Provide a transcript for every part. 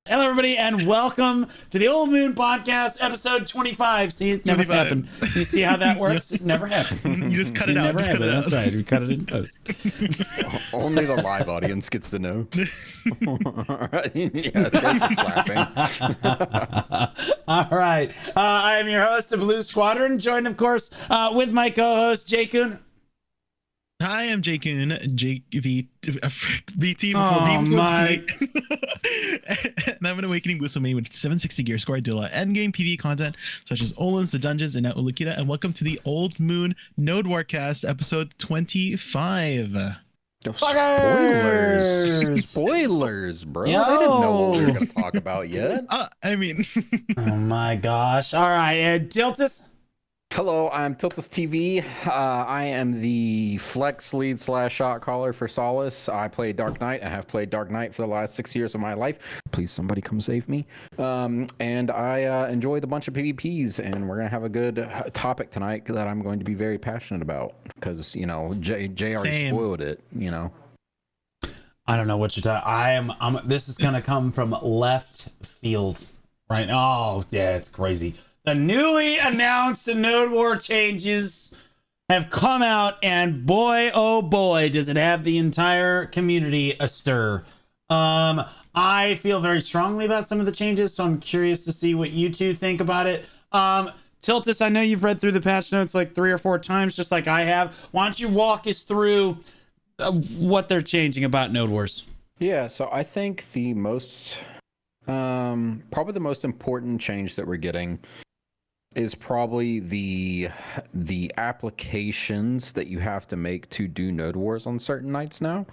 Hello, everybody, and welcome to the Old Moon Podcast, episode 25. See, it never 25. happened. You see how that works? It never happened. You just cut it out. Never Just cut happened. it out. That's right. We cut it in post. Only the live audience gets to know. Yeah, thanks for clapping. All right. I am your host, the Blue Squadron, joined, of course, with my co-host, Jay Kun. Hi, I'm Jay Kun, VT before Oh, V before my. T. And I'm an Awakening Musume with 760 gear score. I do a lot of endgame PvE content, such as Olins, the dungeons, and now Ulukida. And welcome to the Old Moon Node Warcast, episode 25. Spoilers, bro. Yo. They didn't know what we were going to talk about yet. I mean, Oh, my gosh. All right. And Tiltus. Hello, I'm Tiltus TV. I am the flex lead / shot caller for Solace. I play Dark Knight. I have played Dark Knight for the last 6 years of my life. Please, somebody come save me. And I enjoyed a bunch of PvPs, and we're going to have a good topic tonight that I'm going to be very passionate about because, you know, Jay already Same. spoiled it, you know. I don't know what you're talking. This is gonna come from left field, right? Oh, yeah, it's crazy. The newly announced Node War changes have come out, and boy, oh boy, does it have the entire community astir. I feel very strongly about some of the changes, so I'm curious to see what you two think about it. Tiltus, I know you've read through the patch notes like 3 or 4 times, just like I have. Why don't you walk us through what they're changing about Node Wars? Yeah, so I think the most, probably the most important change that we're getting is probably the applications that you have to make to do Node Wars on certain nights now.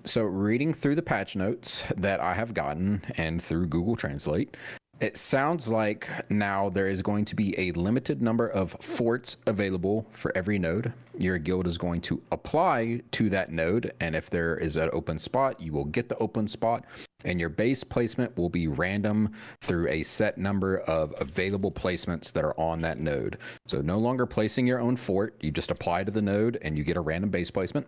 So reading through the patch notes that I have gotten and through Google Translate, it sounds like now there is going to be a limited number of forts available for every node. Your guild is going to apply to that node, and if there is an open spot, you will get the open spot, and your base placement will be random through a set number of available placements that are on that node. So no longer placing your own fort, you just apply to the node and you get a random base placement.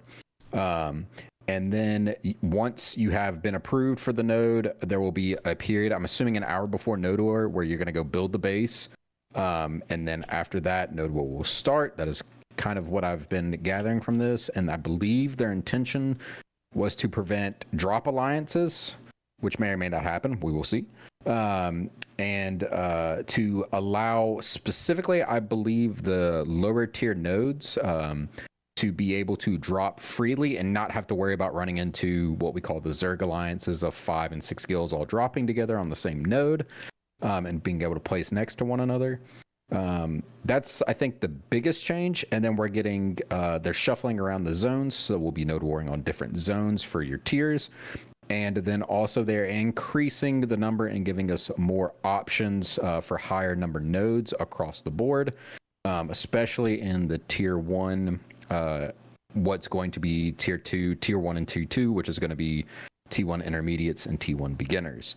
And then once you have been approved for the node, there will be a period, I'm assuming an hour before Node War, where you're going to go build the base. And then after that, Node War will start. That is kind of what I've been gathering from this. And I believe their intention was to prevent drop alliances, which may or may not happen. We will see. And to allow specifically, I believe, the lower tier nodes to be able to drop freely and not have to worry about running into what we call the Zerg alliances of 5 and 6 guilds all dropping together on the same node, and being able to place next to one another. That's, I think, the biggest change. And then we're getting, they're shuffling around the zones, so we'll be node warring on different zones for your tiers. And then also they're increasing the number and giving us more options for higher number nodes across the board, especially in the tier 1, what's going to be tier 2, tier 1 and tier 2, which is going to be T1 intermediates and T1 beginners.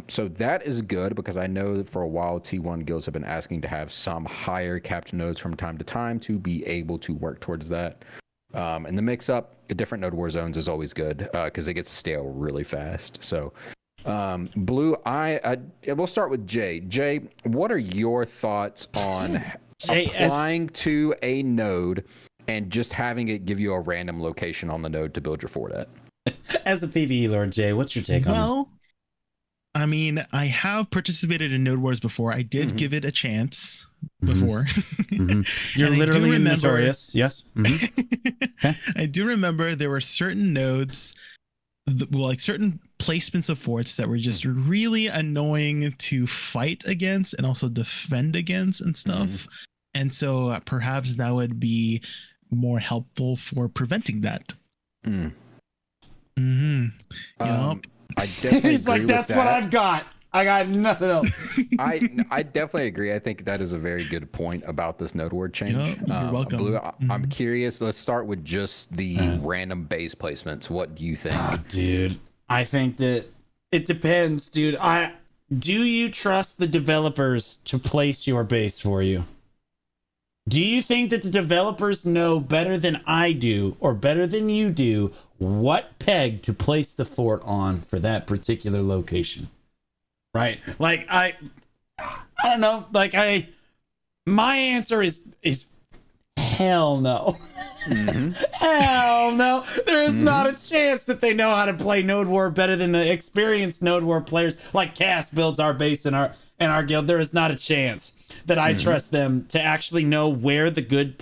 So that is good because I know that for a while T1 guilds have been asking to have some higher capped nodes from time to time to be able to work towards that. And the mix up different node war zones is always good because it gets stale really fast. So Blue, we'll start with Jay. Jay, what are your thoughts on applying to a node and just having it give you a random location on the node to build your fort at? As a PvE Lord, Jay, what's your take on this? well, I mean, I have participated in Node Wars before. I did give it a chance before. You're And I do literally remember- notorious. Yes. Okay. I do remember there were certain nodes, like certain placements of forts that were just really annoying to fight against and also defend against and stuff. And so perhaps that would be more helpful for preventing that. Yup. I definitely He's like, agree with that's what that. I've got. I got nothing else. I definitely agree. I think that is a very good point about this node word change. Yeah, you're welcome. Blue, I'm curious. Let's start with just the random base placements. What do you think? Dude, I think that it depends, dude. Do you trust the developers to place your base for you? Do you think that the developers know better than I do or better than you do what peg to place the fort on for that particular location. Right? Like I don't know. Like my answer is hell no. Mm-hmm. Hell no. There is not a chance that they know how to play Node War better than the experienced Node War players. Like Cass builds our base in our guild. There is not a chance that I trust them to actually know where the good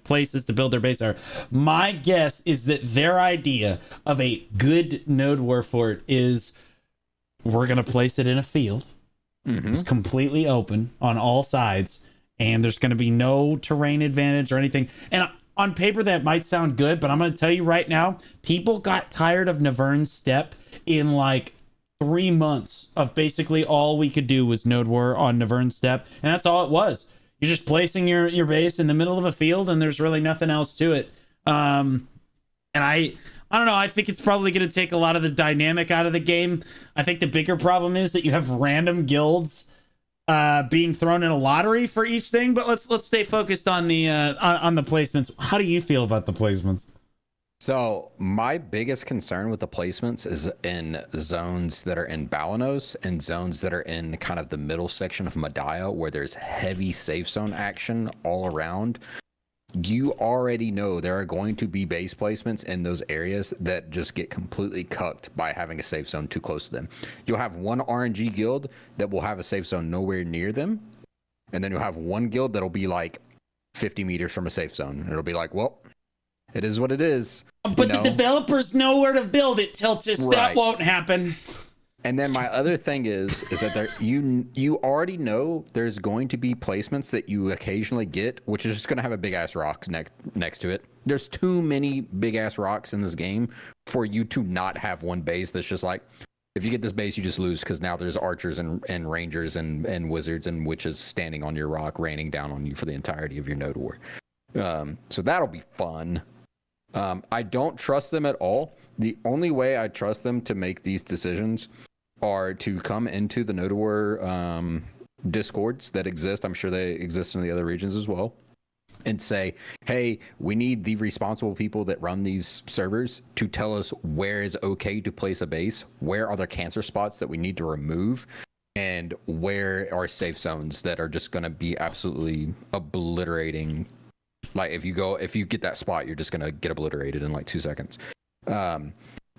places to build their base are. My guess is that their idea of a good Node War fort is we're going to place it in a field. It's completely open on all sides, and there's going to be no terrain advantage or anything. And on paper, that might sound good, but I'm going to tell you right now, people got tired of Navern's Step in like 3 months of basically all we could do was Node War on Navern's Step, and that's all it was. You're just placing your base in the middle of a field, and there's really nothing else to it. And I don't know. I think it's probably going to take a lot of the dynamic out of the game. I think the bigger problem is that you have random guilds being thrown in a lottery for each thing. But let's stay focused on the placements. How do you feel about the placements? So my biggest concern with the placements is in zones that are in Balanos and zones that are in kind of the middle section of Madaya, where there's heavy safe zone action all around. You already know there are going to be base placements in those areas that just get completely cucked by having a safe zone too close to them. You'll have one RNG guild that will have a safe zone nowhere near them, and then you'll have one guild that'll be like 50 meters from a safe zone. It'll be like, well, it is what it is. But the developers know where to build it, Tiltis. Right. That won't happen. And then my other thing is that you already know there's going to be placements that you occasionally get, which is just going to have a big ass rock next to it. There's too many big ass rocks in this game for you to not have one base that's just like, if you get this base, you just lose because now there's archers and rangers and wizards and witches standing on your rock, raining down on you for the entirety of your Node War. So that'll be fun. I don't trust them at all. The only way I trust them to make these decisions are to come into the Node War discords that exist. I'm sure they exist in the other regions as well. And say, hey, we need the responsible people that run these servers to tell us where is okay to place a base, where are there cancer spots that we need to remove, and where are safe zones that are just going to be absolutely obliterating. Like if you get that spot, you're just going to get obliterated in like 2 seconds.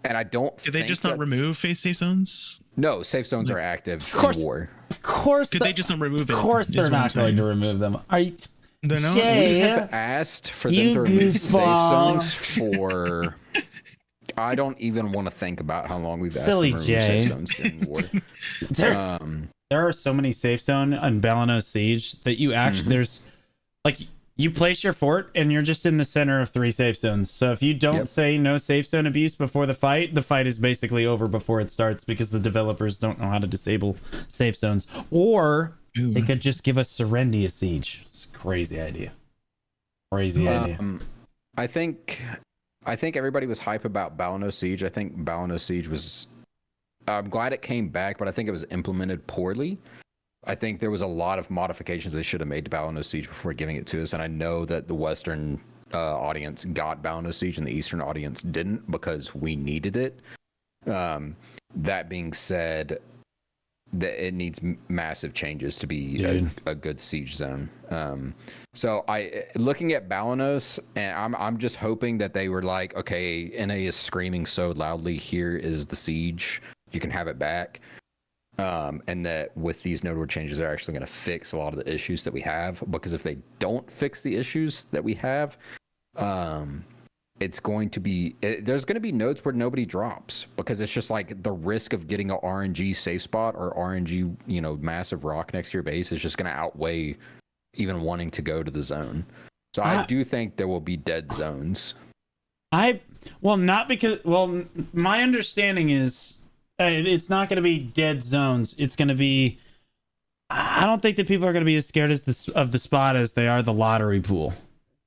And I don't. Could they just not remove face safe zones? No, safe zones are active in war. Of course. Could they just not remove it? Of course, they're not going to remove them. Are you? They're not. We have asked for them to remove safe zones for. I don't even want to think about how long we've asked them to remove safe zones during war. There are so many safe zone on Balanos Siege that you actually there's like. You place your fort and you're just in the center of 3 safe zones. So if you don't say no safe zone abuse before the fight is basically over before it starts because the developers don't know how to disable safe zones. Or they could just give us Serendia Siege. It's a crazy idea. Idea. I think everybody was hype about Balanos Siege. I think Balanos Siege was... I'm glad it came back, but I think it was implemented poorly. I think there was a lot of modifications they should have made to Balanos Siege before giving it to us, and I know that the Western audience got Balanos Siege and the Eastern audience didn't because we needed it. That being said, that it needs massive changes to be a good siege zone. So looking at Balanos, and I'm just hoping that they were like, okay, NA is screaming so loudly, here is the siege, you can have it back. And that with these Node War changes, they're actually going to fix a lot of the issues that we have. Because if they don't fix the issues that we have, it's going to be there's going to be nodes where nobody drops because it's just like the risk of getting a RNG safe spot or RNG massive rock next to your base is just going to outweigh even wanting to go to the zone. So I do think there will be dead zones. My understanding is. It's not going to be dead zones. It's going to be. I don't think that people are going to be as scared of the spot as they are the lottery pool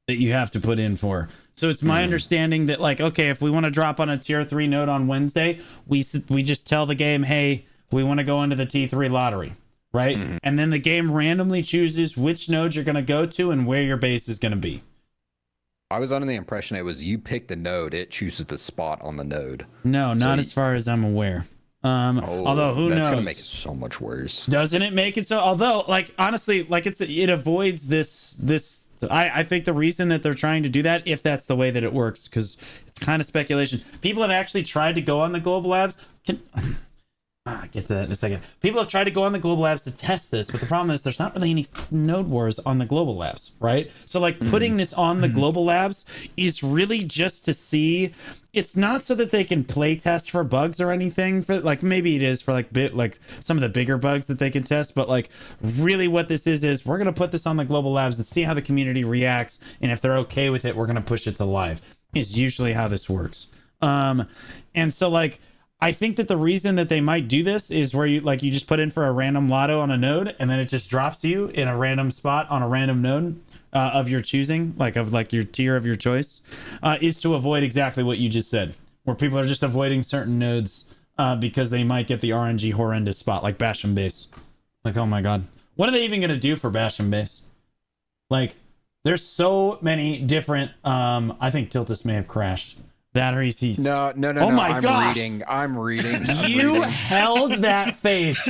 that you have to put in for. So it's my understanding that okay, if we want to drop on a tier 3 node on Wednesday, we just tell the game, hey, we want to go into the T3 lottery, right? And then the game randomly chooses which node you're going to go to and where your base is going to be. I was under the impression it was you pick the node, it chooses the spot on the node. No, not as far as I'm aware. Although who knows? That's gonna make it so much worse. Doesn't it make it so? Although, like, honestly, like it avoids this. I think the reason that they're trying to do that, if that's the way that it works, because it's kind of speculation. People have actually tried to go on the global labs. Get to that in a second. People have tried to go on the global labs to test this, but the problem is there's not really any node wars on the global labs, right? So like putting this on the global labs is really just to see. It's not so that they can play test for bugs or anything. For like maybe it is for like some of the bigger bugs that they can test, but like really what this is we're gonna put this on the global labs and see how the community reacts, and if they're okay with it, we're gonna push it to live. Is usually how this works. And so like. I think that the reason that they might do this is where you just put in for a random lotto on a node, and then it just drops you in a random spot on a random node of your choosing, like your tier of your choice, is to avoid exactly what you just said, where people are just avoiding certain nodes because they might get the RNG horrendous spot, like Bash and Base. Like, oh my god, what are they even gonna do for Bash and Base? Like, there's so many different. I think Tiltus may have crashed. That or he's no. Oh my gosh. I'm reading. You held that face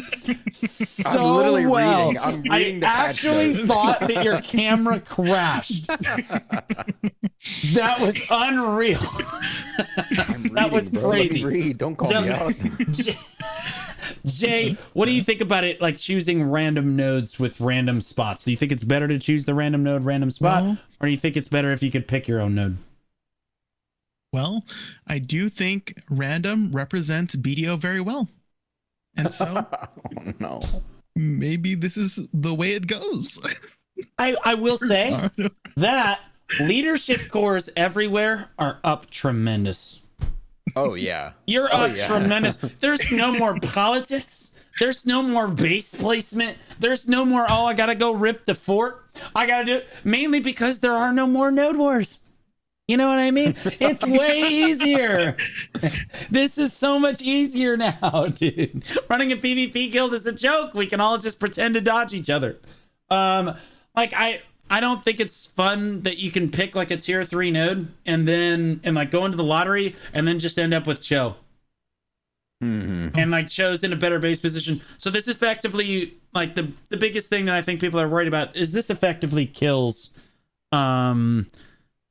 so I'm literally well. reading. I'm reading the I patch actually notes. thought that your camera crashed. That was unreal. That was crazy. Read. Don't call me out. Jay, what do you think about it? Like choosing random nodes with random spots. Do you think it's better to choose the random node, random spot, or do you think it's better if you could pick your own node? Well, I do think random represents BDO very well. And so oh, no. Maybe this is the way it goes. I will say that leadership cores everywhere are up tremendous. Oh, yeah. You're up tremendous. There's no more politics. There's no more base placement. There's no more, I got to go rip the fort. I got to do it. Mainly because there are no more node wars. You know what I mean? It's way easier. This is so much easier now, dude. Running a PvP guild is a joke. We can all just pretend to dodge each other. I don't think it's fun that you can pick like a tier 3 node and like go into the lottery and then just end up with Cho. Mm-hmm. And like Cho's in a better base position. So this effectively, like the biggest thing that I think people are worried about is this effectively kills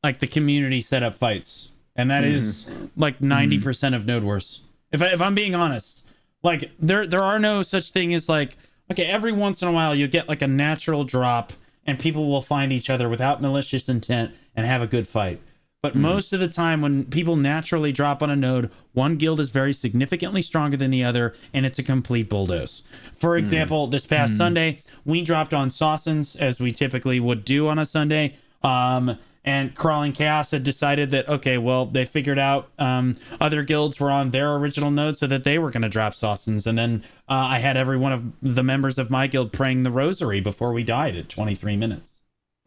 like the community setup fights, and that is like 90% of node wars. If I'm being honest, like there are no such thing as like, okay, every once in a while you get like a natural drop and people will find each other without malicious intent and have a good fight. But most of the time when people naturally drop on a node, one guild is very significantly stronger than the other, and it's a complete bulldoze. For example, this past Sunday, we dropped on Sawsons, as we typically would do on a Sunday. And Crawling Chaos had decided that, okay, well, they figured out other guilds were on their original node so that they were going to drop Sawsons. And then I had every one of the members of my guild praying the rosary before we died at 23 minutes.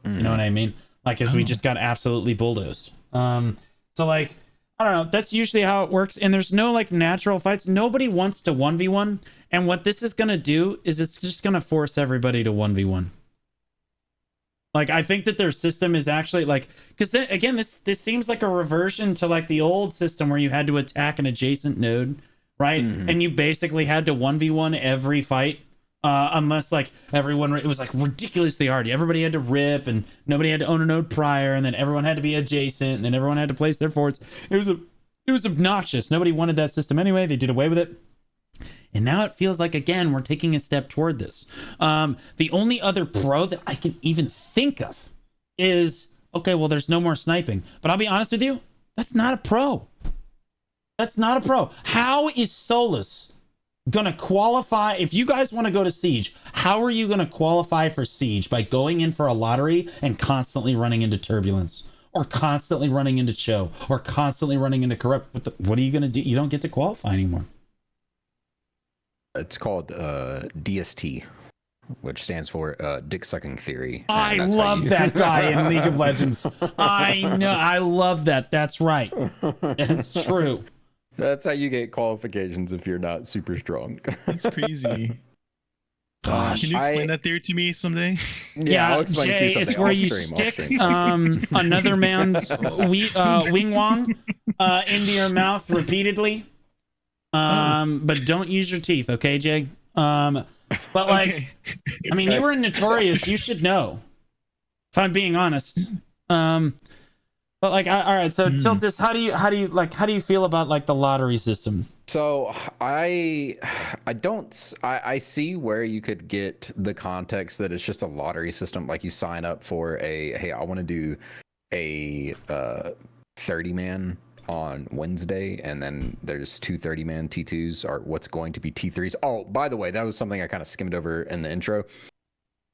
You know what I mean? Like, as we just got absolutely bulldozed. So, like, I don't know. That's usually how it works. And there's no, like, natural fights. Nobody wants to 1v1. And what this is going to do is it's just going to force everybody to 1v1. Like, I think that their system is actually like, because again, this seems like a reversion to like the old system where you had to attack an adjacent node, right? And you basically had to 1v1 every fight, unless like everyone, it was like ridiculously hard. Everybody had to rip, and nobody had to own a node prior, and then everyone had to be adjacent, and then everyone had to place their forts. It was obnoxious. Nobody wanted that system anyway. They did away with it. And now it feels like, again, we're taking a step toward this. The only other pro that I can even think of is, okay, well, there's no more sniping. But I'll be honest with you, that's not a pro. That's not a pro. How is Solus going to qualify? If you guys want to go to Siege, how are you going to qualify for Siege? By going in for a lottery and constantly running into Turbulence? Or constantly running into Cho? Or constantly running into Corrupt? What are you going to do? You don't get to qualify anymore. It's called DST, which stands for Dick Sucking Theory. I love that guy in League of Legends. I know. I love that. That's right. It's true. That's how you get qualifications if you're not super strong. That's crazy. Gosh. Can you explain that theory to me someday? Yeah, I'll explain Jay, to you something. it's where Off you stream, off stick stream. another man's wing wong into your mouth repeatedly. But don't use your teeth, okay, Jay? But like, Okay. I mean, you were in Notorious. You should know. If I'm being honest. But like, all right. So Tiltis, how do you feel about like the lottery system? So I see where you could get the context that it's just a lottery system. Like you sign up for hey, I want to do a 30-man on Wednesday, and then there's two 30-man T2s or what's going to be T3s. Oh, by the way, that was something I kind of skimmed over in the intro.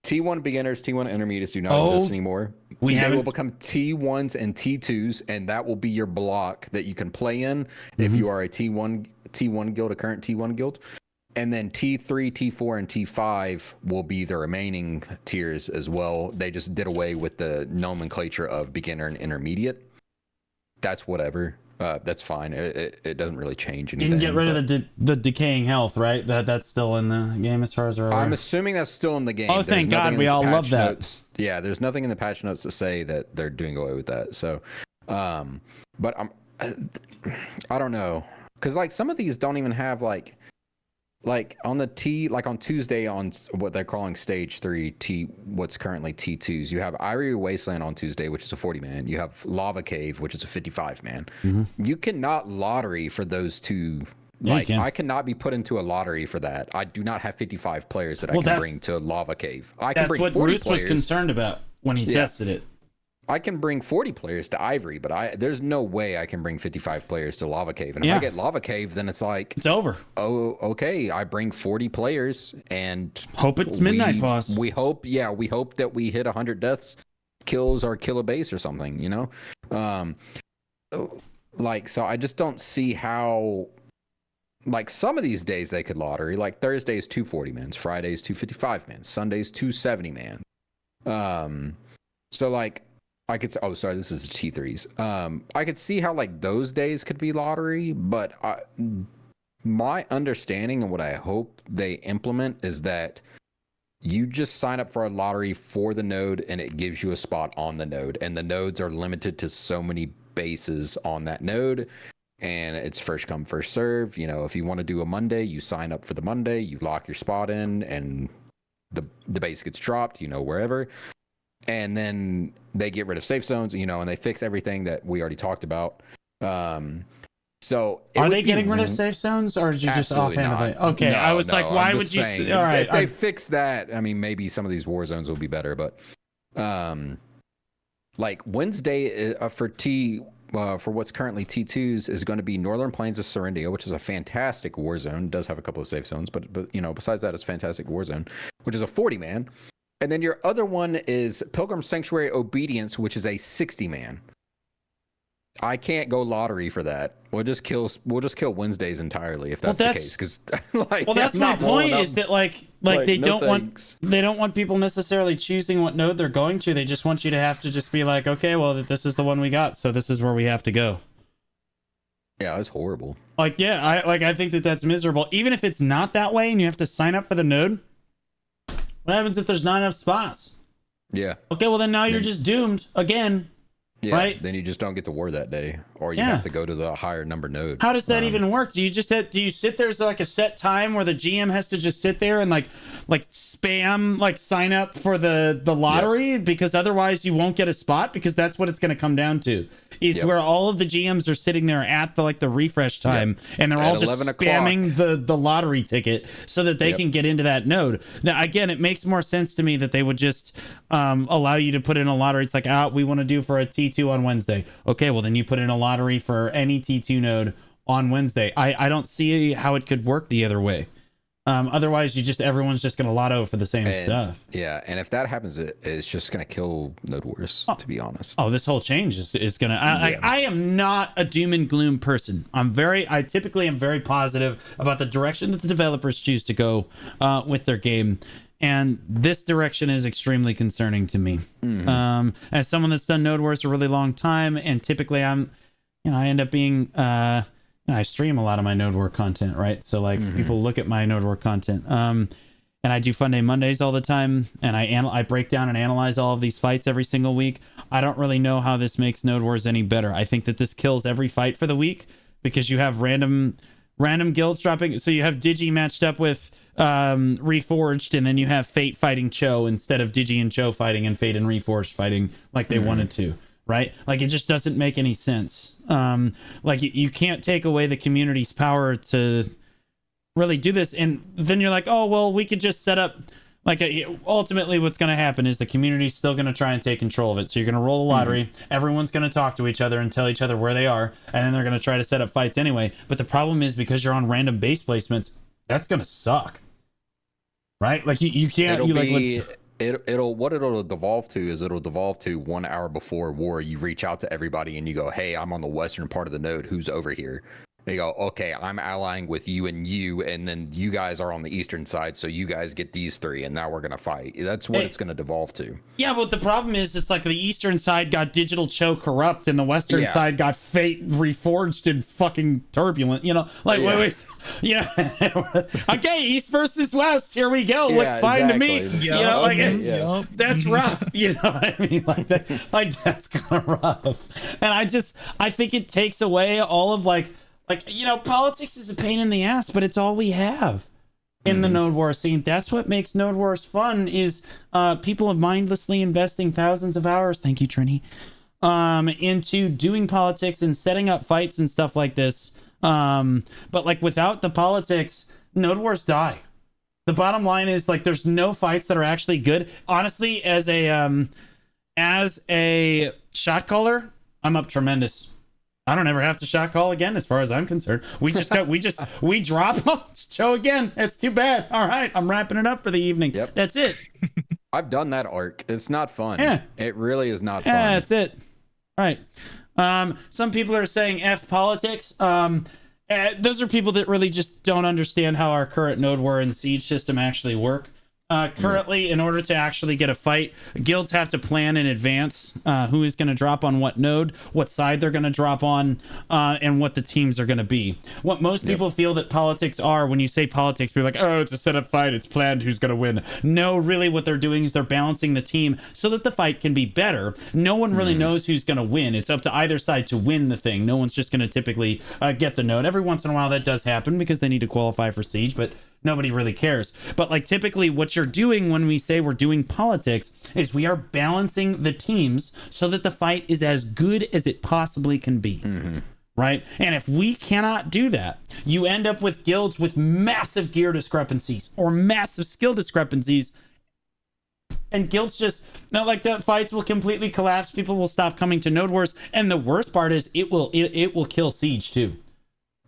T1 beginners, T1 intermediates do not exist anymore. They will become T1s and T2s, and that will be your block that you can play in if you are a T1 guild, a current T1 guild. And then T3, T4, and T5 will be the remaining tiers as well. They just did away with the nomenclature of beginner and intermediate. That's whatever. That's fine. It doesn't really change anything. You can get rid of the decaying health, right? That's still in the game as far as we're aware. I'm assuming that's still in the game. Oh, thank God. We all love that. Notes. Yeah, there's nothing in the patch notes to say that they're doing away with that. So, but I don't know. Because like some of these don't even have like on the on Tuesday on what they're calling stage 3 what's currently T2s, you have Irie Wasteland on Tuesday, which is a 40-man. You have Lava Cave, which is a 55-man. You cannot lottery for those two. Like I cannot be put into a lottery for that. I do not have 55 players that I can bring to Lava Cave. I can bring 40 players. That's what Bruce was concerned about when he tested it. I can bring 40 players to Ivory, but there's no way I can bring 55 players to Lava Cave. And if I get Lava Cave, then it's like it's over. Oh, okay. I bring 40 players and hope it's Midnight Boss. We hope that we hit 100 deaths, kills, or kill a base or something. You know, so I just don't see how. Like some of these days they could lottery. Like Thursdays 240-mans, Fridays 255-mans, Sundays 270-man. So like. I could say, this is the T3s. I could see how like those days could be lottery, but my understanding and what I hope they implement is that you just sign up for a lottery for the node and it gives you a spot on the node, and the nodes are limited to so many bases on that node, and it's first come first serve. You know, if you want to do a Monday, you sign up for the Monday, you lock your spot in, and the base gets dropped, wherever. And then they get rid of safe zones, and they fix everything that we already talked about. So are they getting rid of safe zones, or is you just offhand of it? Okay, I was like, why would you? All right, if they fix that, I mean, maybe some of these war zones will be better. But like Wednesday for what's currently T2s is going to be Northern Plains of Serendia, which is a fantastic war zone. It does have a couple of safe zones, but besides that, it's a fantastic war zone, which is a 40-man. And then your other one is Pilgrim Sanctuary Obedience, which is a 60-man. I can't go lottery for that. We'll just kill Wednesdays entirely if that's the case. Because that's my point. Is that like they don't want people necessarily choosing what node they're going to. They just want you to have to just be like, okay, well, this is the one we got, so this is where we have to go. Yeah, it's horrible. I think that's miserable. Even if it's not that way, and you have to sign up for the node. What happens if there's not enough spots? Yeah. Okay, well then now you're just doomed again. Yeah, right? Then you just don't get to war that day, or you have to go to the higher number node. How does that even work? Do you sit there? Is there like a set time where the GM has to just sit there and like spam sign up for the lottery? Yep. Because otherwise you won't get a spot, because that's what it's going to come down to. Is where all of the GMs are sitting there at the refresh time, and they're all just spamming the lottery ticket so that they can get into that node. Now, again, it makes more sense to me that they would just allow you to put in a lottery. It's like, we want to do for a T2 on Wednesday. Okay, well then you put in a lottery for any T2 node on Wednesday. I don't see how it could work the other way. Otherwise, everyone's just going to lotto for the same stuff. Yeah, and if that happens, it's just going to kill Node Wars, to be honest. Oh, this whole change is going to... I am not a doom and gloom person. I typically am very positive about the direction that the developers choose to go with their game. And this direction is extremely concerning to me. Mm-hmm. As someone that's done Node Wars a really long time, and typically I end up being... I stream a lot of my Node War content, right? So people look at my Node War content. and I do Fun Day Mondays all the time, and I break down and analyze all of these fights every single week. I don't really know how this makes Node Wars any better. I think that this kills every fight for the week because you have random guilds dropping. So you have Digi matched up with Reforged, and then you have Fate fighting Cho instead of Digi and Cho fighting and Fate and Reforged fighting like they wanted to, right? Like, it just doesn't make any sense. Like, you can't take away the community's power to really do this, and then you're like, oh well, we could just set up like ultimately what's going to happen is the community's still going to try and take control of it. So you're going to roll a lottery, everyone's going to talk to each other and tell each other where they are, and then they're going to try to set up fights anyway. But the problem is, because you're on random base placements, that's going to suck, right? Like, you can't it'll devolve to is it'll devolve to 1 hour before war, you reach out to everybody and you go, hey, I'm on the western part of the node, who's over here? They go, okay, I'm allying with you, and then you guys are on the eastern side, so you guys get these 3, and now we're gonna fight. That's what it's gonna devolve to. Yeah, but the problem is, it's like the eastern side got Digital Cho corrupt, and the western side got Fate Reforged and fucking Turbulent. You know, like wait, okay, East versus West. Here we go. Looks fine to me. You know, like that's rough. You know what I mean? Like that's kind of rough. And I think it takes away all of like, you know, politics is a pain in the ass, but it's all we have in the Node Wars scene. That's what makes Node Wars fun, is people mindlessly investing thousands of hours, thank you, Trini, into doing politics and setting up fights and stuff like this. But like, without the politics, Node Wars die. The bottom line is, like, there's no fights that are actually good. Honestly, as a shot caller, I'm up tremendous. I don't ever have to shot call again, as far as I'm concerned. We drop Cho again. It's too bad. All right, I'm wrapping it up for the evening. Yep. That's it. I've done that arc. It's not fun. Yeah. It really is not fun. Yeah, that's it. All right. Some people are saying F politics. Those are people that really just don't understand how our current Node War and Siege system actually work. Currently, in order to actually get a fight, guilds have to plan in advance who is going to drop on what node, what side they're going to drop on, and what the teams are going to be. What most people feel that politics are, when you say politics, people are like, oh, it's a setup fight, it's planned who's going to win. No, really what they're doing is they're balancing the team so that the fight can be better. No one really knows who's going to win. It's up to either side to win the thing. No one's just going to typically get the node. Every once in a while that does happen because they need to qualify for Siege, but nobody really cares. But like, typically what you're doing when we say we're doing politics is we are balancing the teams so that the fight is as good as it possibly can be. Right? And if we cannot do that, you end up with guilds with massive gear discrepancies or massive skill discrepancies, and guilds just not like, the fights will completely collapse. People will stop coming to Node Wars, and the worst part is it will kill Siege too.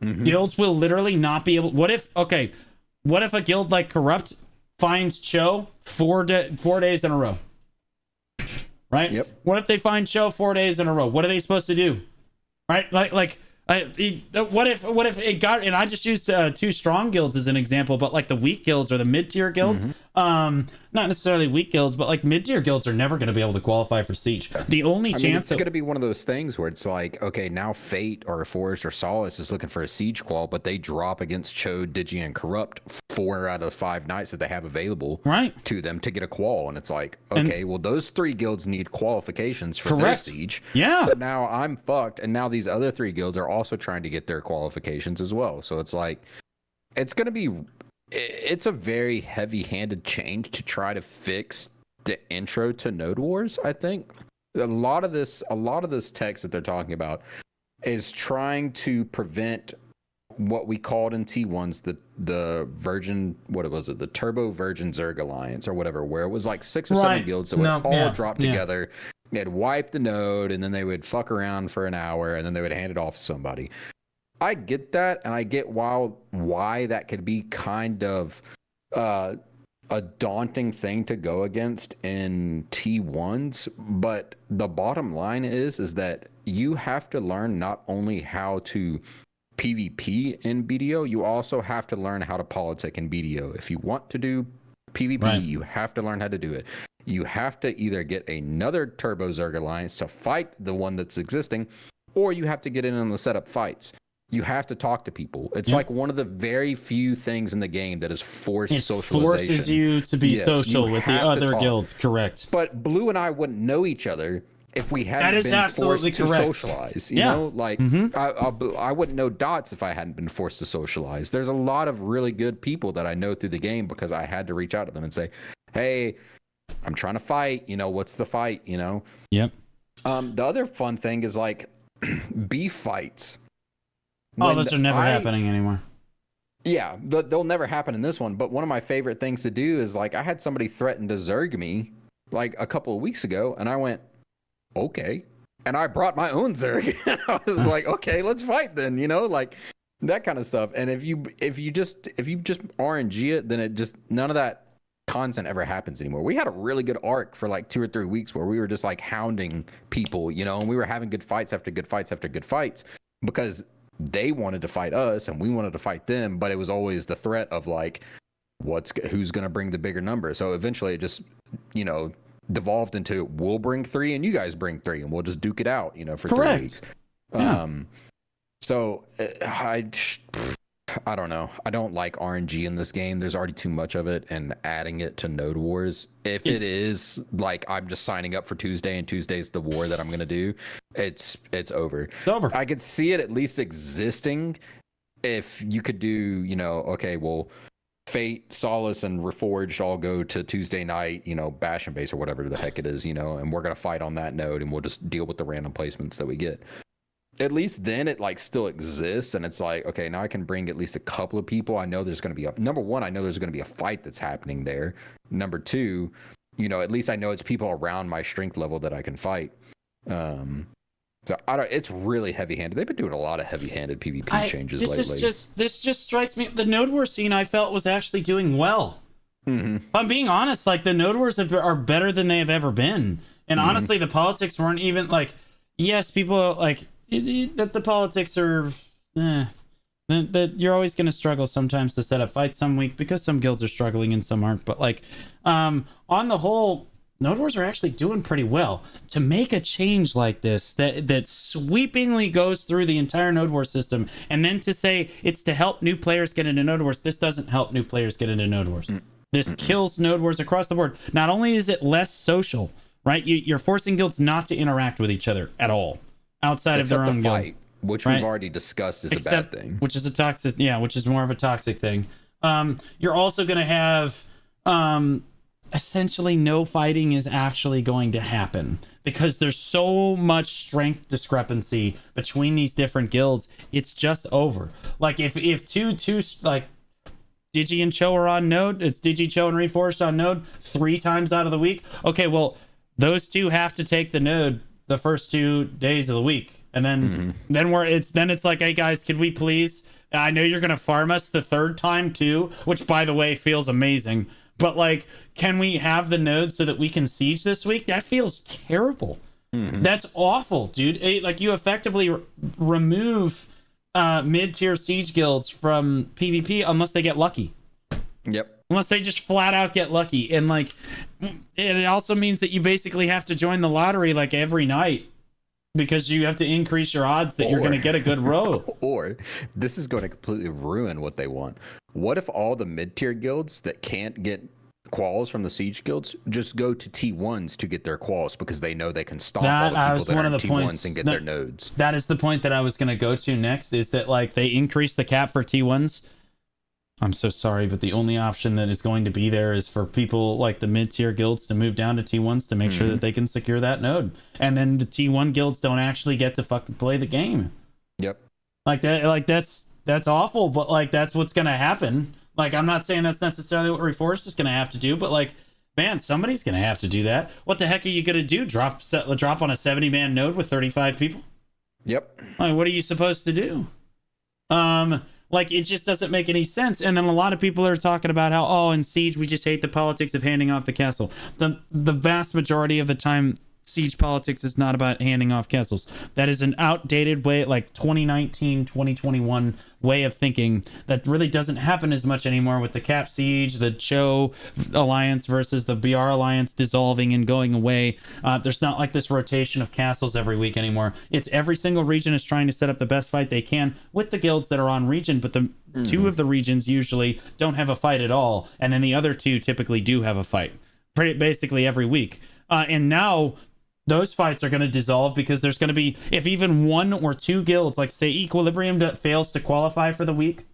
Guilds will literally not be able. What if a guild like Corrupt finds Cho 4 days in a row? Right? Yep. What if they find Cho 4 days in a row? What are they supposed to do? Right? What if it got, and I just used 2 strong guilds as an example, but like the weak guilds or the mid-tier guilds, not necessarily weak guilds, but like mid-tier guilds are never going to be able to qualify for Siege. The only chance it's going to be one of those things where it's like, okay, now Fate or Forest or Solace is looking for a Siege qual, but they drop against Cho, Digi, and Corrupt 4 out of the 5 nights that they have available to them to get a qual, and it's like, okay, well, those 3 guilds need qualifications for their Siege. Yeah. But now I'm fucked, and now these other 3 guilds are also trying to get their qualifications as well. So it's like, it's a very heavy-handed change to try to fix the intro to Node Wars. I think a lot of this text that they're talking about is trying to prevent what we called in T1s the Virgin, what was it, the Turbo Virgin Zerg Alliance or whatever, where it was like 6 or 7 guilds that would all drop together. They'd wipe the node, and then they would fuck around for an hour, and then they would hand it off to somebody. I get that, and I get why that could be kind of a daunting thing to go against in T1s, but the bottom line is that you have to learn not only how to PvP in BDO, you also have to learn how to politic in BDO. If you want to do PvP, you have to learn how to do it. You have to either get another Turbo Zerg Alliance to fight the one that's existing, or you have to get in on the setup fights. You have to talk to people. It's Yep. like one of the very few things in the game that is forced It socialization. forces you to be Yes, social you with the have to other talk. guilds. Correct. But Blue and I wouldn't know each other if we hadn't is been forced absolutely to correct. socialize. You Yeah. know, like I wouldn't know Dots if I hadn't been forced to socialize. There's a lot of really good people that I know through the game because I had to reach out to them and say, "Hey, I'm trying to fight. You know, what's the fight? You know." Yep. The other fun thing is like beef fights. Oh, those are never happening anymore. Yeah, they'll never happen in this one. But one of my favorite things to do is like I had somebody threaten to Zerg me like a couple of weeks ago, and I went, okay, and I brought my own Zerg. I was like, okay, let's fight then. You know, like that kind of stuff. And if you just RNG it, then it just none of that content ever happens anymore. We had a really good arc for like 2 or 3 weeks where we were just like hounding people, you know, and we were having good fights after good fights after good fights because they wanted to fight us and we wanted to fight them, but it was always the threat of like who's going to bring the bigger number. So eventually it just, you know, devolved into we'll bring 3 and you guys bring 3 and we'll just duke it out, you know, for Correct. 3 weeks. Yeah. So I don't know. I don't like RNG in this game. There's already too much of it, and adding it to Node Wars, if it is like I'm just signing up for Tuesday and Tuesday's the war that I'm gonna do, it's over. It's over. I could see it at least existing if you could do, you know, okay, well, Fate, Solace, and Reforged all go to Tuesday night, you know, Bash and Base or whatever the heck it is, you know, and we're gonna fight on that node, and we'll just deal with the random placements that we get. At least then it like still exists, and it's like, okay, now I can bring at least a couple of people. I know there's going to be number one, I know there's going to be a fight that's happening there. Number two, you know, at least I know it's people around my strength level that I can fight. So it's really heavy-handed. They've been doing a lot of heavy-handed PvP changes lately. This just strikes me. The Node War scene I felt was actually doing well. If I'm being honest, like the Node Wars are better than they have ever been. And honestly, the politics weren't even like, yes, people like that the politics are that you're always going to struggle sometimes to set up fights some week because some guilds are struggling and some aren't, but like on the whole, Node Wars are actually doing pretty well. To make a change like this that sweepingly goes through the entire Node Wars system, and then to say it's to help new players get into Node Wars, this doesn't help new players get into Node Wars. This kills Node Wars across the board. Not only is it less social, right? You're forcing guilds not to interact with each other at all outside of their own fight, guild, which right? we've already discussed is a bad thing. Which is a toxic, which is more of a toxic thing. You're also going to have essentially no fighting is actually going to happen because there's so much strength discrepancy between these different guilds. It's just over. Like if two like Digi and Cho are on node, it's Digi, Cho, and Reforged on node 3 times out of the week. Okay, well, those two have to take the node the first 2 days of the week, and then it's like, hey guys, could we please? I know you're gonna farm us the 3rd time too, which by the way feels amazing. But like, can we have the nodes so that we can siege this week? That feels terrible. That's awful, dude. Like you effectively remove mid-tier siege guilds from PvP unless they get lucky. Yep. Unless they just flat out get lucky. And like, it also means that you basically have to join the lottery like every night because you have to increase your odds that you're going to get a good row. Or this is going to completely ruin what they want. What if all the mid-tier guilds that can't get quals from the siege guilds just go to T1s to get their quals because they know they can stop all the people that are in T1s and get their nodes? That is the point that I was going to go to next, is that like they increase the cap for T1s. I'm so sorry, but the only option that is going to be there is for people like the mid-tier guilds to move down to T1s to make sure that they can secure that node. And then the T1 guilds don't actually get to fucking play the game. Yep. Like that, like that's awful, but like that's what's going to happen. Like, I'm not saying that's necessarily what Reforged is going to have to do, but like, man, somebody's going to have to do that. What the heck are you going to do? Drop on a 70-man node with 35 people? Yep. Like, what are you supposed to do? Like, it just doesn't make any sense. And then a lot of people are talking about how, in Siege, we just hate the politics of handing off the castle. The vast majority of the time, siege politics is not about handing off castles. That is an outdated way, like 2019, 2021 way of thinking that really doesn't happen as much anymore with the Cap Siege, the Cho alliance versus the BR alliance dissolving and going away. There's not like this rotation of castles every week anymore. It's every single region is trying to set up the best fight they can with the guilds that are on region, but the two of the regions usually don't have a fight at all, and then the other two typically do have a fight basically every week. And now those fights are going to dissolve because there's going to be, if even one or two guilds, like say Equilibrium fails to qualify for the week,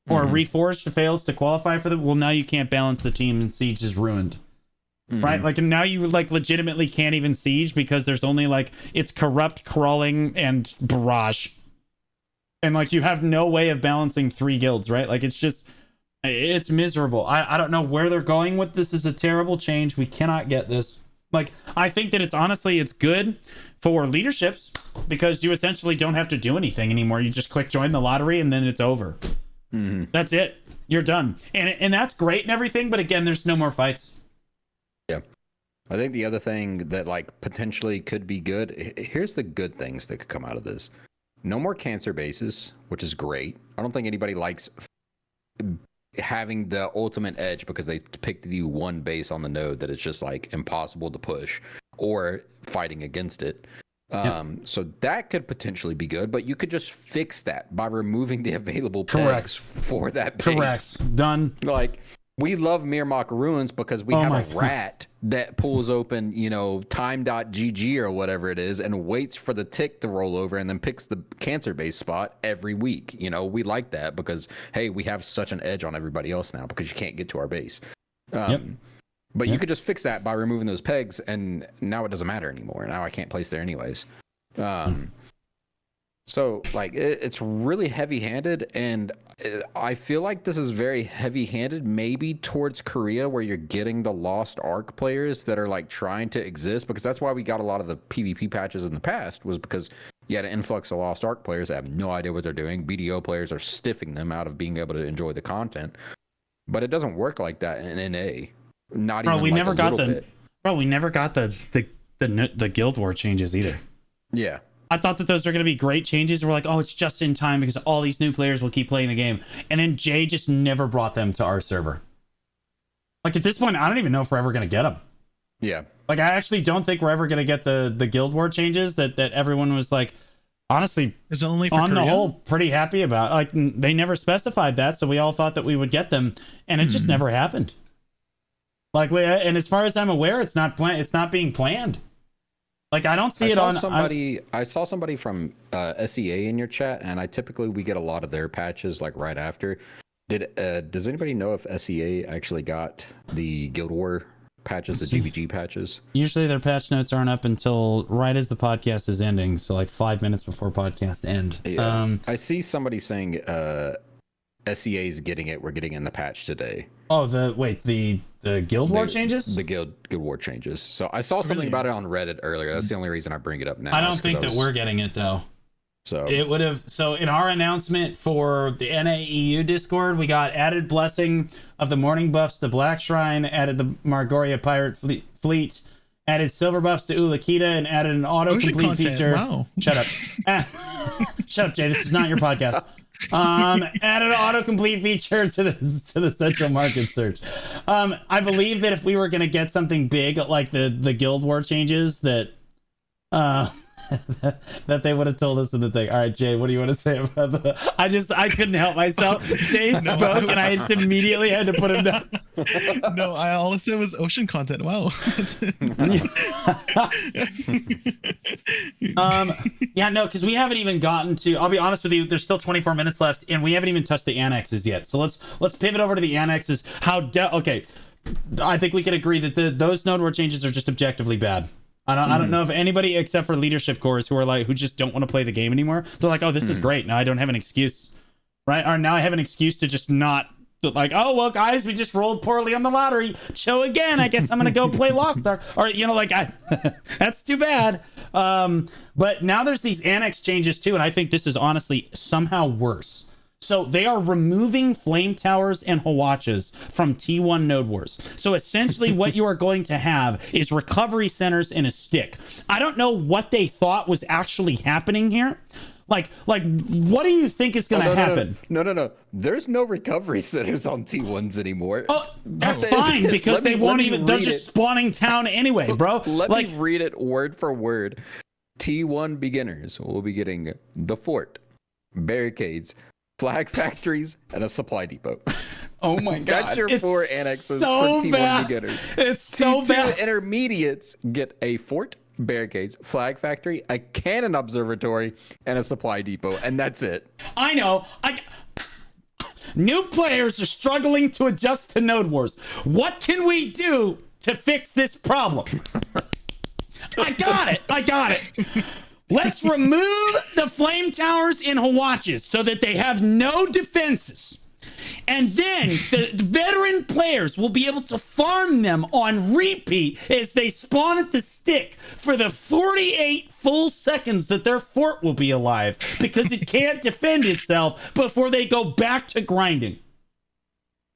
or Reforged fails to qualify for the, well, now you can't balance the team and Siege is ruined. Right? Like now you like legitimately can't even Siege because there's only like, it's Corrupt, Crawling, and Barrage. And like you have no way of balancing three guilds, right? Like it's just, it's miserable. I don't know where they're going with this. Is a terrible change. We cannot get this. Like, I think that it's honestly, it's good for leaderships because you essentially don't have to do anything anymore. You just click join the lottery and then it's over. That's it. You're done. And that's great and everything. But again, there's no more fights. Yeah. I think the other thing that like potentially could be good, here's the good things that could come out of this. No more cancer bases, which is great. I don't think anybody likes having the ultimate edge because they picked the one base on the node that it's just like impossible to push or fighting against it. So that could potentially be good, but you could just fix that by removing the available pegs for that base. Correct. Done. Like, we love Mirmok Ruins because we have a rat that pulls open, you know, time.gg or whatever it is and waits for the tick to roll over and then picks the cancer base spot every week. You know, we like that because, hey, we have such an edge on everybody else now because you can't get to our base. But you could just fix that by removing those pegs and now it doesn't matter anymore. Now I can't place there anyways. So, like, it's really heavy-handed, and I feel like this is very heavy-handed maybe towards Korea, where you're getting the Lost Ark players that are, like, trying to exist, because that's why we got a lot of the PvP patches in the past, was because you had an influx of Lost Ark players that have no idea what they're doing. BDO players are stiffing them out of being able to enjoy the content. But it doesn't work like that in NA. Not even, we like, never a got little the bit. Bro, we never got the Guild War changes either. Yeah. I thought that those are going to be great changes. We're like, oh, it's just in time because all these new players will keep playing the game. And then Jay just never brought them to our server. Like, at this point, I don't even know if we're ever going to get them. Yeah. Like, I actually don't think we're ever going to get the Guild War changes that everyone was like, honestly, is it only for on Korea? the whole, pretty happy about. Like, they never specified that, so we all thought that we would get them, and it just never happened. Like, and as far as I'm aware, it's not being planned. Like, I don't see it on. I saw somebody from SEA in your chat, and we get a lot of their patches like right after. Does anybody know if SEA actually got the Guild War patches, the GVG patches? Usually their patch notes aren't up until right as the podcast is ending, so like 5 minutes before podcast end. Yeah. I see somebody saying SEA is getting it. We're getting in the patch today. Oh, the Guild War changes? The Guild War changes. So I saw something about it on Reddit earlier. That's the only reason I bring it up now. I don't think that we're getting it though. So it would have. So in our announcement for the NAEU Discord, we got added blessing of the morning buffs to Black Shrine, added the Margoria Pirate Fleet, added silver buffs to Ulakita, and added an autocomplete feature. Wow. Shut up. Shut up, Jay. This is not your podcast. Added an autocomplete feature to the central market search. I believe that if we were going to get something big like the Guild War changes, that that they would have told us in the thing. All right, Jay, what do you want to say about the? I couldn't help myself. Jay spoke, and I immediately had to put him down. No, all I said was ocean content. Wow. Yeah, no, because we haven't even gotten to. I'll be honest with you. There's still 24 minutes left, and we haven't even touched the annexes yet. So let's pivot over to the annexes. Okay, I think we can agree that those node war changes are just objectively bad. I don't know if anybody except for leadership cores who just don't want to play the game anymore. They're like, oh, this is great. Now I don't have an excuse, right? Or now I have an excuse to just not, like, oh, well, guys, we just rolled poorly on the lottery. Show again. I guess I'm going to go play Lost Ark. Or, that's too bad. But now there's these annex changes too. And I think this is honestly somehow worse. So they are removing flame towers and Hawatches from T1 Node Wars. So essentially what you are going to have is recovery centers and a stick. I don't know what they thought was actually happening here. Like, what do you think is going to happen? No. There's no recovery centers on T1s anymore. Oh, that's fine, because they won't even, they're just spawning town anyway, bro. Let me read it word for word. T1 beginners will be getting the fort, barricades, flag factories, and a supply depot. Oh my god. That's your 4 annexes for T1 beginners. It's so T2 bad. intermediates get a fort, barricades, flag factory, a cannon observatory, and a supply depot, and that's it. I know. New players are struggling to adjust to Node Wars. What can we do to fix this problem? I got it. Let's remove the flame towers in Hawatches so that they have no defenses. And then the veteran players will be able to farm them on repeat as they spawn at the stick for the 48 full seconds that their fort will be alive, because it can't defend itself before they go back to grinding.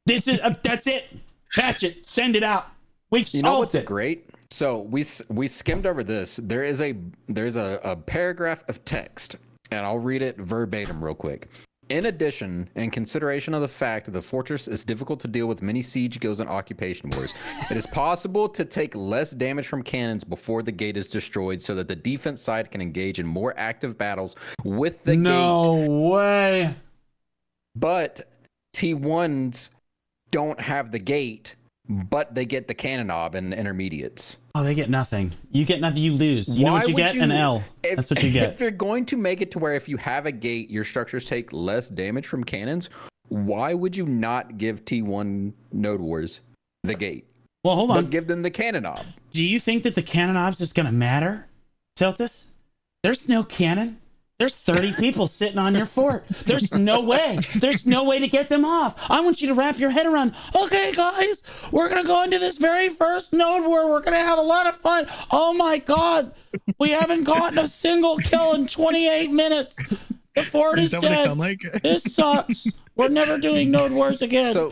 This is that's it. Patch it. Send it out. We've solved it. You know what's great? So we skimmed over this. There's a paragraph of text, and I'll read it verbatim real quick. In addition, in consideration of the fact that the fortress is difficult to deal with many siege guilds and occupation wars, it is possible to take less damage from cannons before the gate is destroyed, so that the defense side can engage in more active battles with the gate. No way. But T1s don't have the gate, but they get the cannon ob and intermediates. Oh, they get nothing. You get nothing, you lose. You know Why what you would get? An L. That's what you get. If you're going to make it to where if you have a gate, your structures take less damage from cannons, why would you not give T1 Node Wars the gate? Well, hold on. But give them the cannon ob. Do you think that the cannon obs is going to matter, Tiltus? There's no cannon. There's 30 people sitting on your fort. There's no way. There's no way to get them off. I want you to wrap your head around, okay, guys, we're going to go into this very first node war. We're going to have a lot of fun. Oh, my God. We haven't gotten a single kill in 28 minutes. The fort is that dead. What they sound like? This sucks. We're never doing node wars again. So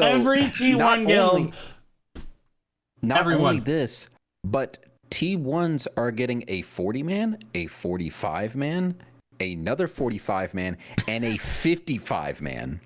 every T1 guild. Not only this, but T1s are getting a 40-man, a 45-man, another 45-man, and a 55-man.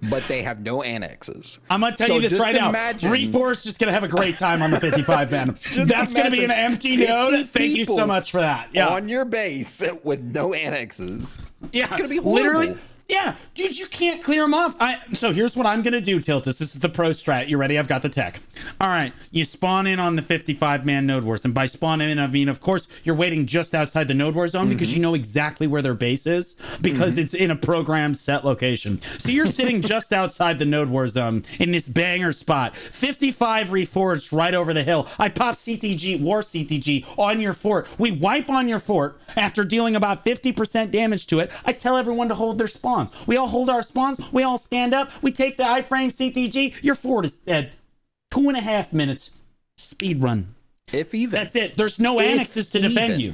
But they have no annexes. I'm going to tell you this right now. Reforce just going to have a great time on the 55-man. That's going to be an empty node. Thank you so much for that. Yeah. On your base with no annexes. Yeah. It's going to be horrible. Literally. Yeah, dude, you can't clear them off. So here's what I'm going to do, Tiltus. This is the pro strat. You ready? I've got the tech. All right, you spawn in on the 55-man node wars. And by spawn in, I mean, of course, you're waiting just outside the node war zone because you know exactly where their base is because it's in a programmed set location. So you're sitting just outside the node war zone in this banger spot. 55 reforged right over the hill. I pop CTG, war CTG on your fort. We wipe on your fort after dealing about 50% damage to it. I tell everyone to hold their spawn. We all hold our spawns. We all stand up. We take the iframe CTG. Your fort is dead. 2.5 minutes. Speed run. If even. That's it. There's no annexes to defend you.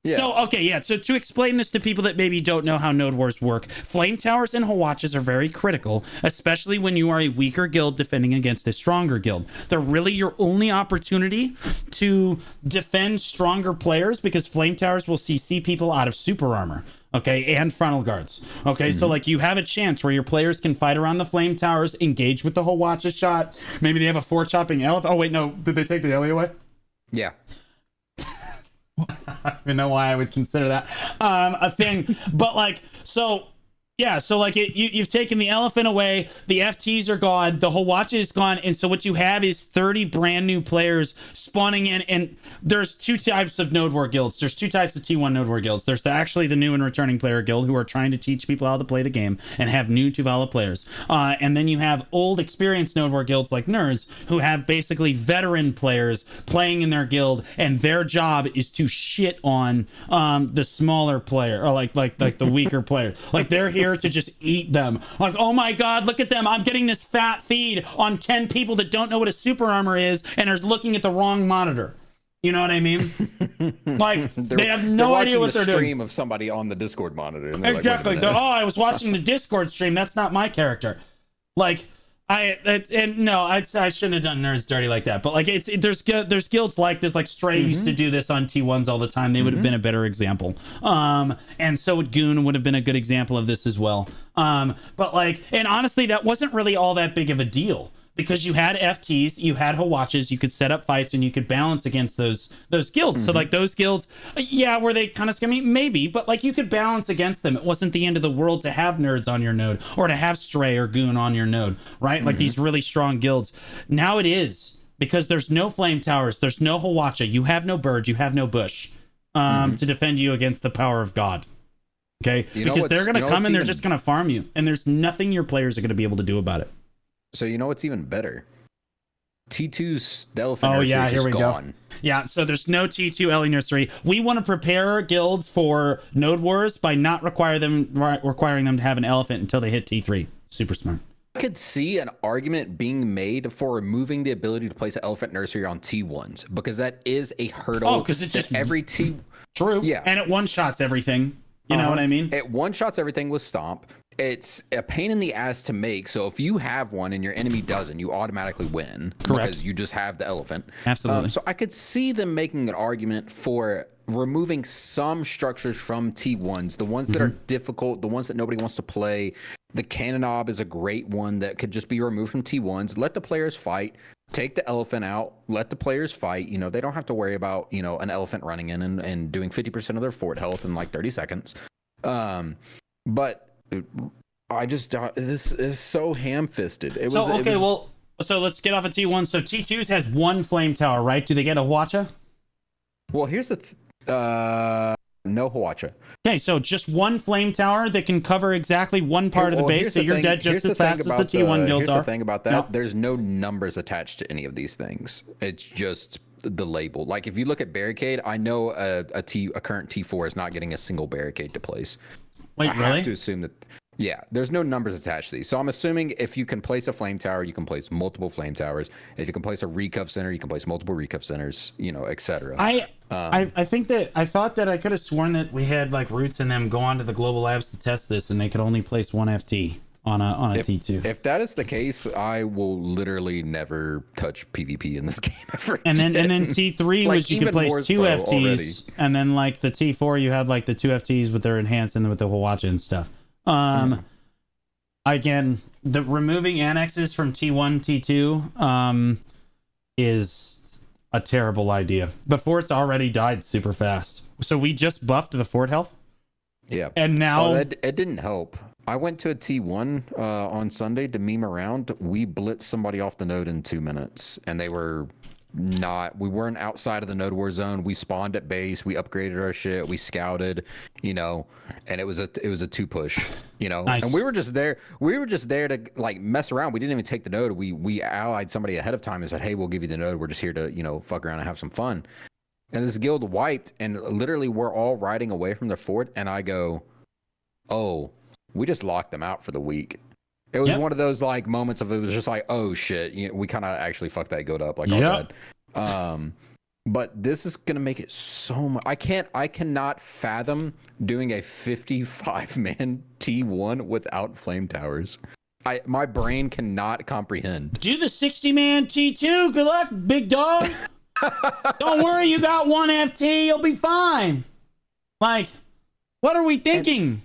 Yeah. So, okay, yeah. So to explain this to people that maybe don't know how node wars work, flame towers and Hawatches are very critical, especially when you are a weaker guild defending against a stronger guild. They're really your only opportunity to defend stronger players because flame towers will CC people out of super armor. Okay, and frontal guards. Okay, so like you have a chance where your players can fight around the flame towers, engage with the Hawatches shot. Maybe they have a fort chopping elf. Oh wait, no, did they take the Ellie away? Yeah. I don't even know why I would consider that a thing, but like, so yeah, so like you've taken the elephant away, the FTs are gone, the Hawatches is gone, and so what you have is 30 brand new players spawning in, and there's two types of node war guilds. There's two types of T1 node war guilds. There's actually the new and returning player guild who are trying to teach people how to play the game and have new Tuvala players. And then you have old experienced node war guilds like nerds who have basically veteran players playing in their guild, and their job is to shit on the smaller player or like the weaker player. Like they're here to just eat them. Like, oh my God, look at them. I'm getting this fat feed on 10 people that don't know what a super armor is and are looking at the wrong monitor. You know what I mean? Like they have they're no watching idea what the they're doing. stream of somebody on the Discord monitor. And they're Exactly. Like, wait a minute. Oh, I was watching the Discord stream. That's not my character. Like I shouldn't have done nerds dirty like that. But like there's guilds like this. Like Stray used to do this on T1s all the time. They would have been a better example. And so would Goon would have been a good example of this as well. But like, and honestly, that wasn't really all that big of a deal. Because you had FTs, you had Hawatches, you could set up fights, and you could balance against those guilds. So like those guilds, yeah, were they kind of scummy? Maybe, but like you could balance against them. It wasn't the end of the world to have nerds on your node or to have Stray or Goon on your node, right? Like these really strong guilds. Now it is, because there's no flame towers, there's no Hawatcha, you have no bird, you have no bush to defend you against the power of God. Okay, because they're gonna come and they're just gonna farm you, and there's nothing your players are gonna be able to do about it. So you know what's even better? T2's the elephant nursery yeah, is here just we gone. go. Yeah, so there's no T2 Ellie Nursery. We want to prepare guilds for Node Wars by not requiring them to have an elephant until they hit T3. Super smart. I could see an argument being made for removing the ability to place an elephant nursery on T1s, because that is a hurdle. Oh, because it's just every T. True. Yeah, and it one shots everything. You know what I mean? It one shots everything with Stomp. It's a pain in the ass to make. So if you have one and your enemy doesn't, you automatically win. Correct. Because you just have the elephant. Absolutely. So I could see them making an argument for removing some structures from T1s, the ones that are difficult, the ones that nobody wants to play. The cannon knob is a great one that could just be removed from T1s. Let the players fight. Take the elephant out. Let the players fight. You know, they don't have to worry about, you know, an elephant running in and doing 50% of their fort health in like 30 seconds. But I just this is so ham-fisted. So let's get off of T1. So T2s has one flame tower, right? Do they get a Hawatcha? Well, here's the no Hawatcha. Okay, so just one flame tower that can cover exactly one part of the base, so you're dead just as fast as the T1 guilds are. Here's the thing about that. Nope. There's no numbers attached to any of these things. It's just the label. Like if you look at barricade, I know a current T4 is not getting a single barricade to place. Wait, I really? have to assume that. Yeah, there's no numbers attached to these. So I'm assuming if you can place a flame tower, you can place multiple flame towers. If you can place a recuff center, you can place multiple recuff centers, you know, etc. I think that I thought that I could have sworn that we had like Roots and them go on to the global labs to test this, and they could only place one FT on a T2. If that is the case, I will literally never touch PvP in this game ever. And then T3 was you could place two FTs, already. And then like the T4 you had like the two FTs with their enhanced and with the Hawatcha and stuff. Again, the removing annexes from T1, T2 is a terrible idea. The fort's already died super fast. So we just buffed the fort health. Yeah. And now it didn't help. I went to a T1 on Sunday to meme around. We blitzed somebody off the node in 2 minutes, and we weren't outside of the node war zone. We spawned at base, we upgraded our shit, we scouted, you know, and it was a 2 push, you know. Nice. And we were just there to like mess around. We didn't even take the node. We allied somebody ahead of time and said, hey, we'll give you the node, we're just here to, you know, fuck around and have some fun. And this guild wiped, and literally we're all riding away from the fort, and I go, oh, we just locked them out for the week. It was one of those like moments of it was just like, oh shit, you know, we kind of actually fucked that goat up like all that. But this is gonna make it so much. I cannot fathom doing a 55-man T1 without flame towers. My brain cannot comprehend. do the 60-man T2. Good luck, big dog. Don't worry, you got one FT. You'll be fine. Like, what are we thinking?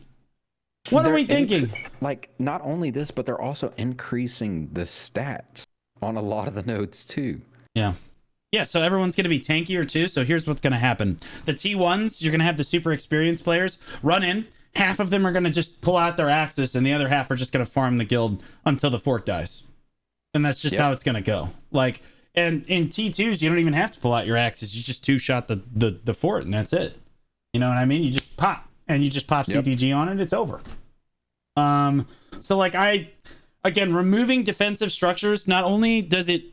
What are we thinking? Like, not only this, but they're also increasing the stats on a lot of the nodes too. Yeah. Yeah, so everyone's going to be tankier too. So here's what's going to happen. The T1s, you're going to have the super experienced players run in. Half of them are going to just pull out their axes, and the other half are just going to farm the guild until the fort dies. And that's just how it's going to go. Like, and in T2s, you don't even have to pull out your axes. You just two-shot the fort, and that's it. You know what I mean? You just pop. And you just pop CTG on it, it's over. So like again, removing defensive structures, not only does it,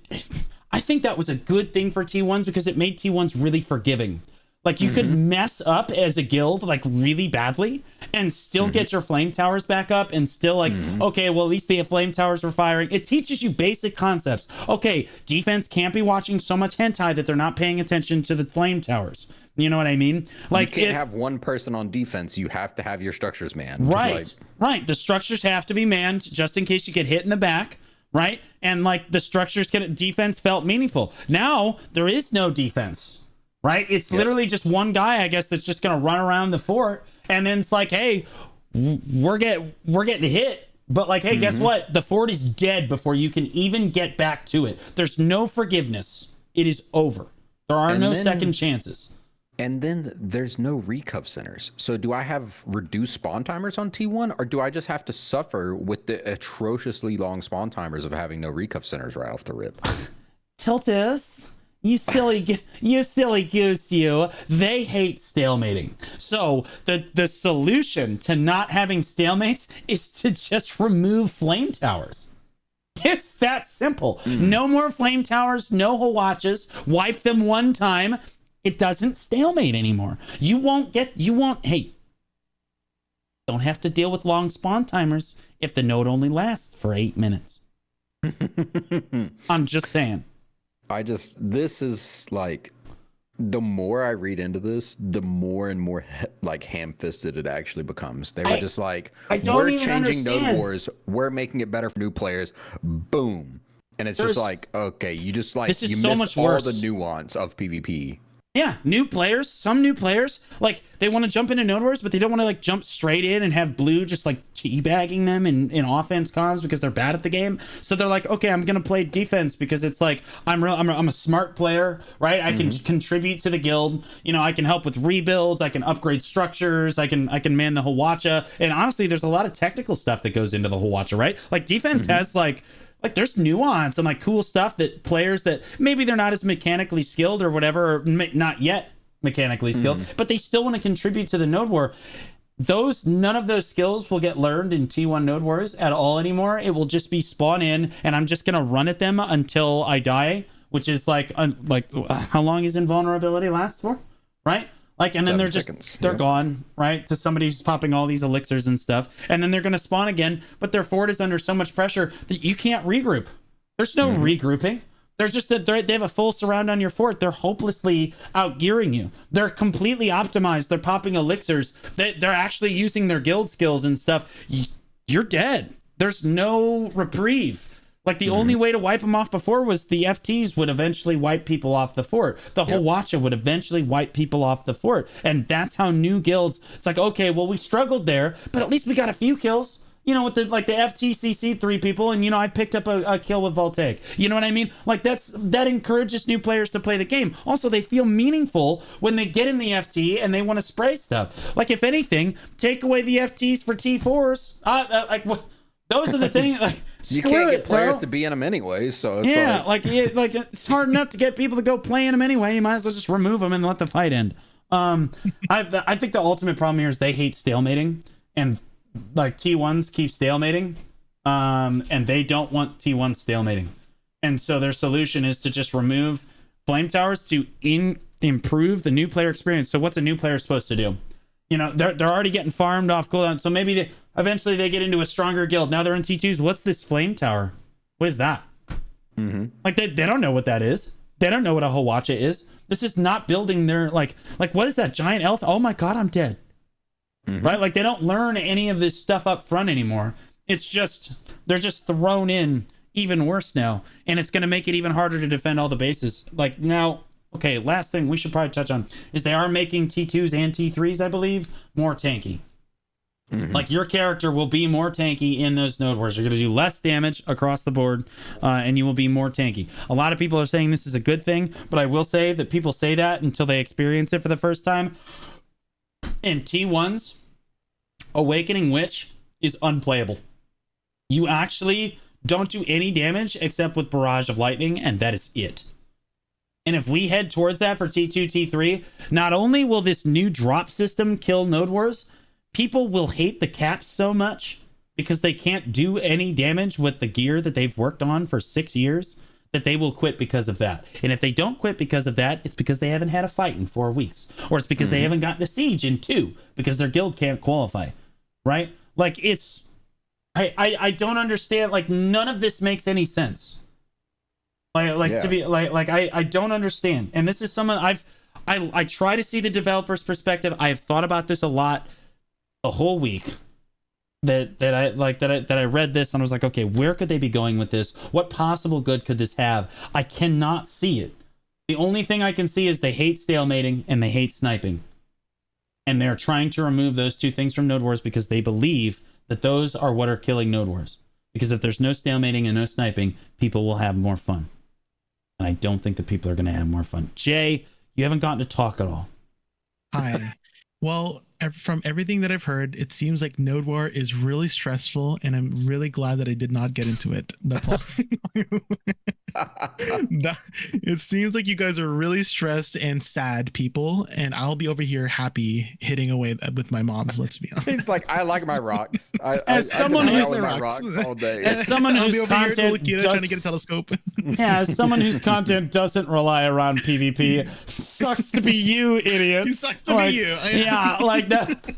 I think that was a good thing for T1s because it made T1s really forgiving. Like you could mess up as a guild like really badly and still get your flame towers back up and still like, okay, well, at least the flame towers were firing. It teaches you basic concepts. Okay, defense can't be watching so much hentai that they're not paying attention to the flame towers. You know what I mean? Like you can't have one person on defense. You have to have your structures manned. Right, right. The structures have to be manned just in case you get hit in the back. Right, and like the structures get defense felt meaningful. Now there is no defense. Right, it's literally just one guy, I guess, that's just gonna run around the fort, and then it's like, hey, we're getting hit, but like, hey, guess what? The fort is dead before you can even get back to it. There's no forgiveness. It is over. There are no second chances. And then there's no recuff centers. So do I have reduced spawn timers on T1, or do I just have to suffer with the atrociously long spawn timers of having no recuff centers right off the rip? Tiltus, you silly goose, you. They hate stalemating. So the solution to not having stalemates is to just remove flame towers. It's that simple. No more flame towers, no Hawatches. Wipe them one time. It doesn't stalemate anymore. Hey, don't have to deal with long spawn timers if the node only lasts for 8 minutes. I'm just saying. This is like, the more I read into this, the more and more like ham-fisted it actually becomes. They were just like, we're changing Node Wars, we're making it better for new players, boom. And it's just like, okay, you just like, this is you so missed much all worse. the nuance of PvP. Yeah, some new players, like, they want to jump into Node Wars, but they don't want to, like, jump straight in and have Blue just, like, teabagging them in offense comms because they're bad at the game. So they're like, okay, I'm going to play defense because it's like, I'm a smart player, right? I can contribute to the guild. You know, I can help with rebuilds. I can upgrade structures. I can man the Hawatcha. And honestly, there's a lot of technical stuff that goes into the Hawatcha, right? Like, defense has, like there's nuance and like cool stuff that players that maybe they're not as mechanically skilled or whatever, or not yet mechanically skilled, but they still want to contribute to the Node War. None of those skills will get learned in T1 Node Wars at all anymore. It will just be spawn in, and I'm just gonna run at them until I die, which is like how long is invulnerability last for, right? Like, and then they're just gone, right? To somebody who's popping all these elixirs and stuff. And then they're going to spawn again, but their fort is under so much pressure that you can't regroup. There's no regrouping. There's just that they have a full surround on your fort. They're hopelessly outgearing you. They're completely optimized. They're popping elixirs. They're actually using their guild skills and stuff. You're dead. There's no reprieve. Like, the only way to wipe them off before was the FTs would eventually wipe people off the fort. The Hawatcha would eventually wipe people off the fort. And that's how new guilds, it's like, okay, well, we struggled there, but at least we got a few kills. You know, with the FTCC 3 people, and, you know, I picked up a kill with Voltaic. You know what I mean? Like, that encourages new players to play the game. Also, they feel meaningful when they get in the FT and they want to spray stuff. Like, if anything, take away the FTs for T4s. Those are the things. Like, you can't get players bro. to be in them anyway, so it's like it's hard enough to get people to go play in them anyway. You might as well just remove them and let the fight end. I think the ultimate problem here is they hate stalemating, and like T1s keep stalemating, and they don't want T1 stalemating, and so their solution is to just remove flame towers to improve the new player experience. So what's a new player supposed to do? You know, they're already getting farmed off cooldown, so maybe eventually they get into a stronger guild. Now they're in T2s. What's this flame tower? What is that? Like, they don't know what that is. They don't know what a Hawatcha is. This is not building their, like what is that giant elf? Oh my god, I'm dead. Right? Like, they don't learn any of this stuff up front anymore. It's just, they're just thrown in even worse now, and it's going to make it even harder to defend all the bases. Like, now, okay, last thing we should probably touch on is they are making T2s and T3s, I believe, more tanky. Like, your character will be more tanky in those Node Wars. You're going to do less damage across the board, and you will be more tanky. A lot of people are saying this is a good thing, but I will say that people say that until they experience it for the first time. In T1s, Awakening Witch is unplayable. You actually don't do any damage except with Barrage of Lightning, and that is it. And if we head towards that for T2, T3, not only will this new drop system kill Node Wars, people will hate the caps so much because they can't do any damage with the gear that they've worked on for 6 years that they will quit because of that. And if they don't quit because of that, it's because they haven't had a fight in 4 weeks, or it's because they haven't gotten a siege in 2 because their guild can't qualify, right? Like, it's I don't understand. Like, none of this makes any sense. To be I don't understand. And this is someone I try to see the developer's perspective. I have thought about this a lot the whole week. That I read this and I was like, okay, where could they be going with this? What possible good could this have? I cannot see it. The only thing I can see is they hate stalemating and they hate sniping. And they're trying to remove those 2 things from Node Wars because they believe that those are what are killing Node Wars. Because if there's no stalemating and no sniping, people will have more fun. And I don't think that people are going to have more fun. Jay, you haven't gotten to talk at all. Hi. Well, from everything that I've heard, it seems like Node War is really stressful, and I'm really glad that I did not get into it. That's all. It seems like you guys are really stressed and sad people, and I'll be over here happy hitting away with my moms. Let's be honest. He's like, I like my rocks. As someone who's my rocks all day. As someone I'll whose be over here content trying to get a telescope. Yeah, as someone whose content doesn't rely around PvP, sucks to be you, idiot. It sucks to be you. Yeah, like that.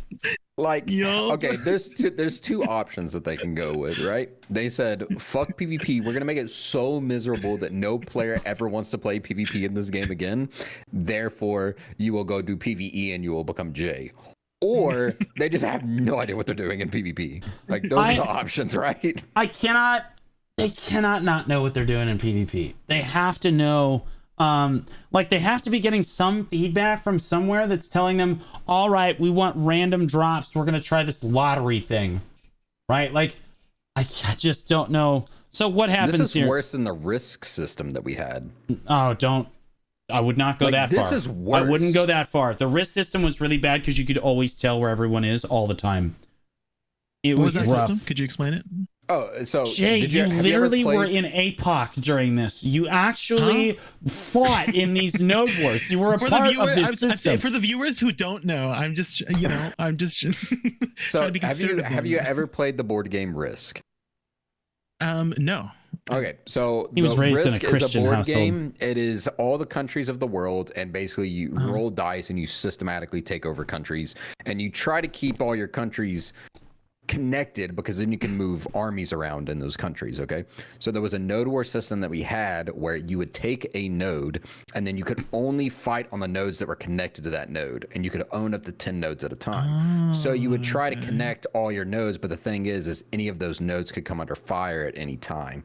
Like, Yo. okay, there's 2 options that they can go with, right? They said, fuck PvP. We're going to make it so miserable that no player ever wants to play PvP in this game again. Therefore, you will go do PvE and you will become Jay. Or they just have no idea what they're doing in PvP. Like, those are the options, right? They cannot not know what they're doing in PvP. They have to know. They have to be getting some feedback from somewhere that's telling them, all right, we want random drops. We're going to try this lottery thing, right? Like, I just don't know. So what happens here? This is worse than the risk system that we had. Oh, I would not go that far. This is worse. I wouldn't go that far. The risk system was really bad because you could always tell where everyone is all the time. It What was that rough. system? Could you explain it? Oh, so Jay, you literally were in APOC during this. You actually fought in these Node Wars. You were a part of this system. For the viewers who don't know, I'm just So trying to be have you ever played the board game Risk? No. Okay, so He was raised in a Risk is a Christian board household. game. It is all the countries of the world, and basically you roll dice and you systematically take over countries, and you try to keep all your countries connected because then you can move armies around in those countries. Okay, so there was a node war system that we had where you would take a node and then you could only fight on the nodes that were connected to that node, and you could own up to 10 nodes at a time. So you would try to connect all your nodes, but the thing is any of those nodes could come under fire at any time.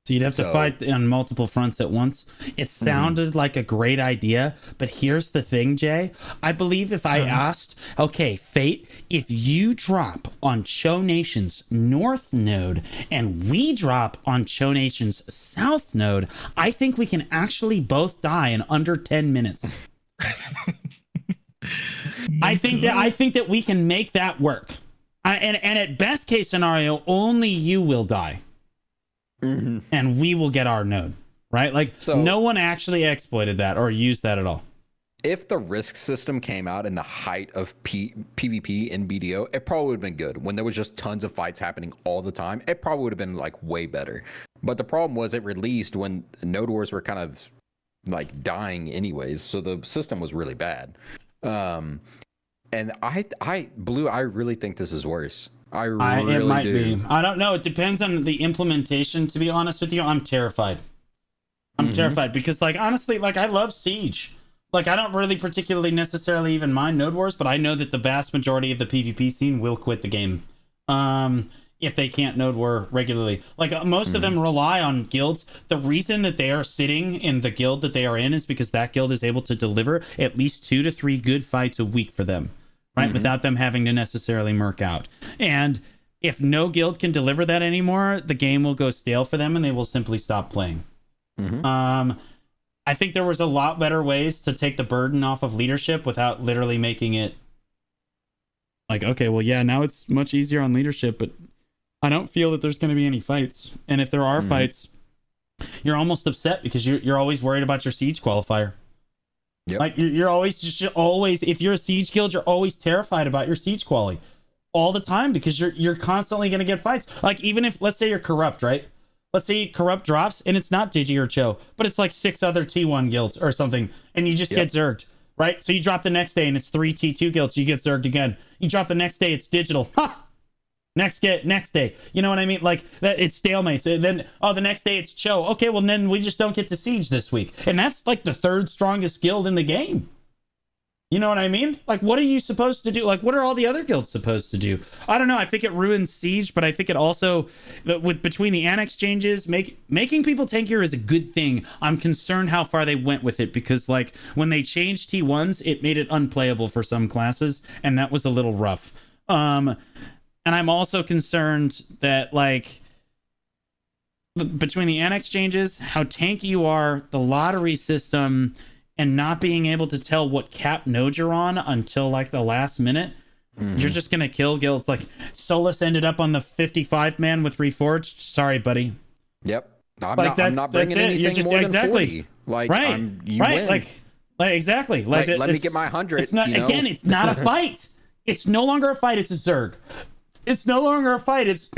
So you'd have to fight on multiple fronts at once. It sounded like a great idea, but here's the thing, Jay. I believe if I asked, okay, Fate, if you drop on Cho Nation's North node and we drop on Cho Nation's South node, I think we can actually both die in under 10 minutes. I think that we can make that work. And at best case scenario, only you will die. And we will get our node, right? Like, so no one actually exploited that or used that at all. If the risk system came out in the height of PvP in BDO, it probably would have been good. When there was just tons of fights happening all the time, it probably would have been like way better. But the problem was it released when node wars were kind of like dying anyways, so the system was really bad. And Blue, I really think this is worse. It might be. I don't know. It depends on the implementation. To be honest with you, I'm terrified. I'm terrified because, like, honestly, like, I love Siege. Like, I don't really particularly necessarily even mind Node Wars, but I know that the vast majority of the PvP scene will quit the game if they can't Node War regularly. Like, most of them rely on guilds. The reason that they are sitting in the guild that they are in is because that guild is able to deliver at least 2 to 3 good fights a week for them. Right, without them having to necessarily murk out. And if no guild can deliver that anymore, the game will go stale for them and they will simply stop playing. I think there was a lot better ways to take the burden off of leadership without literally making it like, okay, well, yeah, now it's much easier on leadership, but I don't feel that there's going to be any fights. And if there are fights, you're almost upset because you're always worried about your siege qualifier. Yep. Like you're always if you're a siege guild, you're always terrified about your siege quality all the time because you're constantly going to get fights. Like, even if, let's say, you're corrupt, right? let's say Corrupt drops and it's not Digi or Cho, but it's like 6 other T1 guilds or something, and you just get zerged, right? So you drop the next day and it's 3 T2 guilds, you get zerged again. You drop the next day, it's digital. Ha! Next day. You know what I mean? Like, that, it's stalemates. And then, the next day it's Cho. Okay, well, then we just don't get to Siege this week. And that's like the 3rd strongest guild in the game. You know what I mean? Like, what are you supposed to do? Like, what are all the other guilds supposed to do? I don't know. I think it ruins Siege, but I think it also, between the annex changes, making people tankier is a good thing. I'm concerned how far they went with it, because, like, when they changed T1s, it made it unplayable for some classes, and that was a little rough. And I'm also concerned that, like, between the annex changes, how tanky you are, the lottery system, and not being able to tell what cap node you're on until like the last minute, you're just gonna kill guilds. Like Solus ended up on the 55 man with Reforged. Sorry, buddy. Yep. I'm not bringing anything more than 40. Like, you win. Like exactly. Like let me get my 100. It's not, again, it's not a fight. It's no longer a fight. It's a Zerg. It's no longer a fight. It's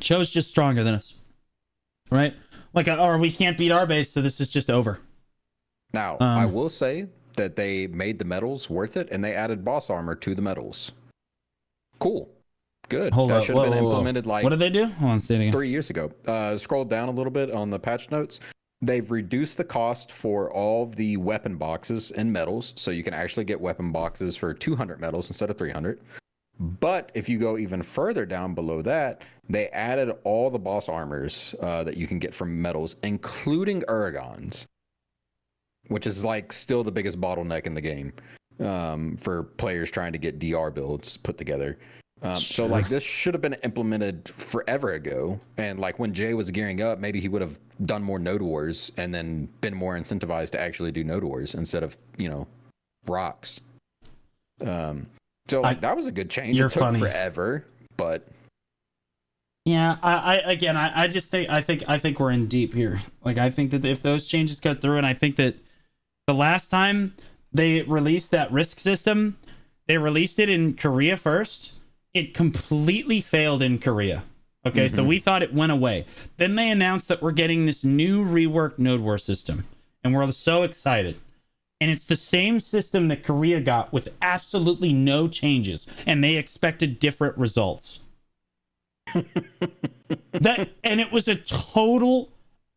Cho's just stronger than us, right? Like, or we can't beat our base, so this is just over. Now, I will say that they made the medals worth it, and they added boss armor to the medals. Cool. Good. That should have been implemented like... What did they do? Hold on, say it again. 3 years ago. Scroll down a little bit on the patch notes. They've reduced the cost for all of the weapon boxes and medals, so you can actually get weapon boxes for 200 medals instead of 300. But if you go even further down below that, they added all the boss armors that you can get from medals, including Uragons, which is like still the biggest bottleneck in the game for players trying to get DR builds put together. So like this should have been implemented forever ago. And like when Jay was gearing up, maybe he would have done more node wars and then been more incentivized to actually do node wars instead of, rocks. So like that was a good change. It took forever, but yeah, I just think I think we're in deep here. Like, I think that if those changes cut through, and I think that the last time they released that risk system, they released it in Korea first. It completely failed in Korea. Okay, so we thought it went away. Then they announced that we're getting this new reworked node war system, and we're so excited. And it's the same system that Korea got with absolutely no changes, and they expected different results. And it was a total,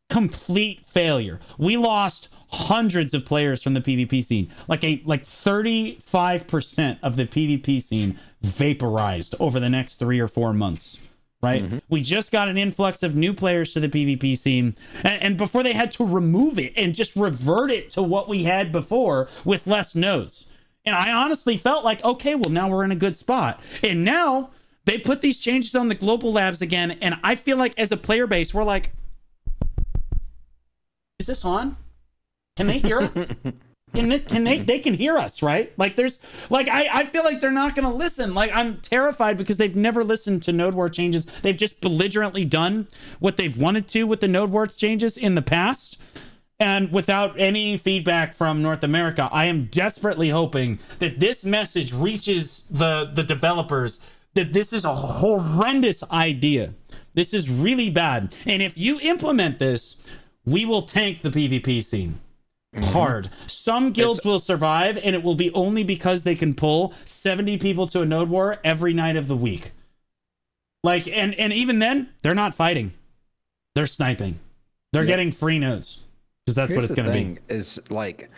complete failure. We lost hundreds of players from the PvP scene. Like 35% of the PvP scene vaporized over the next 3 or 4 months. Right? We just got an influx of new players to the PvP scene, and before they had to remove it and just revert it to what we had before with less nodes. And I honestly felt like, okay, well, now we're in a good spot. And now they put these changes on the global labs again, and I feel like as a player base, we're like, is this on? Can they hear us? They can hear us, right? Like, there's like, I feel like they're not going to listen. Like, I'm terrified because they've never listened to node war changes. They've just belligerently done what they've wanted to with the node war changes in the past, and without any feedback from North America. I am desperately hoping that this message reaches the developers, that this is a horrendous idea. This is really bad. And if you implement this, we will tank the PvP scene. Hard. Some guilds will survive, and it will be only because they can pull 70 people to a node war every night of the week. Like, and even then, they're not fighting. They're sniping. They're getting free nodes. Because that's what it's going to be. Is like,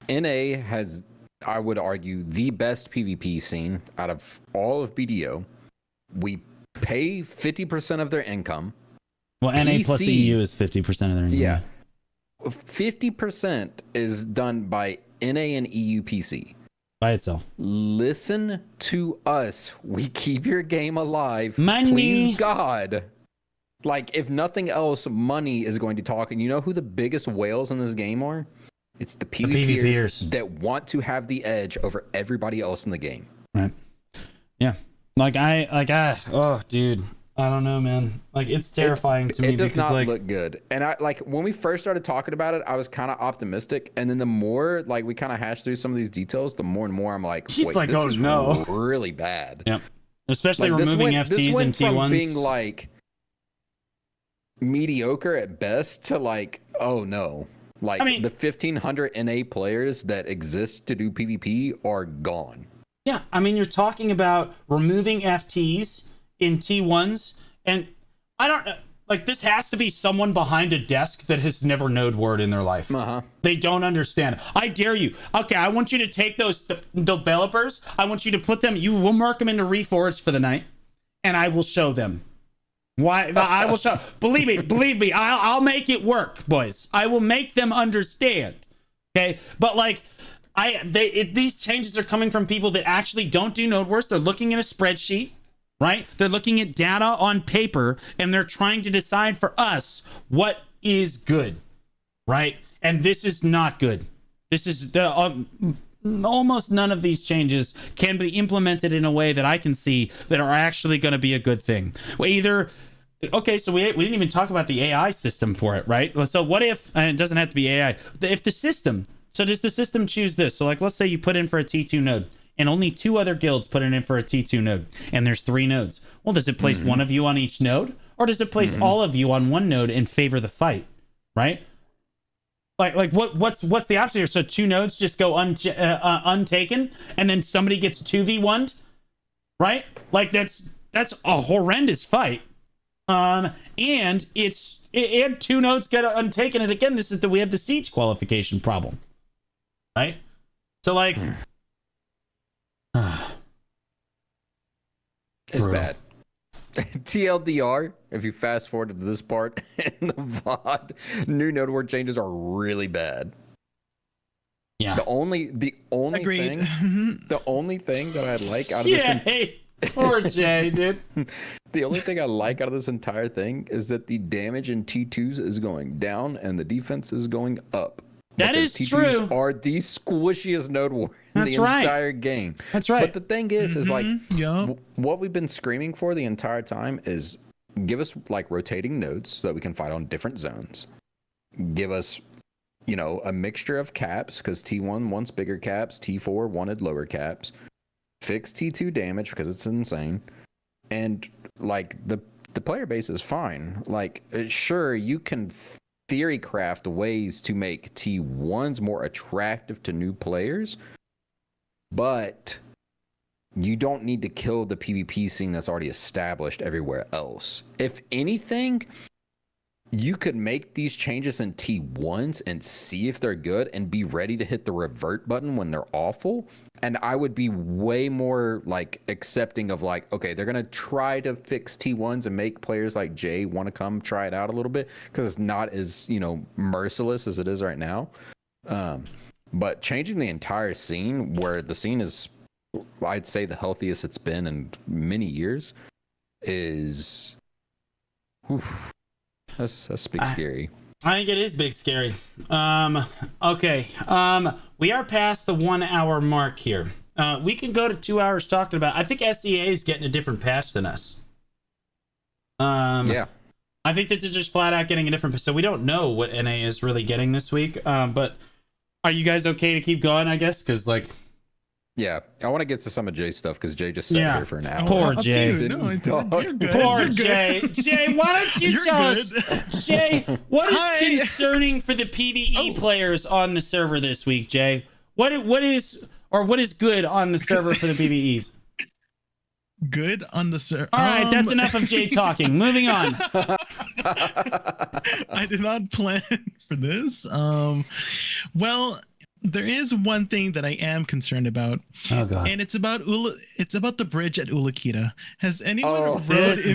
NA has, I would argue, the best PvP scene out of all of BDO. We pay 50% of their income. Well, NA plus the EU is 50% of their income. Yeah. 50% is done by NA and EU PC. By itself. Listen to us. We keep your game alive. Money. Please, God. Like, if nothing else, money is going to talk. And you know who the biggest whales in this game are? It's the PvPers that want to have the edge over everybody else in the game. Right. Yeah. Oh, dude. I don't know, man. Like, it's terrifying to me. It does because, not look good. And I like when we first started talking about it, I was kind of optimistic. And then the more like we kind of hashed through some of these details, the more and more I'm like, she's like, this oh is no, really bad. Yep. Especially like, removing FTs and T1s. From being like, mediocre at best to like, oh no. Like, I mean, the 1,500 NA players that exist to do PvP are gone. Yeah, I mean, you're talking about removing FTs in T1s, and I don't like, this has to be someone behind a desk that has never node word in their life. They don't understand. I dare you. Okay, I want you to take those developers. I want you to put them. You will mark them into Reforged for the night, and I will show them. Why? I will show. Believe me. I'll make it work, boys. I will make them understand. Okay, but like, these changes are coming from people that actually don't do node work. They're looking at a spreadsheet. Right? They're looking at data on paper and they're trying to decide for us what is good. Right? And this is not good. This is almost none of these changes can be implemented in a way that I can see that are actually going to be a good thing. Okay, so we didn't even talk about the AI system for it, right? So what if, and it doesn't have to be AI, if the system, so does the system choose this? So like, let's say you put in for a T2 node, and only 2 other guilds put it in for a T2 node, and there's 3 nodes. Well, does it place one of you on each node, or does it place all of you on one node and favor the fight, right? Like what's the option here? So 2 nodes just go untaken, and then somebody gets 2v1'd, right? Like that's a horrendous fight. And 2 nodes get untaken, and again, we have the siege qualification problem, right? So like. It's bad. TLDR, if you fast forward to this part in the VOD, new node word changes are really bad. Yeah. The only Agreed. thing that I like out of this poor Jay, dude. The only thing I like out of this entire thing is that the damage in T2s is going down and the defense is going up. That is T2s true. are the squishiest node war in the entire game. That's right. But the thing is like, what we've been screaming for the entire time is give us like rotating nodes so that we can fight on different zones. Give us, a mixture of caps, because T1 wants bigger caps, T4 wanted lower caps. Fix T2 damage because it's insane. And like the player base is fine. Like, sure, you can theory craft ways to make T1s more attractive to new players, but you don't need to kill the PvP scene that's already established everywhere else. If anything, you could make these changes in T1s and see if they're good and be ready to hit the revert button when they're awful. And I would be way more like accepting of like, okay, they're going to try to fix T1s and make players like Jay want to come try it out a little bit, because it's not as, merciless as it is right now. But changing the entire scene, where the scene is, I'd say, the healthiest it's been in many years, is... That's big scary. I think it is big scary. Okay. We are past the 1 hour mark here. We can go to 2 hours talking about. I think SEA is getting a different patch than us. Yeah. I think that they're just flat out getting a different. So we don't know what NA is really getting this week. But are you guys okay to keep going? I guess because like. Yeah, I want to get to some of Jay's stuff because Jay just sat here for an hour. Poor Jay. Poor Jay. Jay, why don't you tell us, Jay, what is concerning for the PvE players on the server this week, Jay? What is good on the server for the PvEs? Good on the server. All right, that's enough of Jay talking. Moving on. I did not plan for this. Well, there is one thing that I am concerned about. Oh god. And it's about the bridge at Ulakita. Has anyone this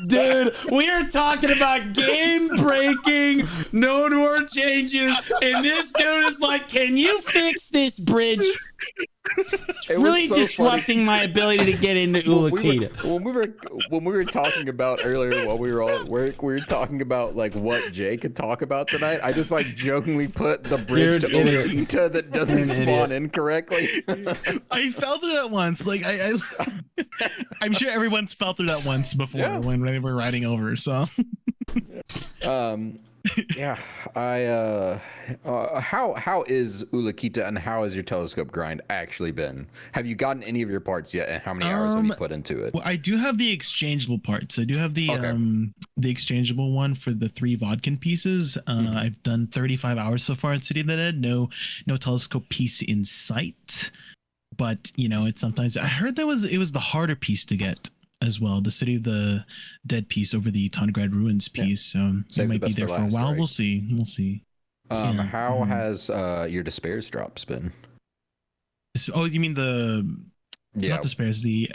dude, we are talking about game-breaking node war changes, and this dude is like, can you fix this bridge? It's really so disrupting my ability to get into Ulakita. When we were talking about earlier, while we were all at work, we were talking about like what Jay could talk about tonight. I just like jokingly put the bridge to Ulakita that doesn't spawn incorrectly. I fell through that once. Like I'm sure everyone's fell through that once before when they were riding over. So Yeah, how is Ulakita and how has your telescope grind actually been? Have you gotten any of your parts yet, and how many hours have you put into it? Well, I do have the exchangeable parts. I do have Okay. the exchangeable one for the 3 Vodkin pieces. I've done 35 hours so far in City of the Dead. No telescope piece in sight. But it's sometimes I heard it was the harder piece to get as well. The City of the Dead piece over the Tongrad Ruins piece. So it might be there for a while. Right? We'll see. We'll see. How has your despairs drops been? Oh, you mean not despairs, the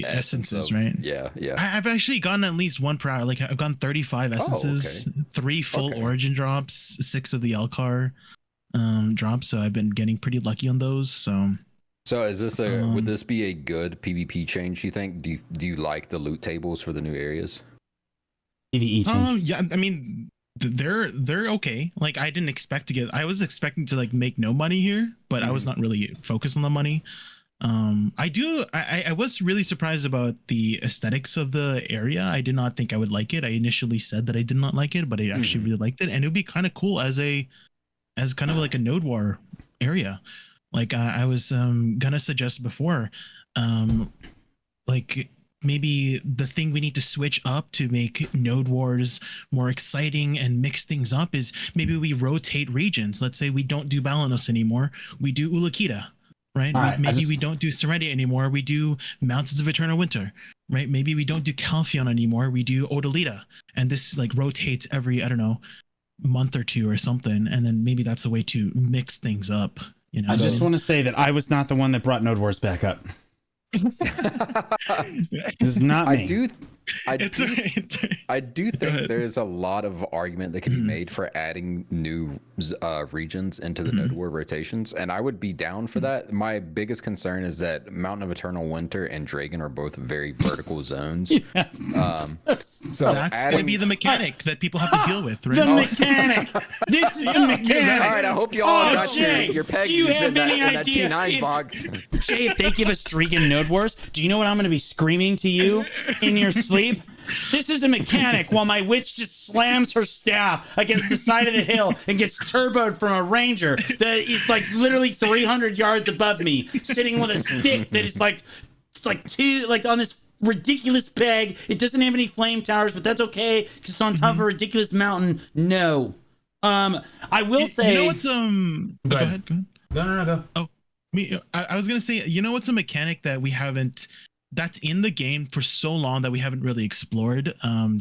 essences, right? Yeah. I've actually gotten at least 1 per hour. Like I've gotten 35 essences, 3 full origin drops, 6 of the Elcar drops. So I've been getting pretty lucky on those. So is this would this be a good PvP change, you think? Do you like the loot tables for the new areas? PvE change. Yeah, I mean they're okay. Like I was expecting to like make no money here, but I was not really focused on the money. I was really surprised about the aesthetics of the area. I did not think I would like it. I initially said that I did not like it, but I actually really liked it, and it would be kind of cool as kind of like a Node War area. Like I was gonna suggest before, like maybe the thing we need to switch up to make Node Wars more exciting and mix things up is maybe we rotate regions. Let's say we don't do Balanos anymore. We do Ulakita, right? Maybe we don't do Serendia anymore. We do Mountains of Eternal Winter, right? Maybe we don't do Calpheon anymore. We do Odalita. And this like rotates every, I don't know, month or 2 or something. And then maybe that's a way to mix things up. I just want to say that I was not the one that brought Node Wars back up. This is not me. I do think there's a lot of argument that can be made for adding new regions into the Node War rotations, and I would be down for that. My biggest concern is that Mountain of Eternal Winter and Dragon are both very vertical zones. So that's going to be the mechanic that people have to deal with, right? The mechanic. This is the mechanic. All right, I hope you all got your peggies in that T9 box. Jay, if they give us streak in Node Wars, do you know what I'm going to be screaming to you in your sleep? This is a mechanic while my witch just slams her staff against the side of the hill and gets turboed from a ranger that is like literally 300 yards above me, sitting with a stick that is like on this ridiculous peg. It doesn't have any flame towers, but that's okay because it's on top of a ridiculous mountain. No. I will say. You know what's Go ahead. Go. Oh, I was gonna say. You know what's a mechanic that we haven't. That's in the game for so long that we haven't really explored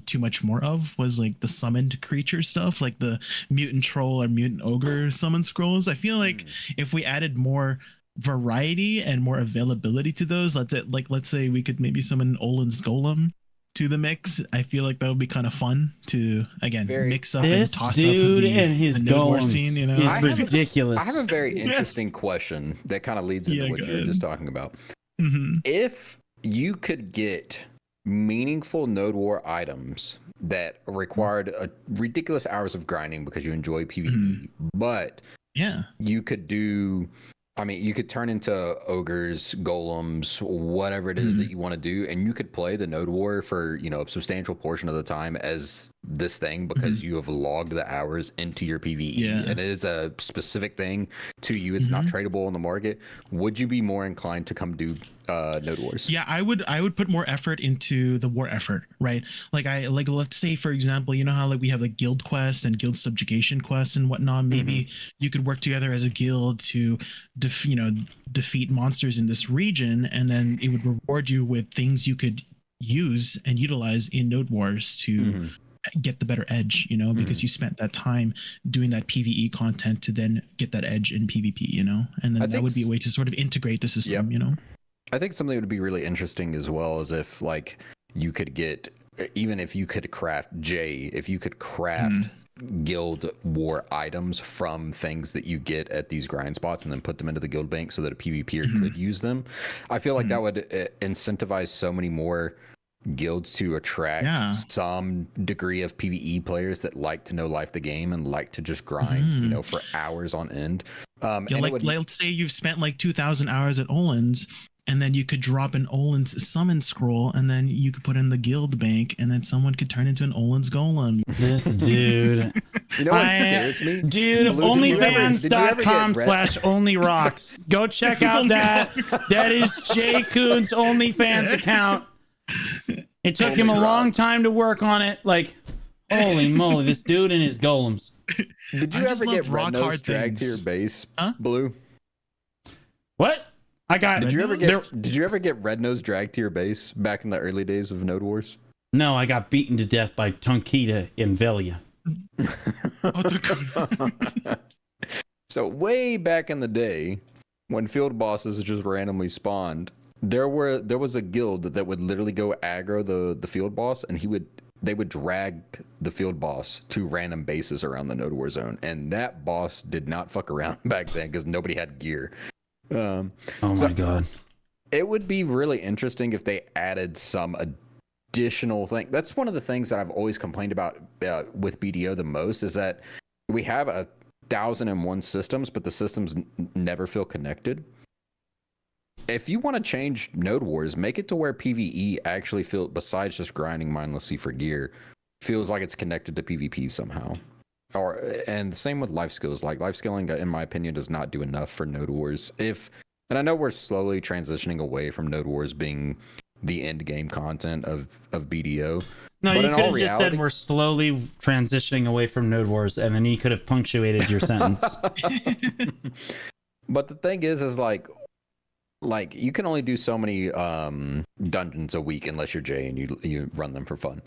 too much more of was like the summoned creature stuff, like the mutant troll or mutant ogre summon scrolls. I feel like if we added more variety and more availability to those, let's say we could maybe summon Olin's Golem to the mix. I feel like that would be kind of fun to mix up and toss up and his golem scene. is ridiculous. I have a very interesting question that kind of leads into what you were just talking about. If you could get meaningful Node War items that required a ridiculous hours of grinding because you enjoy PvE, but you could you could turn into ogres, golems, whatever it is that you want to do, and you could play the Node War for a substantial portion of the time as this thing because you have logged the hours into your PvE and it is a specific thing to you. It's not tradable on the market. Would you be more inclined to come do Node Wars? Yeah, I would put more effort into the war effort, right? Like let's say for example, you know how like we have like guild quests and guild subjugation quests and whatnot. Maybe you could work together as a guild to defeat monsters in this region, and then it would reward you with things you could use and utilize in Node Wars to get the better edge, because you spent that time doing that PvE content to then get that edge in PvP, and then that would be a way to sort of integrate the system, I think something that would be really interesting as well is if like you could get, even if you could craft guild war items from things that you get at these grind spots and then put them into the guild bank so that a PvPer could use them. I feel like that would incentivize so many more guilds to attract some degree of PvE players that like to know life the game and like to just grind, for hours on end. Let's say you've spent like 2,000 hours at Olin's and then you could drop an Olin's summon scroll, and then you could put in the guild bank, and then someone could turn into an Olin's golem. This dude. You know what scares me? Dude, Blue, onlyfans.com/onlyrocks. Go check out that. That is Jay Kuhn's OnlyFans account. It took him a long time to work on it. Like, holy moly, this dude and his golems. Did you ever get Red Nose dragged to your base, Blue? What? Did you ever get Red Nose dragged to your base back in the early days of Node Wars? No, I got beaten to death by Tonkita in Velia. So way back in the day, when field bosses just randomly spawned, there was a guild that would literally go aggro the field boss, and they would drag the field boss to random bases around the Node War zone, and that boss did not fuck around back then because nobody had gear. Oh my god! It would be really interesting if they added some additional thing. That's one of the things that I've always complained about with BDO the most, is that we have 1,001 systems, but the systems never feel connected. If you want to change Node Wars, make it to where PvE actually feel, besides just grinding mindlessly for gear, feels like it's connected to PvP somehow. And the same with life skills. Like, life skilling, in my opinion, does not do enough for Node Wars. And I know we're slowly transitioning away from Node Wars being the end game content of BDO. No, you could have just said we're slowly transitioning away from Node Wars, and then you could have punctuated your sentence. But the thing is like you can only do so many dungeons a week unless you're Jay and you run them for fun.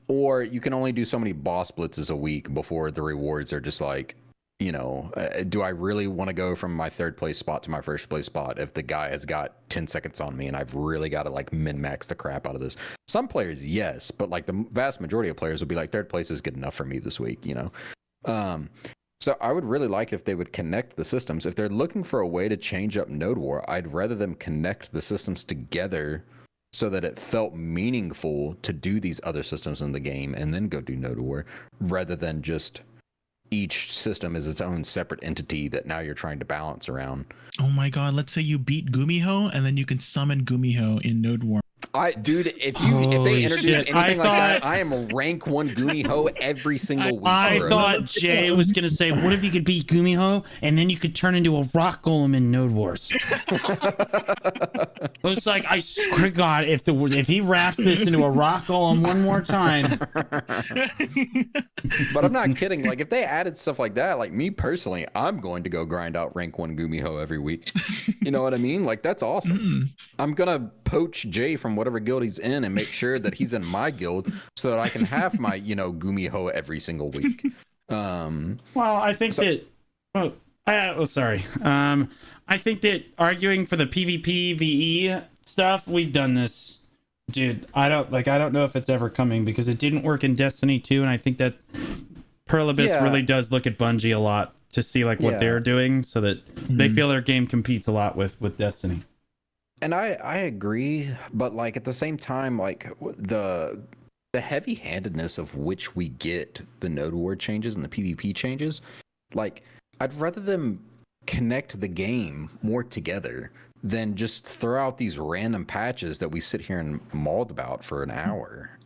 Or you can only do so many boss blitzes a week before the rewards are just like, do I really want to go from my third place spot to my first place spot if the guy has got 10 seconds on me and I've really got to like min-max the crap out of this? Some players, yes, but like the vast majority of players would be like, third place is good enough for me this week, So I would really like if they would connect the systems. If they're looking for a way to change up Node War, I'd rather them connect the systems together so that it felt meaningful to do these other systems in the game and then go do Node War, rather than just each system is its own separate entity that now you're trying to balance around. Oh my god, let's say you beat Gumiho and then you can summon Gumiho in Node War. Dude, if they introduce anything like that, I am a rank 1 Gumiho every single week. I thought Jay was gonna say, what if you could beat Gumiho and then you could turn into a rock golem in Node Wars? It was like, I swear to God, if he wraps this into a rock golem one more time. But I'm not kidding. Like, if they added stuff like that, like me personally, I'm going to go grind out rank 1 Gumiho every week. You know what I mean? Like, that's awesome. I'm gonna poach Jay from whatever guild he's in and make sure that he's in my guild so that I can have my, Gumiho every single week. Well, I think I think that arguing for the PvP VE stuff, we've done this. Dude, I don't know if it's ever coming because it didn't work in Destiny 2, and I think that Perlibis really does look at Bungie a lot to see like what they're doing so that they feel their game competes a lot with Destiny. And I agree, but like at the same time, like the heavy-handedness of which we get the Node War changes and the PvP changes, like I'd rather them connect the game more together than just throw out these random patches that we sit here and maul about for an hour.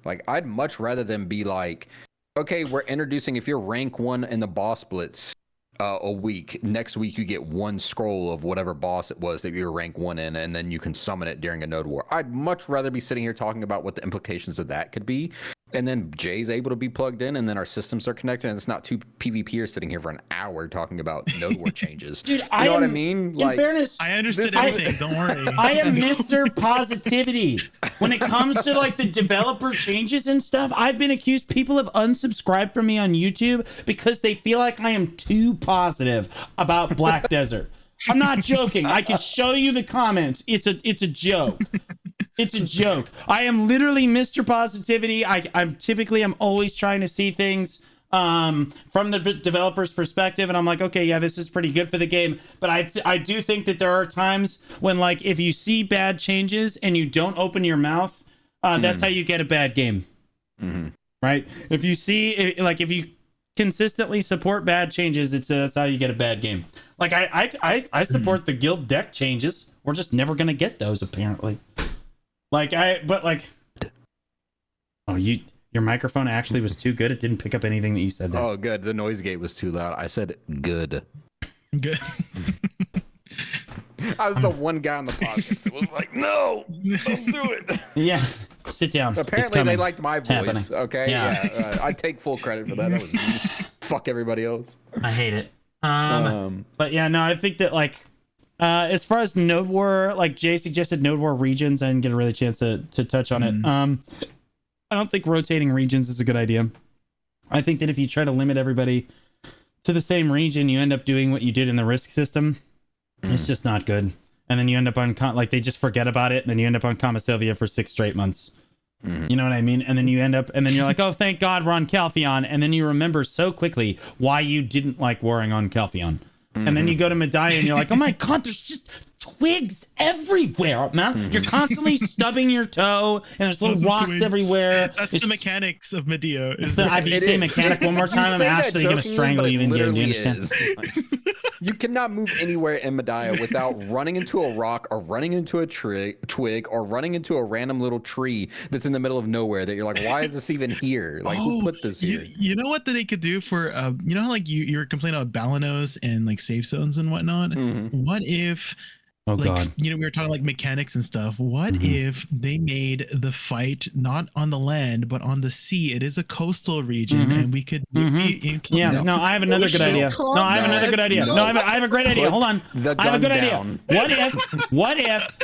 Like, I'd much rather them be like, okay, we're introducing, if you're rank 1 in the boss blitz a week, next week you get 1 scroll of whatever boss it was that you're rank 1 in, and then you can summon it during a Node War. I'd much rather be sitting here talking about what the implications of that could be, and then Jay's able to be plugged in, and then our systems are connected, and it's not 2 PvPers sitting here for an hour talking about Node War changes. Dude, you know what I mean? In fairness, I understood everything. Don't worry. I am Mr. Positivity. When it comes to like the developer changes and stuff, I've been accused. People have unsubscribed from me on YouTube because they feel like I am too positive about Black Desert. I'm not joking. I can show you the comments. It's a joke. It's a joke. I am literally Mr. Positivity. I'm always trying to see things from the developer's perspective, and I'm like, okay, yeah, this is pretty good for the game. But I do think that there are times when, like, if you see bad changes and you don't open your mouth, that's how you get a bad game. Right? If you see, if you consistently support bad changes, that's how you get a bad game. Like I support the guild deck changes we're just never gonna get those apparently. Oh, your microphone actually was too good. It didn't pick up anything that you said there. Oh, good. The noise gate was too loud. I said good. Good. I was the one guy on the podcast that was like, no, don't do it. Yeah, sit down. Apparently they liked my voice. Happening. Okay, Yeah. I take full credit for that. That was me. Fuck everybody else. I hate it. But yeah, no, I think that like, as far as Node War, like Jay suggested, Node War regions. I didn't get a really chance to touch on it. I don't think rotating regions is a good idea. I think that if you try to limit everybody to the same region, you end up doing what you did in the Risk system. It's just not good. And then you end up on like they just forget about it, and then you end up on Commissylvia for 6 straight months. You know what I mean? And then you end up, and then you're like, oh, thank God we're on Calpheon. And then you remember so quickly why you didn't like warring on Calpheon. And then you go to Medaya and you're like, oh my God, there's just twigs everywhere, man. You're constantly stubbing your toe and there's little rocks Twigs. everywhere. That's the mechanics of BDO. If you say mechanic one more time, I'm actually going to strangle you in game. Do you understand? You cannot move anywhere in Medaya without running into a rock or running into a twig or running into a random little tree that's in the middle of nowhere that you're like, why is this even here? Like, who put this here? You know what that they could do for, you know how like you were complaining about Balanos and like safe zones and whatnot? What if... Oh, like, God. you know, we were talking like mechanics and stuff. What if they made the fight not on the land, but on the sea? It is a coastal region, and we could maybe Yeah, no, I have another good idea. No, I have another good idea. No, I have a great idea. Hold on. I have a good idea.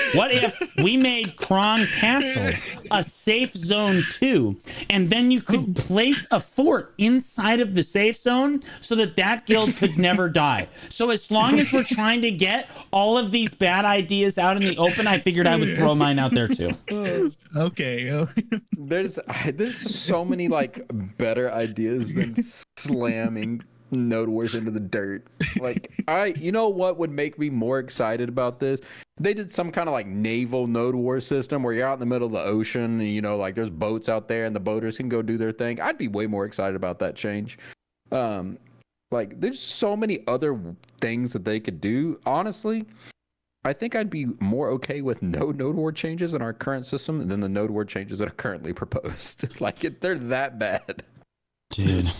What if we made Kron Castle a safe zone too, and then you could place a fort inside of the safe zone so that guild could never die. So as long as we're trying to get all of these bad ideas out in the open, I figured I would throw mine out there too. Okay. There's so many like better ideas than slamming Node Wars into the dirt. Like, you know what would make me more excited about this? They did some kind of like naval Node War system where you're out in the middle of the ocean and, you know, like there's boats out there and the boaters can go do their thing. I'd be way more excited about that change. Like there's so many other things that they could do. Honestly, I think I'd be more okay with no Node War changes in our current system than the Node War changes that are currently proposed. Like, they're that bad. Dude.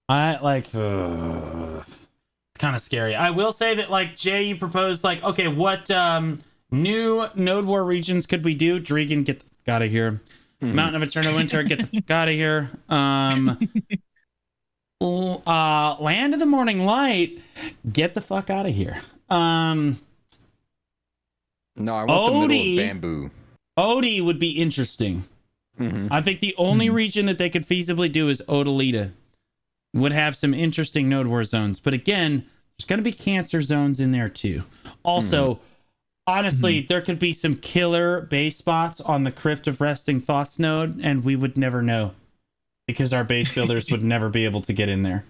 I like, it's kind of scary. I will say that, like, Jay, you proposed, like, okay, what new Node War regions could we do? Dregan, get the fuck out of here. Mountain of Eternal Winter, get the fuck out of here. Land of the Morning Light, get the fuck out of here. No, I want the middle of bamboo. Odie would be interesting. I think the only region that they could feasibly do is Odalita. Would have some interesting Node War zones. But again, there's going to be cancer zones in there too. Also, honestly, there could be some killer base spots on the Crypt of Resting Thoughts node, and we would never know. Because our base builders would never be able to get in there.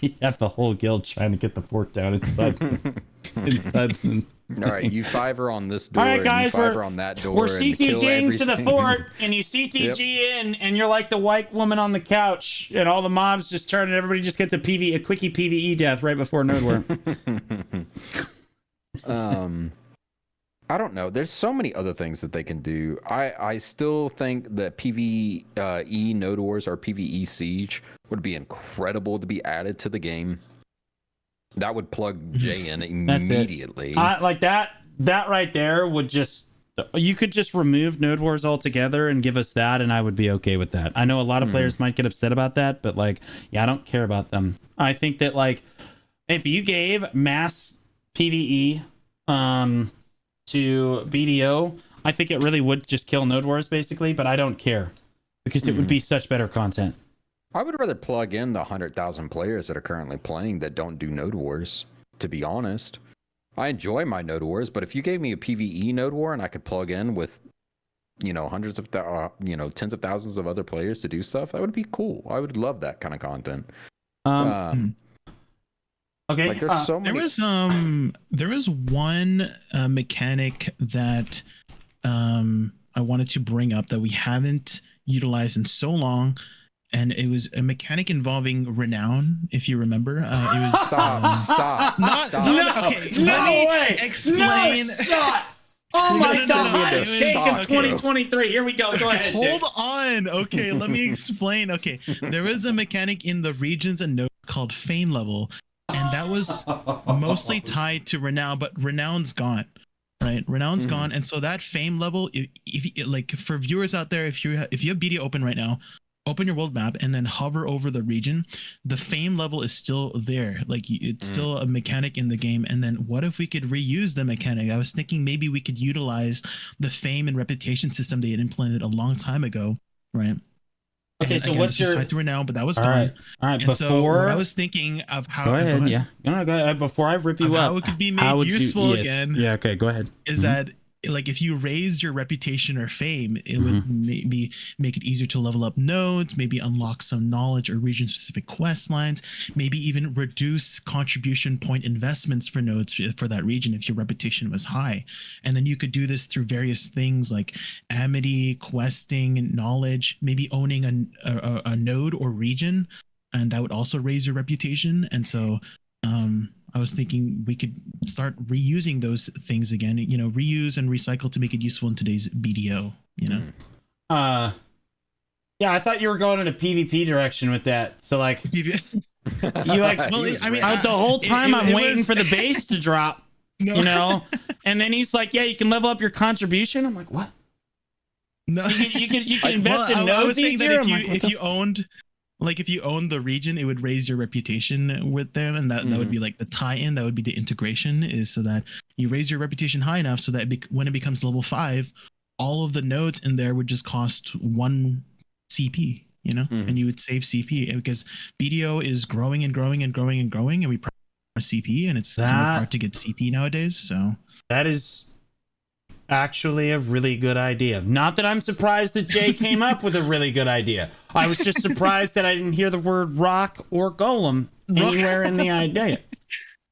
You have the whole guild trying to get the fort down inside. All right, you 5 are on this door. All right, guys, and you 5 are on that door. We're CTGing to the fort, and you CTG in, and you're like the white woman on the couch, and all the mobs just turn, and everybody just gets a quickie PvE death right before Node War. I don't know. There's so many other things that they can do. I still think that PvE Node Wars or PvE Siege would be incredible to be added to the game. That would plug Jay in immediately. Like that right there would just... You could just remove Node Wars altogether and give us that, and I would be okay with that. I know a lot of players might get upset about that, but like, yeah, I don't care about them. I think that like, if you gave mass PvE to BDO, I think it really would just kill Node Wars basically, but I don't care because it would be such better content. I would rather plug in the 100,000 players that are currently playing that don't do Node Wars, to be honest. I enjoy my Node Wars, but if you gave me a PvE Node War and I could plug in with, you know, tens of thousands of other players to do stuff, that would be cool. I would love that kind of content. Okay. Like there's so many. There was one mechanic that I wanted to bring up that we haven't utilized in so long, and it was a mechanic involving renown. If you remember, it was Stop. okay. No Let me way. explain. No shot. Oh my No. God. It was- Jake of okay. 2023. Here we go. Go ahead, Jake. Hold on. Okay, let me explain. Okay, there was a mechanic in the regions and nodes called fame level, and that was mostly tied to renown, but renown's gone. Right, renown's gone, and so that fame level, if like for viewers out there, if you have BDO open right now, open your world map and then hover over the region, the fame level is still there. Like it's still a mechanic in the game. And then what if we could reuse the mechanic? I was thinking maybe we could utilize the fame and reputation system they had implemented a long time ago, right? Okay, And so again, what's it's just your tied to renown, but that was all gone. right? All right, And so what I was thinking of how go ahead. Yeah, no, go ahead. Before I rip you of up, how it could be how made would you- useful yes. again Yeah, okay, go ahead. is that like if you raise your reputation or fame, it would maybe make it easier to level up nodes, maybe unlock some knowledge or region specific quest lines, maybe even reduce contribution point investments for nodes for that region if your reputation was high. And then you could do this through various things like amity, questing, knowledge, maybe owning a node or region, and that would also raise your reputation. And so I was thinking we could start reusing those things again, you know, reuse and recycle to make it useful in today's BDO, you know? Yeah, I thought you were going in a PvP direction with that. So like, you like, Well, I mean, the whole time I'm waiting was- for the base to drop, No. you know? And then he's like, yeah, you can level up your contribution. I'm like, what? No. You can invest in I nodes was saying that easier? if I'm you like, what if the you owned like if you owned the region, it would raise your reputation with them, and that would be like the tie-in. That would be the integration, is so that you raise your reputation high enough so that when it becomes level 5, all of the nodes in there would just cost 1 CP, you know, and you would save CP because BDO is growing and growing and growing and growing, and we CP, and it's kind of hard to get CP nowadays. So that is actually a really good idea. Not that I'm surprised that Jay came up with a really good idea. I was just surprised that I didn't hear the word rock or golem anywhere in the idea.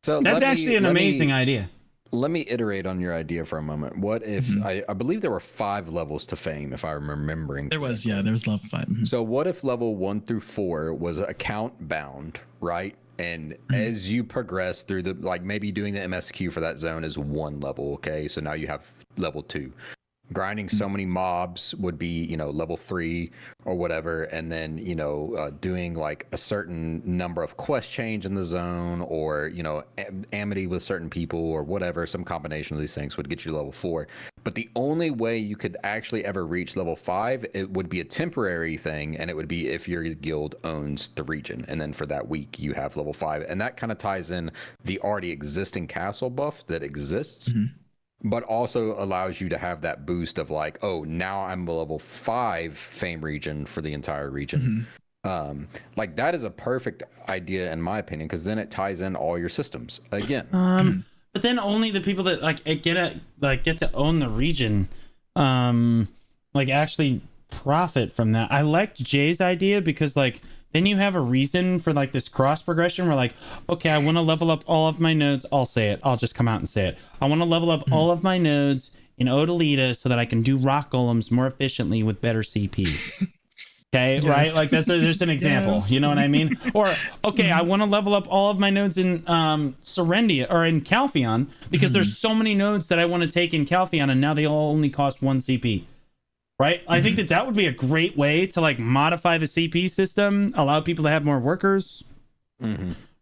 So that's actually an amazing idea. Let me iterate on your idea for a moment. What if I believe there were 5 levels to fame, if I'm remembering there was level 5. So what if level 1 through 4 was account bound, right? And as you progress through the, like maybe doing the MSQ for that zone is 1 level, okay? So now you have level 2. Grinding so many mobs would be, you know, level 3 or whatever. And then, you know, doing like a certain number of quest change in the zone, or, you know, amity with certain people or whatever, some combination of these things would get you level 4. But the only way you could actually ever reach level 5, it would be a temporary thing, and it would be if your guild owns the region. And then for that week, you have level 5. And that kind of ties in the already existing castle buff that exists. But also allows you to have that boost of like, oh, now I'm a level 5 fame region for the entire region. Like that is a perfect idea in my opinion, because then it ties in all your systems again. But then only the people that get to own the region, like actually profit from that. I liked Jay's idea because like then you have a reason for like this cross progression where like, okay, I want to level up all of my nodes. I'll say it. I'll just come out and say it. I want to level up all of my nodes in Odalita so that I can do rock golems more efficiently with better CP. Okay, Yes. right? Like that's just an example. Yes. You know what I mean? Or okay, I want to level up all of my nodes in Serendia or in Calpheon because there's so many nodes that I want to take in Calpheon, and now they all only cost 1 CP. Right? I think that would be a great way to like modify the CP system, allow people to have more workers,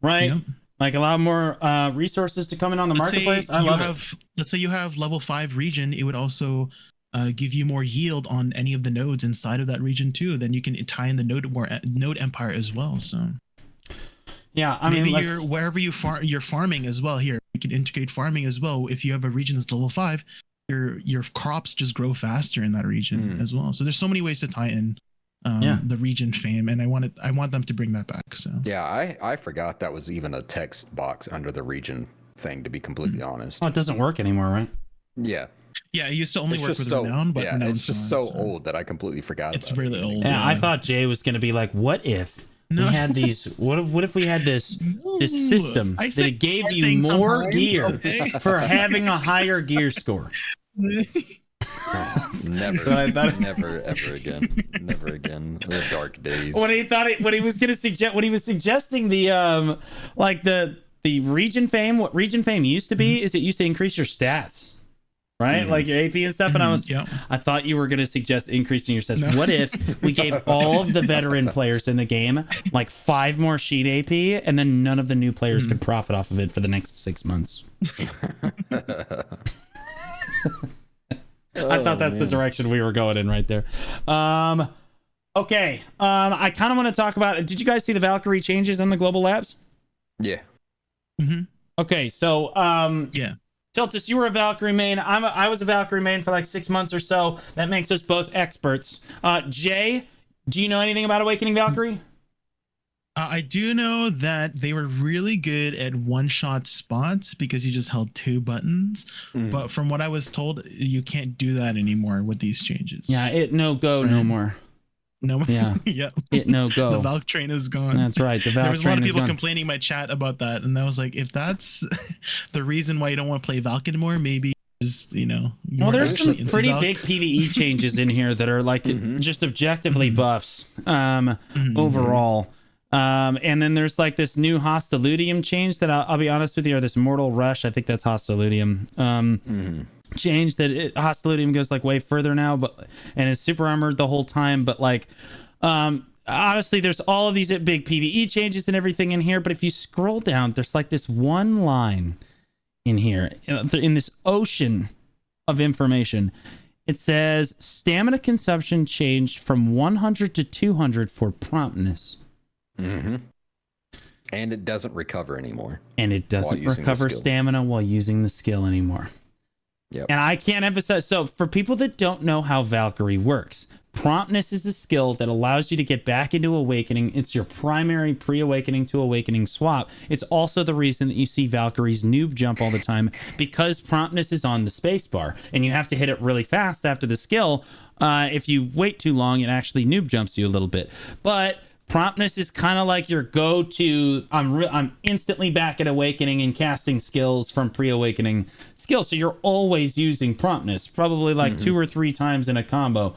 right? Yep. Like allow more resources to come in on the marketplace. I love it. Let's say you have level 5 region, it would also give you more yield on any of the nodes inside of that region too. Then you can tie in the node empire as well. So yeah, I maybe mean, like, you're wherever you're farming as well. Here you can integrate farming as well. If you have a region that's level 5, your crops just grow faster in that region as well. So there's so many ways to tie in the region fame, and I want them to bring that back. So Yeah, I forgot that was even a text box under the region thing, to be completely honest. oh, it doesn't work anymore, right? Yeah. yeah, it used to only It's work just with so renown, but yeah, renown's it's just gone, so old that I completely forgot It's about really it. old. Yeah, I Yeah. thought Jay was gonna be like, what if we had these? What if we had this system I that say it gave hard you things more sometimes, gear okay? for having a higher gear score? Never, So I thought- never, ever again. Never again. The dark days. when he was gonna suggest, when he was suggesting the like the region fame, what region fame used to be is it used to increase your stats, right? Like your AP and stuff. And I thought you were gonna suggest increasing your stats. What if we gave all of the veteran players in the game like 5 more sheet AP, and then none of the new players could profit off of it for the next 6 months? I thought that's the direction we were going in right there. Okay. I kind of want to talk about. Did you guys see the Valkyrie changes on the global labs? Yeah. Okay, so Yeah. Tiltus, you were a Valkyrie main. I was a Valkyrie main for like 6 months or so. That makes us both experts. Jay, do you know anything about Awakening Valkyrie? I do know that they were really good at one-shot spots because you just held 2 buttons. But from what I was told, you can't do that anymore with these changes. Yeah, no more. No. Yeah. Yeah. No go. The Valk train is gone. That's right. The Valk there was a lot train of is people gone. complaining in my chat about that, and I was like, if that's the reason why you don't want to play Valk anymore, maybe just Well, there's some pretty big PvE changes in here that are like just objectively buffs overall. And then there's like this new Hostiludium change that I'll be honest with you, or this Mortal Rush. I think that's Hostiludium. Change that Hostiludium goes like way further now, and is super armored the whole time. But like, honestly, there's all of these big PvE changes and everything in here. But if you scroll down, there's like this one line in here, in this ocean of information. It says stamina consumption changed from 100 to 200 for promptness. And it doesn't recover anymore. And it doesn't recover stamina while using the skill anymore. Yep. And I can't emphasize. So for people that don't know how Valkyrie works, promptness is a skill that allows you to get back into Awakening. It's your primary pre-Awakening to Awakening swap. It's also the reason that you see Valkyrie's noob jump all the time, because promptness is on the spacebar and you have to hit it really fast after the skill. If you wait too long, it actually noob jumps you a little bit. But promptness is kind of like your go-to. I'm instantly back at Awakening and casting skills from pre-Awakening skills. So you're always using promptness, probably like 2 or 3 times in a combo.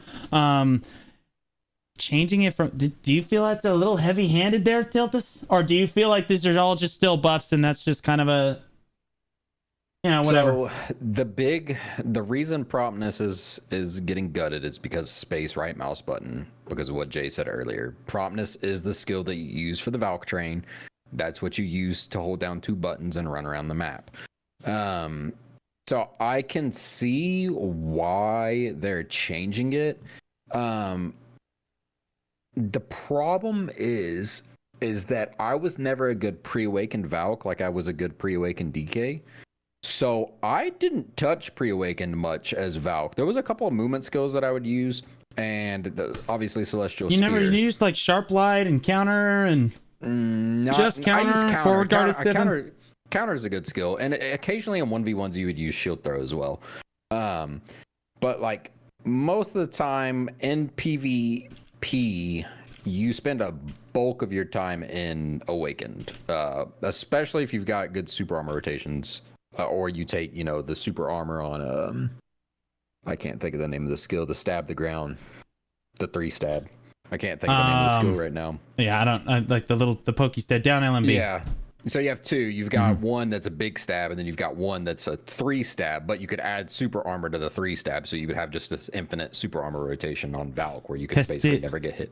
Changing it from, do you feel that's a little heavy-handed there, Tiltus? Or do you feel like these are all just still buffs and that's just kind of a, whatever? So the reason promptness is getting gutted is because space right mouse button, because of what Jay said earlier. Promptness is the skill that you use for the Valk train. That's what you use to hold down 2 buttons and run around the map. So I can see why they're changing it. The problem is that I was never a good pre-awakened Valk like I was a good pre-awakened DK. So I didn't touch pre-awakened much as Valk. There was a couple of movement skills that I would use, and obviously Celestial Spear. You never used like Sharp Light and Counter and just counter, forward guard, counter is a good skill, and occasionally on 1v1s you would use Shield Throw as well. But like most of the time in PvP, you spend a bulk of your time in Awakened, especially if you've got good super armor rotations. Or you take, the super armor on, I can't think of the name of the skill, the stab the ground, the 3 stab. I can't think of the name of the skill right now. Yeah, I like the pokey stab down LMB. Yeah. So you have 2. You've got one that's a big stab, and then you've got one that's a 3 stab, but you could add super armor to the 3 stab, so you would have just this infinite super armor rotation on Valk where you could basically never get hit.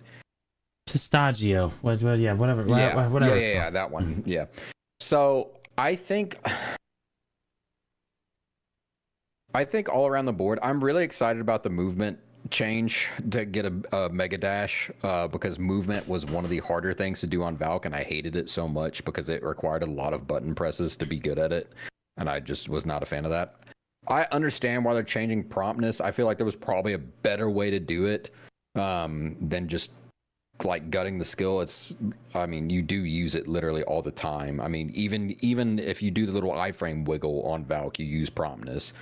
Pistachio. Whatever. Yeah, that one. Yeah. So I think all around the board, I'm really excited about the movement change to get a mega dash, because movement was one of the harder things to do on Valk, and I hated it so much because it required a lot of button presses to be good at it, and I just was not a fan of that. I understand why they're changing promptness. I feel like there was probably a better way to do it than just like gutting the skill. You do use it literally all the time. I mean, even if you do the little iframe wiggle on Valk, you use promptness.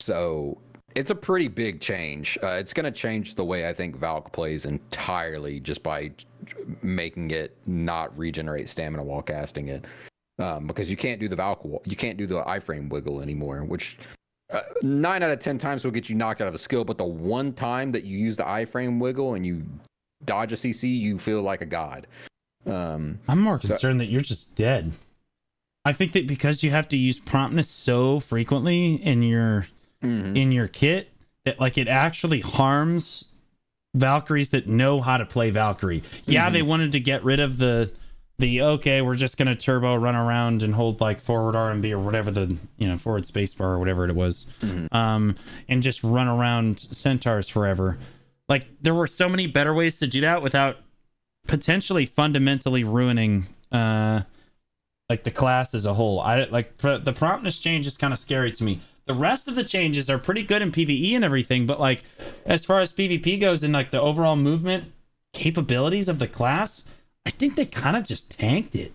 So it's a pretty big change. It's going to change the way I think Valk plays entirely just by making it not regenerate stamina while casting it. Because you can't do the iframe wiggle anymore, which 9 out of 10 times will get you knocked out of a skill, but the one time that you use the iframe wiggle and you dodge a CC, you feel like a god. I'm more concerned that you're just dead. I think that because you have to use promptness so frequently in your kit, that like it actually harms Valkyries that know how to play Valkyrie. Yeah, they wanted to get rid of the okay, we're just gonna turbo run around and hold like forward RMB or whatever the forward spacebar or whatever it was, and just run around centaurs forever. Like there were so many better ways to do that without potentially fundamentally ruining like the class as a whole. The promptness change is kind of scary to me. The rest of the changes are pretty good in PvE and everything, but like as far as PvP goes and like the overall movement capabilities of the class, I think they kind of just tanked it.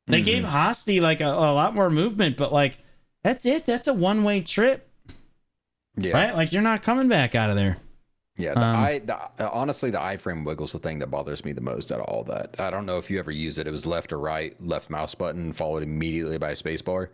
They gave Hosty like a lot more movement, but like that's it. That's a one-way trip. Yeah. Right? Like you're not coming back out of there. Yeah, honestly, the iframe wiggle's the thing that bothers me the most out of all that. I don't know if you ever use it. It was left or right, left mouse button, followed immediately by a spacebar.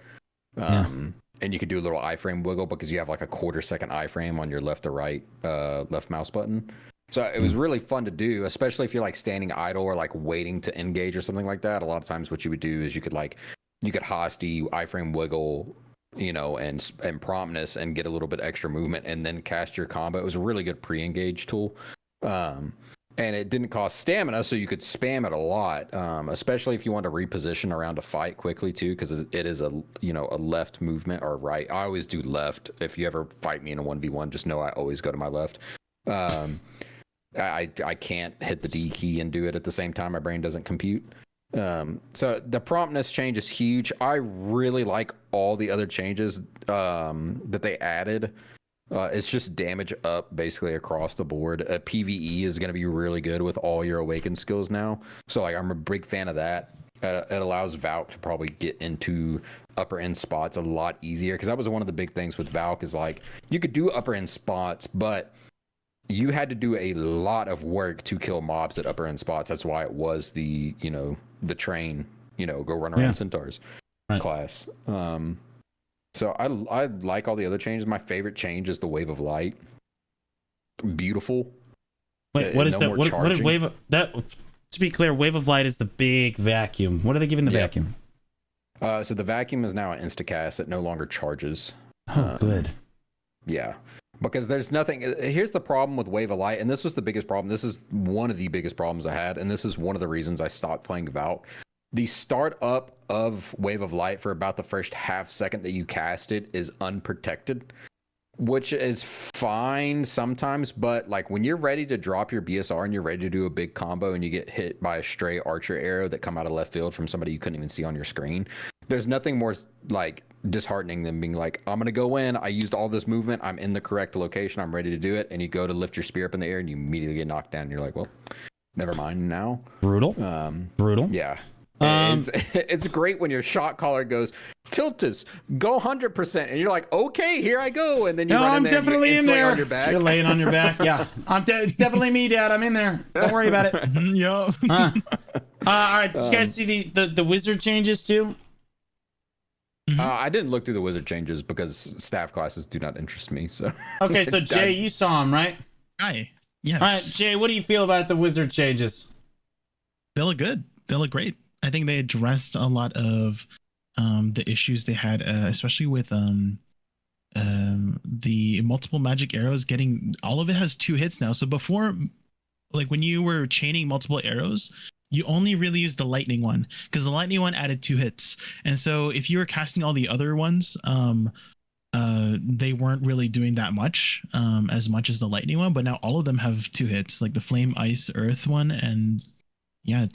And you could do a little iframe wiggle because you have like a quarter-second iframe on your left or right left mouse button. So it was really fun to do, especially if you're like standing idle or like waiting to engage or something like that. A lot of times what you would do is you could hosty, iframe wiggle, and promptness and get a little bit extra movement and then cast your combo. It was a really good pre-engage tool. And it didn't cost stamina, so you could spam it a lot, especially if you want to reposition around a fight quickly too, because it is a left movement or right. I always do left. If you ever fight me in a 1v1, just know I always go to my left. I can't hit the D key and do it at the same time. My brain doesn't compute. So the promptness change is huge. I really like all the other changes that they added. It's just damage up basically across the board. PvE is going to be really good with all your awakened skills now. So like I'm a big fan of that. It allows Valk to probably get into upper end spots a lot easier, because that was one of the big things with Valk is like you could do upper end spots, but you had to do a lot of work to kill mobs at upper end spots. That's why it was the train, go run around centaurs class. So I like all the other changes. My favorite change is the Wave of Light. Beautiful. Wait, what is that? What is Wave of that? To be clear, Wave of Light is the big vacuum. What are they giving the vacuum? So the vacuum is now an instacast. It no longer charges. Oh, good. Yeah. Because there's nothing. Here's the problem with Wave of Light, and this was the biggest problem. This is one of the biggest problems I had, and this is one of the reasons I stopped playing Valk. The startup of Wave of Light for about the first half second that you cast it is unprotected, which is fine sometimes, but like when you're ready to drop your BSR and you're ready to do a big combo and you get hit by a stray archer arrow that come out of left field from somebody you couldn't even see on your screen, there's nothing more like disheartening than being like, I'm gonna go in, I used all this movement, I'm in the correct location, I'm ready to do it, and you go to lift your spear up in the air and you immediately get knocked down and you're like, well, never mind now. Brutal. Brutal. Yeah. It's great when your shot caller goes, Tiltus, go 100%, and you're like, okay, here I go, and then you run in there, definitely and in there. on your back. You're laying on your back. Yeah, it's definitely me, Dad. I'm in there. Don't worry about it. Yup. All right, did you guys see the wizard changes too? I didn't look through the wizard changes because staff classes do not interest me. So okay, so Jay, you saw them, right? Hi. Yes. All right, Jay, what do you feel about the wizard changes? They look good. They look great. I think they addressed a lot of the issues they had, especially with the multiple magic arrows. Getting all of it has 2 hits now. So before, like when you were chaining multiple arrows, you only really used the lightning one because the lightning one added 2 hits. And so if you were casting all the other ones, they weren't really doing that much as the lightning one. But now all of them have 2 hits, like the flame, ice, earth one, and yeah,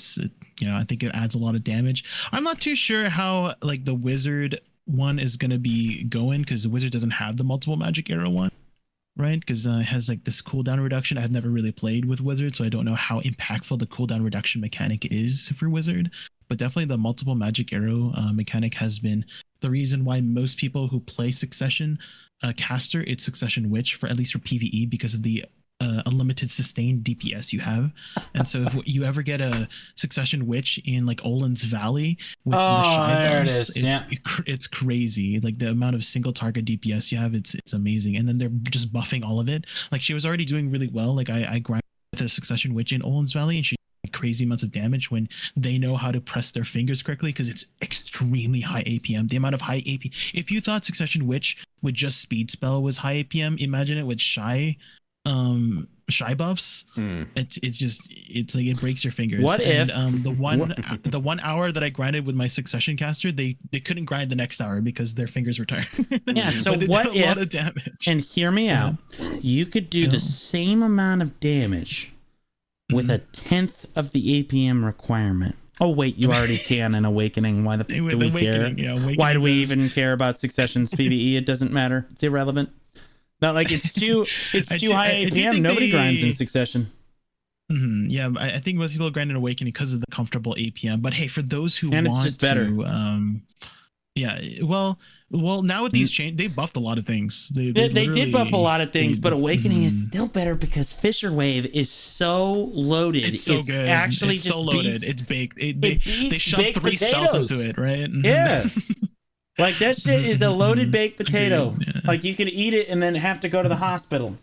I think it adds a lot of damage. I'm not too sure how like the wizard one is going to be going, because the wizard doesn't have the multiple magic arrow one, right? Because it has like this cooldown reduction. I've never really played with wizard, so I don't know how impactful the cooldown reduction mechanic is for wizard. But definitely the multiple magic arrow mechanic has been the reason why most people who play Succession Caster, it's Succession Witch, for at least for PvE, because of the a limited sustained DPS you have. And so if you ever get a Succession Witch in like Olin's Valley with the shy there it buffs, is. Yeah. it's crazy. Like the amount of single target DPS you have, it's amazing. And then they're just buffing all of it. Like she was already doing really well. Like I grinded with a Succession Witch in Olin's Valley, and she did crazy amounts of damage when they know how to press their fingers correctly, because it's extremely high APM. The amount of high AP. If you thought Succession Witch with just speed spell was high APM, imagine it with shy buffs. It's like it breaks your fingers. What if the 1 hour that I grinded with my Succession caster, they couldn't grind the next hour because their fingers were tired. Yeah, so But they what did a lot if, of damage. and hear me out, you could do the same amount of damage with a 10th of the APM requirement. Oh wait, you already can in Awakening. Why do we care? Why do we even care about Succession's PvE? It doesn't matter. It's irrelevant. Not like it's too high APM. Nobody grinds in Succession. Yeah, I think most people grind in Awakening because of the comfortable APM. But hey, for those who and want it's just better. Well, now with these changes, they buffed a lot of things. They did buff a lot of things, but Awakening is still better because Fisher Wave is so loaded. It's so good. Actually, it's just so loaded. It's baked. They shoved 3 spells into it, right? Yeah. Like that shit is a loaded baked potato. Yeah. Like you could eat it and then have to go to the hospital.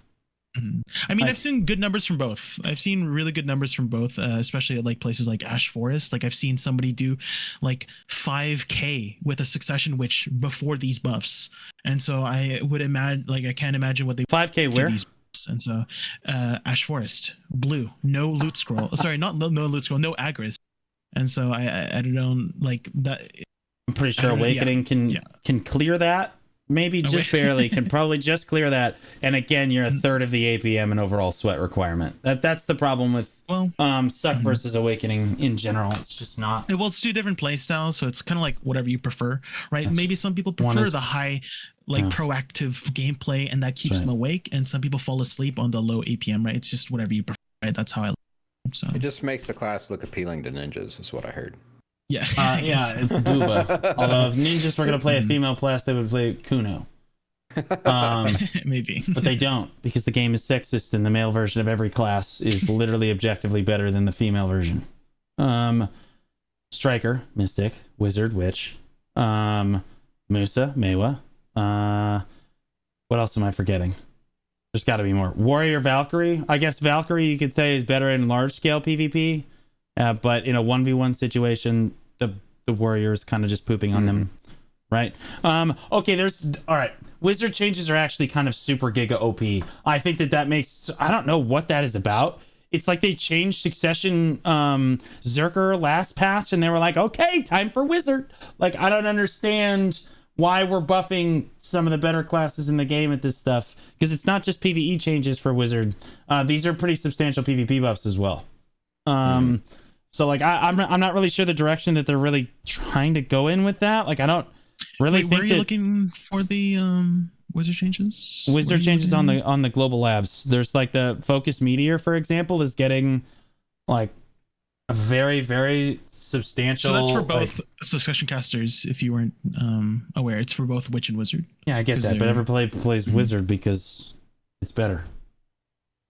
I mean, I've seen good numbers from both. I've seen really good numbers from both, especially at like places like Ash Forest. Like I've seen somebody do like 5K with a Succession Witch before these buffs, and so I would imagine, like I can't imagine what they 5K where. These buffs. And so Ash Forest, blue, no loot scroll. Sorry, not no loot scroll, no Agris. And so I don't know, like that. I'm pretty sure Awakening can clear that. Maybe just barely. Can probably just clear that. And again, you're a third of the APM and overall sweat requirement. That's the problem with Suck versus Awakening in general. It's just not. Well, it's 2 different play styles, so it's kind of like whatever you prefer, right? Maybe some people prefer the high, proactive gameplay, and that keeps them awake. And some people fall asleep on the low APM, right? It's just whatever you prefer. Right? That's how I. So it just makes the class look appealing to ninjas, is what I heard. Yeah, it's Booba. Although if ninjas were gonna play a female class, they would play Kuno. Maybe, but they don't, because the game is sexist, and the male version of every class is literally objectively better than the female version. Striker, Mystic, Wizard, Witch, Musa, Mewa. What else am I forgetting? There's got to be more. Warrior, Valkyrie. I guess Valkyrie you could say is better in large scale PvP. But in a 1v1 situation, the warrior is kind of just pooping on them, right? Okay, all right. Wizard changes are actually kind of super giga OP. I think that makes, I don't know what that is about. It's like they changed Succession Zerker last patch, and they were like, okay, time for Wizard. Like, I don't understand why we're buffing some of the better classes in the game at this stuff, because it's not just PvE changes for Wizard. These are pretty substantial PvP buffs as well. So like I'm not really sure the direction that they're really trying to go in with that. Like I don't really think where are you looking for the Wizard changes? Wizard changes on the global labs. There's like the Focus Meteor, for example, is getting like a very, very substantial. So that's for both Succession casters, if you weren't aware. It's for both Witch and Wizard. Yeah, I get that, but everybody plays Wizard because it's better.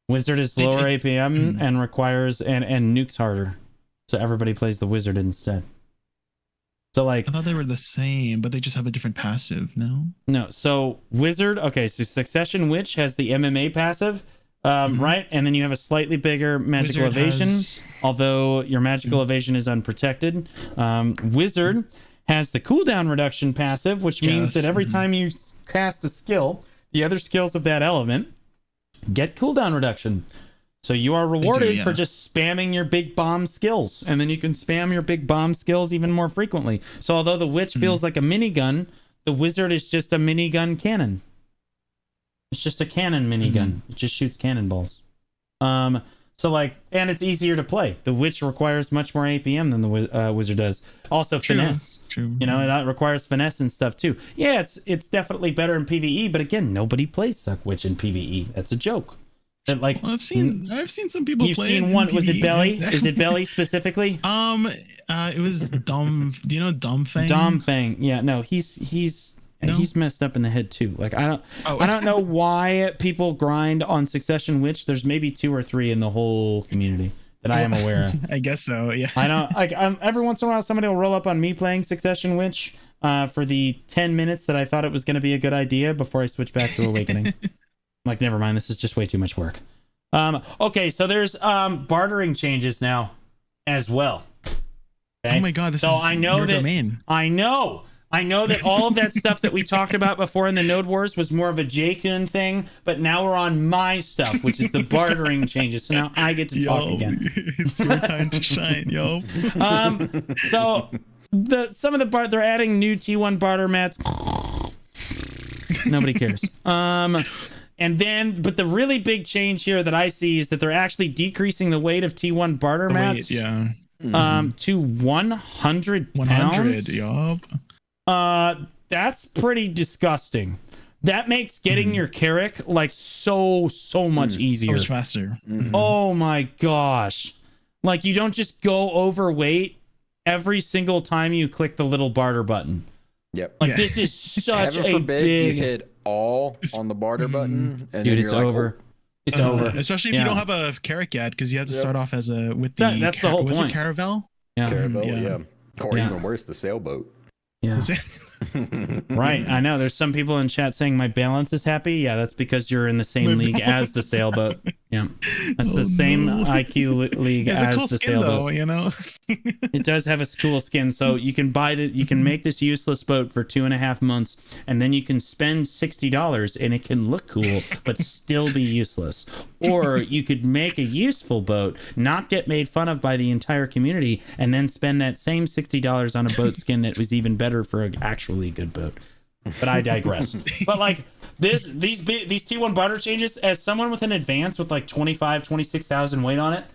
Wizard is lower APM and requires and nukes harder. So everybody plays the Wizard instead. So like I thought they were the same, but they just have a different passive, no? No. So Wizard, okay, so Succession Witch has the MMA passive, right? And then you have a slightly bigger magical evasion, although your magical evasion is unprotected. Wizard has the cooldown reduction passive, which means that every time you cast a skill, the other skills of that element get cooldown reduction. So you are rewarded for just spamming your big bomb skills, and then you can spam your big bomb skills even more frequently. So although the Witch feels like a minigun, the Wizard is just a minigun cannon. It's just a cannon minigun. It just shoots cannonballs. So like, and it's easier to play. The Witch requires much more APM than the Wizard does. Also finesse. True. You know, it requires finesse and stuff too. Yeah, it's definitely better in PvE, but again, nobody plays Suck Witch in PvE. That's a joke. That, like, well, I've seen some people you've play. You've seen one. Was it Belly? Is it Belly specifically? It was Dom. Do you know Dom Fang? Dom Fang. Yeah, no, he's And No. he's messed up in the head too. Like I Oh. don't know why people grind on Succession Witch. There's maybe 2 or 3 in the whole community that I am aware of. I guess so. Yeah. I don't like. Every once in a while, somebody will roll up on me playing Succession Witch for the 10 minutes that I thought it was going to be a good idea before I switch back to Awakening. I'm like, never mind. This is just way too much work. Okay, so there's bartering changes now as well. Okay? Oh my god, this So is I know your that domain. I know that all of that stuff that we talked about before in the Node Wars was more of a Jaycun thing, but now we're on my stuff, which is the bartering changes. So now I get to talk again. It's your time to shine, yo. So some of the they're adding new T1 barter mats. Nobody cares. And then, but the really big change here that I see is that they're actually decreasing the weight of T1 barter mats. Yeah. To 100 pounds. 100, yup. That's pretty disgusting. That makes getting your Carrick like so much So easier. much faster. Oh my gosh. Like you don't just go overweight every single time you click the little barter button. Yep. Like Yeah. this is such Heaven a forbid big you hit all on the barter button, and dude, then it's you're like, over. It's over. Especially if Yeah. you don't have a Carrick yet, because you have to Yep. start off as a with the That's the whole was point. it Caravel? Yeah. Caravel, Yeah. yeah. Or Yeah. even worse, the sailboat. Yeah. Right. I know. There's some people in chat saying my balance is happy. Yeah, that's because you're in the same My league as the balance is sailboat. Yeah. That's Oh, the same no. IQ league It's a as cool the skin sailboat. though, you know. It does have a cool skin, so you can buy the you can make this useless boat for 2.5 months, and then you can spend $60 and it can look cool but still be useless. Or you could make a useful boat, not get made fun of by the entire community, and then spend that same $60 on a boat skin that was even better for an actually good boat. But I digress. But like these T1 barter changes, as someone with an advance with like 26,000 weight on it,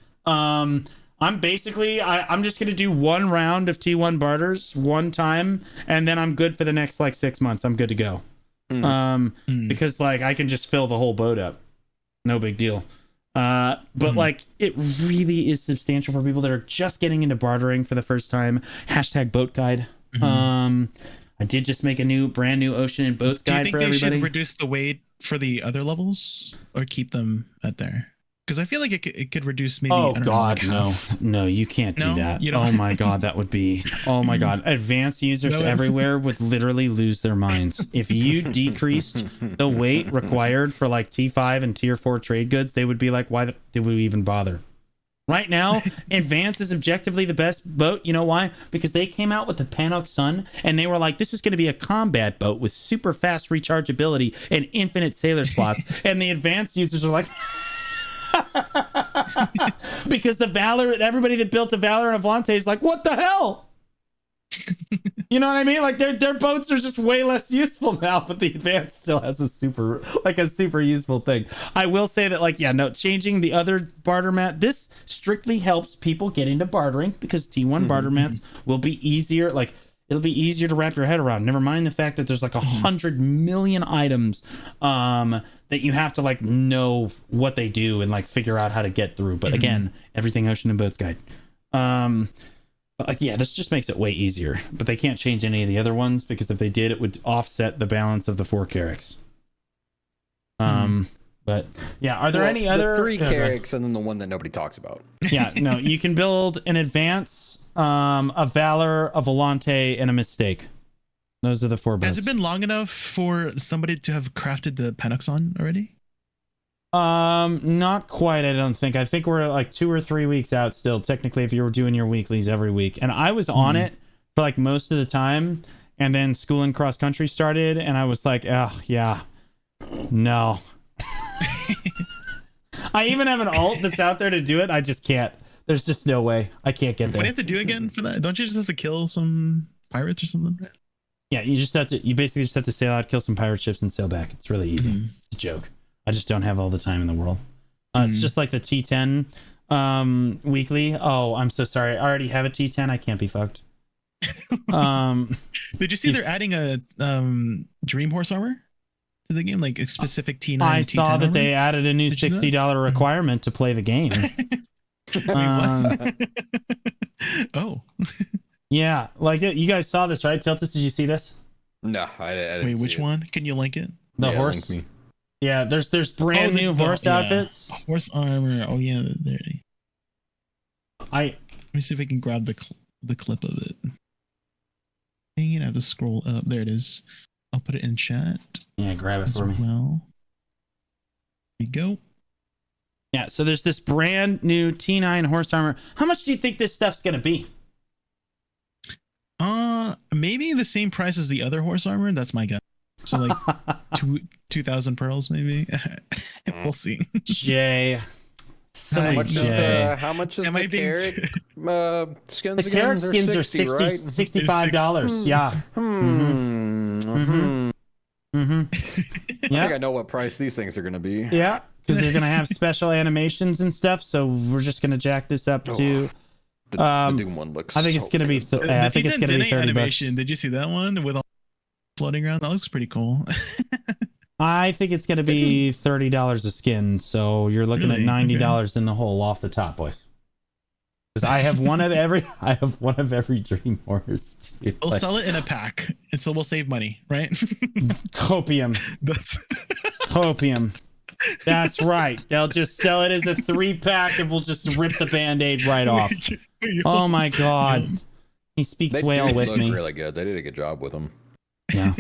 I'm basically I'm just gonna do one round of T1 barters one time, and then I'm good for the next like 6 months. I'm good to go. Because like I can just fill the whole boat up, no big deal. But like it really is substantial for people that are just getting into bartering for the first time. Hashtag boat guide. I did just make a brand new ocean and boats Do you guide think for they everybody. should reduce the weight for the other levels or keep them at there? Because I feel like it could reduce maybe. Oh I don't God, know, like half. no, you can't do No? that. You don't- Oh my God, that would be. Oh my God, advanced users No. everywhere would literally lose their minds if you decreased the weight required for like T5 and Tier 4 trade goods. They would be like, why did we even bother? Right now, Advanced is objectively the best boat. You know why? Because they came out with the Panok Sun, and they were like, this is going to be a combat boat with super fast rechargeability and infinite sailor slots. And the Advanced users are like, because the Valor, everybody that built a Valor and a Volante is like, what the hell? You know what I mean? Like their boats are just way less useful now, but the Advanced still has a super useful thing. I will say that changing the other barter mat, this strictly helps people get into bartering because T1 barter mats will be easier. Like it'll be easier to wrap your head around. Never mind the fact that there's like 100 million items that you have to like know what they do and like figure out how to get through. But again, everything Ocean and Boats guide. Like, yeah, this just makes it way easier, but they can't change any of the other ones because if they did, it would offset the balance of the 4 Carracks. But yeah, are there any other the 3 yeah, go ahead. Carracks and then the one that nobody talks about? Yeah, no, you can build an Advance, a Valor, a Volante, and a Mistake. Those are the 4 boats. Has it been long enough for somebody to have crafted the Panoxon already? Not quite, I don't think. I think we're like 2 or 3 weeks out still, technically, if you were doing your weeklies every week. And I was on it for like most of the time, and then school and cross country started, and I was like, oh, yeah, no. I even have an alt that's out there to do it. I just can't. There's just no way. I can't get What do there. you have to do again for that? Don't you just have to kill some pirates or something? Yeah, you basically just have to sail out, kill some pirate ships, and sail back. It's really easy. It's a joke. I just don't have all the time in the world. It's just like the T10 weekly. Oh, I'm so sorry. I already have a T10. I can't be fucked. Did you see they're adding a Dream Horse armor to the game, like a specific T9? I T10 saw that armor? they added a new Did you see that? $60 requirement to play the game. Wait, what? Oh, Yeah, like you guys saw this, right? Tiltus, did you see this? No, I didn't. Wait, see which it. one? Can you link it? The Yeah, horse. link me. Yeah, there's brand new horse outfits. Horse armor. Oh yeah, there. I Let me see if I can grab the clip of it. Dang it, I have to scroll up. There it is. I'll put it in chat yeah, grab it as for me. well. Here we go. Yeah, so there's this brand new T9 horse armor. How much do you think this stuff's gonna be? Maybe the same price as the other horse armor. That's my guess. So like 2,000 pearls, maybe. We'll see. Jay. So How much much Is Jay. the, how much is Am the I being carrot skins The again? carrot They're skins are 60, 60, right? $65. Yeah. Mm-hmm. Mm-hmm. I think Yeah. I know what price these things are going to be. Yeah. Because they're gonna have special animations and stuff. So we're just gonna jack this up to. The Doom one looks. I think it's gonna be. good. I think it's T10 gonna be Dene 30 animation. bucks. Did you see that one with all floating around? That looks pretty cool. I think it's gonna be $30 a skin. So you're looking Really? at $90 in the hole off the top, boys. Because I have one of every. I have one of every dream horse. Too. We'll Like, sell it in a pack, and so we'll save money, right? copium. That's Copium. That's right. They'll just sell it as a 3-pack and we'll just rip the band-aid right off. Oh my god. He speaks They whale do with look me. really good. They did a good job with them. Yeah.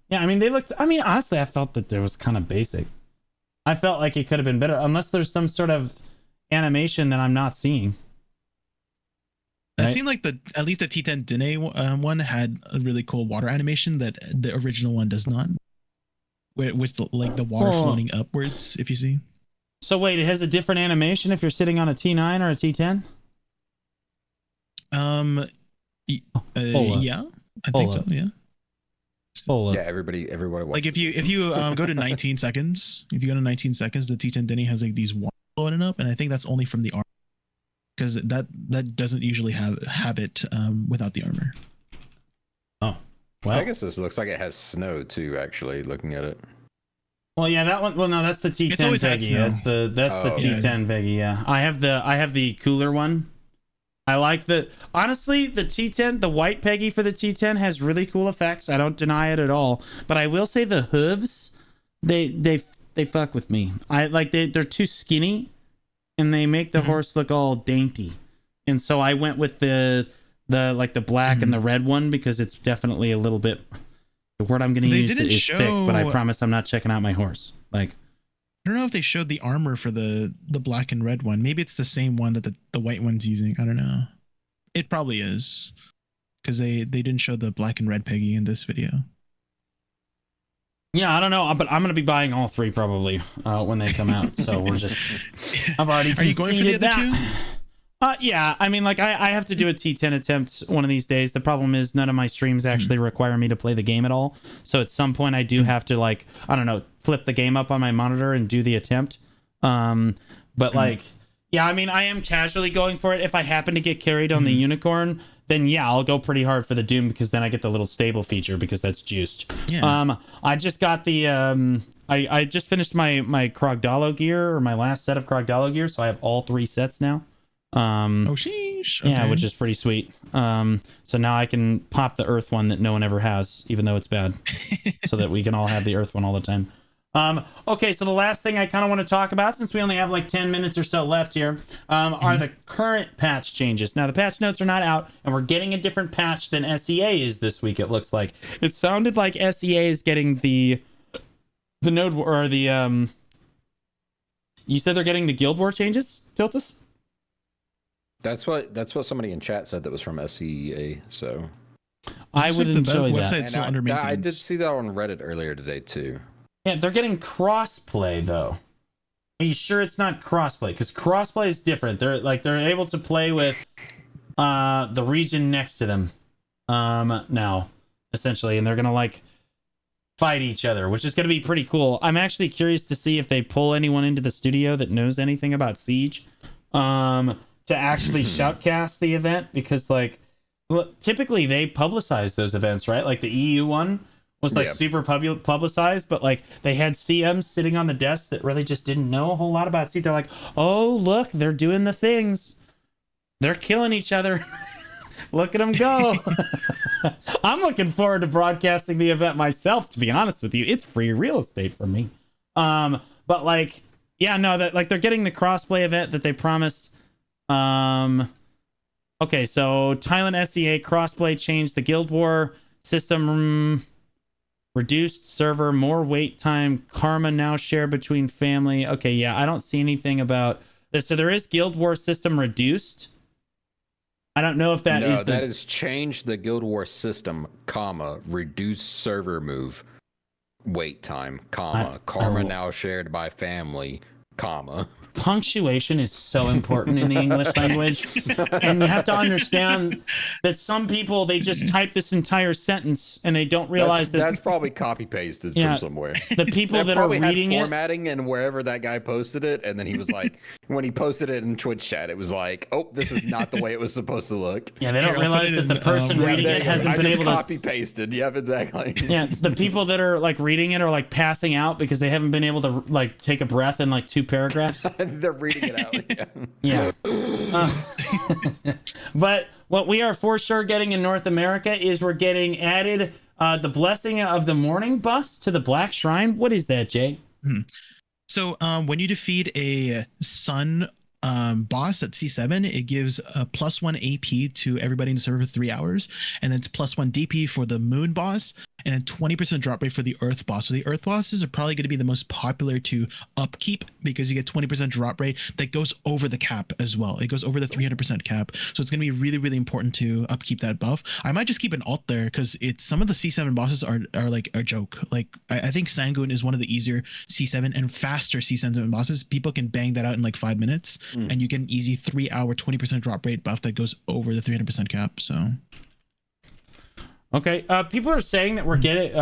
Yeah, I mean they looked honestly I felt that there was kind of basic. I felt like it could have been better unless there's some sort of animation that I'm not seeing. That Right? seemed like at least the T10 Dene one had a really cool water animation that the original one does not. With the water Oh. floating upwards, if you see. So wait, it has a different animation if you're sitting on a T9 or a T10? Hold up. Yeah, I think Hold so. up. Yeah. Hold up. Yeah, everybody watched. Like if you go to 19 seconds, if you go to 19 seconds, the T10 Dene has like these water floating up, and I think that's only from the armor because that doesn't usually have it without the armor. Well, I guess this looks like it has snow too. Actually, looking at it. well, yeah, that one. Well, no, that's the T10 It's always had Veggie. snow. That's the Oh, T10 Veggie. Yeah, I have the cooler one. I like honestly the T10, the white Peggy for the T10 has really cool effects. I don't deny it at all. But I will say the hooves, they fuck with me. I like they're too skinny, and they make the horse look all dainty. And so I went with the black and the red one because it's definitely a little bit. The word I'm going to use is thick, but I promise I'm not checking out my horse. Like, I don't know if they showed the armor for the black and red one. Maybe it's the same one that the white one's using. I don't know. It probably is because they didn't show the black and red Peggy in this video. yeah, I don't know, but I'm going to be buying all three probably when they come out. So we're just. I've already. Are you going for the other conceded two? Yeah, I mean, like I have to do a T10 attempt one of these days. The problem is none of my streams actually require me to play the game at all. So at some point I do have to like, I don't know, flip the game up on my monitor and do the attempt. But like, yeah, I mean, I am casually going for it. If I happen to get carried on the unicorn, then yeah, I'll go pretty hard for the Doom because then I get the little stable feature because that's juiced. Yeah. I just got the I just finished my Krogdalo gear or my last set of Krogdalo gear, so I have all 3 sets now. Oh sheesh. Yeah, Okay. which is pretty sweet. So now I can pop the Earth one that no one ever has, even though it's bad, so that we can all have the Earth one all the time. Okay, so the last thing I kind of want to talk about, since we only have like 10 minutes or so left here, are the current patch changes. Now, the patch notes are not out, and we're getting a different patch than SEA is this week, it looks like. It sounded like SEA is getting the node, or the, you said they're getting the Guild War changes, Tiltus? That's what somebody in chat said that was from SEA. So I would enjoy that. Website's still under I maintenance. did see that on Reddit earlier today too. Yeah, they're getting crossplay though. Are you sure it's not crossplay? Because crossplay is different. They're able to play with the region next to them now, essentially, and they're gonna like fight each other, which is gonna be pretty cool. I'm actually curious to see if they pull anyone into the studio that knows anything about Siege to actually shoutcast the event, because like typically they publicize those events, right? Like the EU one was like super publicized, but like they had CMs sitting on the desk that really just didn't know a whole lot about Siege. They're like, oh look, they're doing the things, they're killing each other. Look at them go. I'm looking forward to broadcasting the event myself, to be honest with you. It's free real estate for me. But like, yeah, no, that like they're getting the crossplay event that they promised. Okay, so Thailand SEA crossplay changed the Guild War system, reduced server, more wait time, karma now shared between family. Okay, yeah, I don't see anything about this. So there is Guild War system reduced. I don't know if that is that is change the Guild War system, comma, reduce server move, wait time, comma, karma now shared by family, comma. Punctuation is so important in the English language, and you have to understand that some people, they just type this entire sentence and they don't realize that's probably copy pasted from somewhere. The people that are reading had formatting it, and wherever that guy posted it, and then he was like, when he posted it in Twitch chat, it was like, oh, this is not the way it was supposed to look. Yeah, they don't realize that the person reading it hasn't been able to copy pasted. Yep, exactly. Yeah, the people that are like reading it are like passing out because they haven't been able to like take a breath in like 2 paragraphs. They're reading it out. Yeah. But what we are for sure getting in North America is we're getting added the Blessing of the Morning buffs to the Black Shrine. What is that, Jay? So when you defeat a Sun boss at C7, it gives a +1 AP to everybody in the server for 3 hours, and then it's +1 DP for the Moon boss, and then 20% drop rate for the Earth boss. So the Earth bosses are probably going to be the most popular to upkeep because you get 20% drop rate that goes over the cap as well. It goes over the 300% cap, so it's going to be really, really important to upkeep that buff. I might just keep an alt there because it's some of the C7 bosses are like a joke. Like I think Sanguine is one of the easier C7 and faster C7 bosses. People can bang that out in like 5 minutes. And you get an easy 3 hour 20% drop rate buff that goes over the 300% cap. So okay, people are saying that we're getting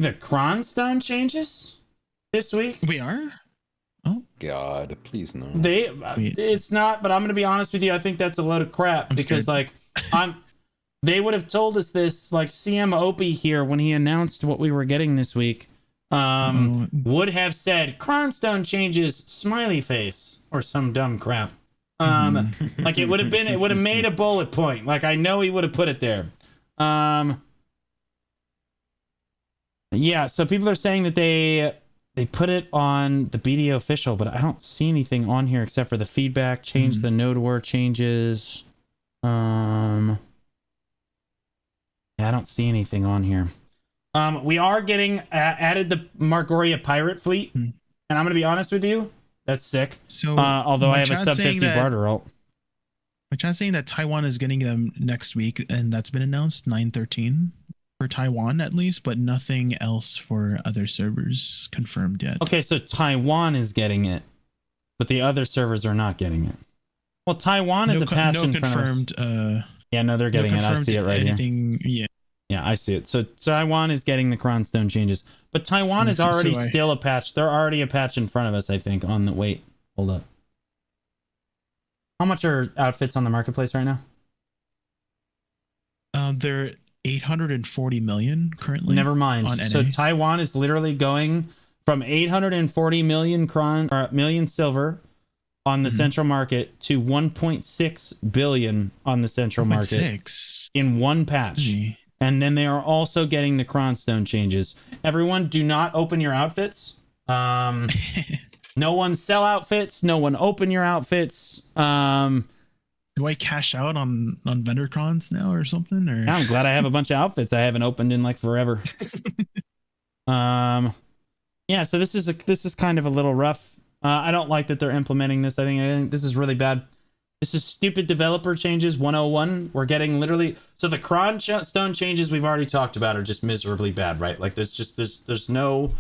the Cronstone changes this week. We are. Oh God, please no. It's not, but I'm gonna be honest with you. I think that's a load of crap because like they would have told us this like CM Opie here when he announced what we were getting this week. Would have said Cronstone changes smiley face or some dumb crap. Like it would have made a bullet point. Like I know he would have put it there. Yeah, so people are saying that they put it on the BDO official, but I don't see anything on here except for the feedback, change the node war changes. Yeah, I don't see anything on here. We are getting added the Margoria pirate fleet, and I'm gonna be honest with you, that's sick. So although I have a sub 50 barter ult. My chat's saying that Taiwan is getting them next week, and that's been announced 9/13 for Taiwan at least, but nothing else for other servers confirmed yet. Okay, so Taiwan is getting it, but the other servers are not getting it. Well, Taiwan is a patch in confirmed. Yeah, no, they're getting it. I see it right here. Yeah. Yeah, I see it. So Taiwan is getting the Cronstone changes, but Taiwan is already still a patch. They're already a patch in front of us, I think. On the wait, hold up. How much are outfits on the marketplace right now? They're 840 million currently. Never mind. So Taiwan is literally going from 840 million million silver on the central market to 1.6 billion on the central market in one patch. And then they are also getting the Cronstone changes. Everyone, do not open your outfits. No one sell outfits. No one open your outfits. Do I cash out on vendor crons now or something? Or I'm glad I have a bunch of outfits I haven't opened in like forever. Yeah, so this is kind of a little rough. I don't like that they're implementing this. I think this is really bad. This is stupid developer changes 101. We're getting literally, so the Cronstone changes we've already talked about are just miserably bad, right? Like there's no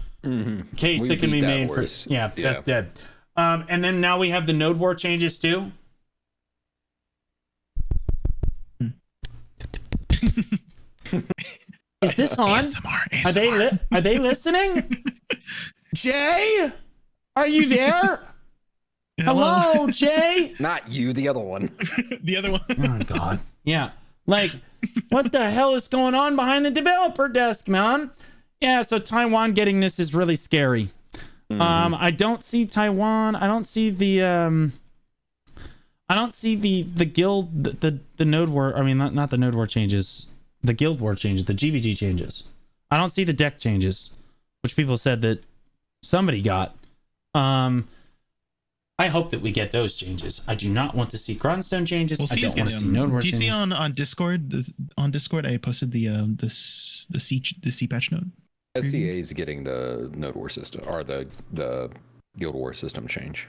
case that can be made for that's dead. And then now we have the node war changes too. Is this on? ASMR. Are they listening? Jay, are you there? Hello, Jay. Not you, the other one. The other one. Oh God. Yeah. Like, what the hell is going on behind the developer desk, man? Yeah. So Taiwan getting this is really scary. I don't see Taiwan. I don't see the I don't see the guild the node war. I mean, not the node war changes. The guild war changes. The GVG changes. I don't see the deck changes, which people said that somebody got. I hope that we get those changes. I do not want to see Grindstone changes. Well, I don't want to see node war do you changes. see on Discord? On Discord, I posted the C patch note. SCA is getting the Node War system or the Guild War system change.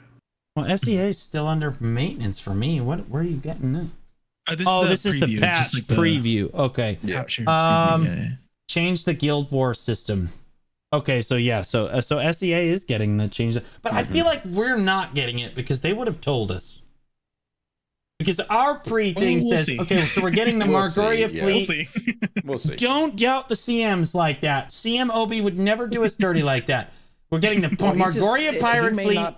Well, SEA is still under maintenance for me. Where are you getting that? This is the patch preview. Okay. Yeah. Capture preview, yeah. Change the Guild War system. Okay, so yeah, so SEA is getting the change, but I feel like we're not getting it because they would have told us. Because our pre-thing says, see. okay, so we're getting the We'll see, Margoria yeah. fleet. We'll see. We'll see. Don't doubt the CMs like that. CM Obi would never do us dirty like that. We're getting the Margoria pirate fleet.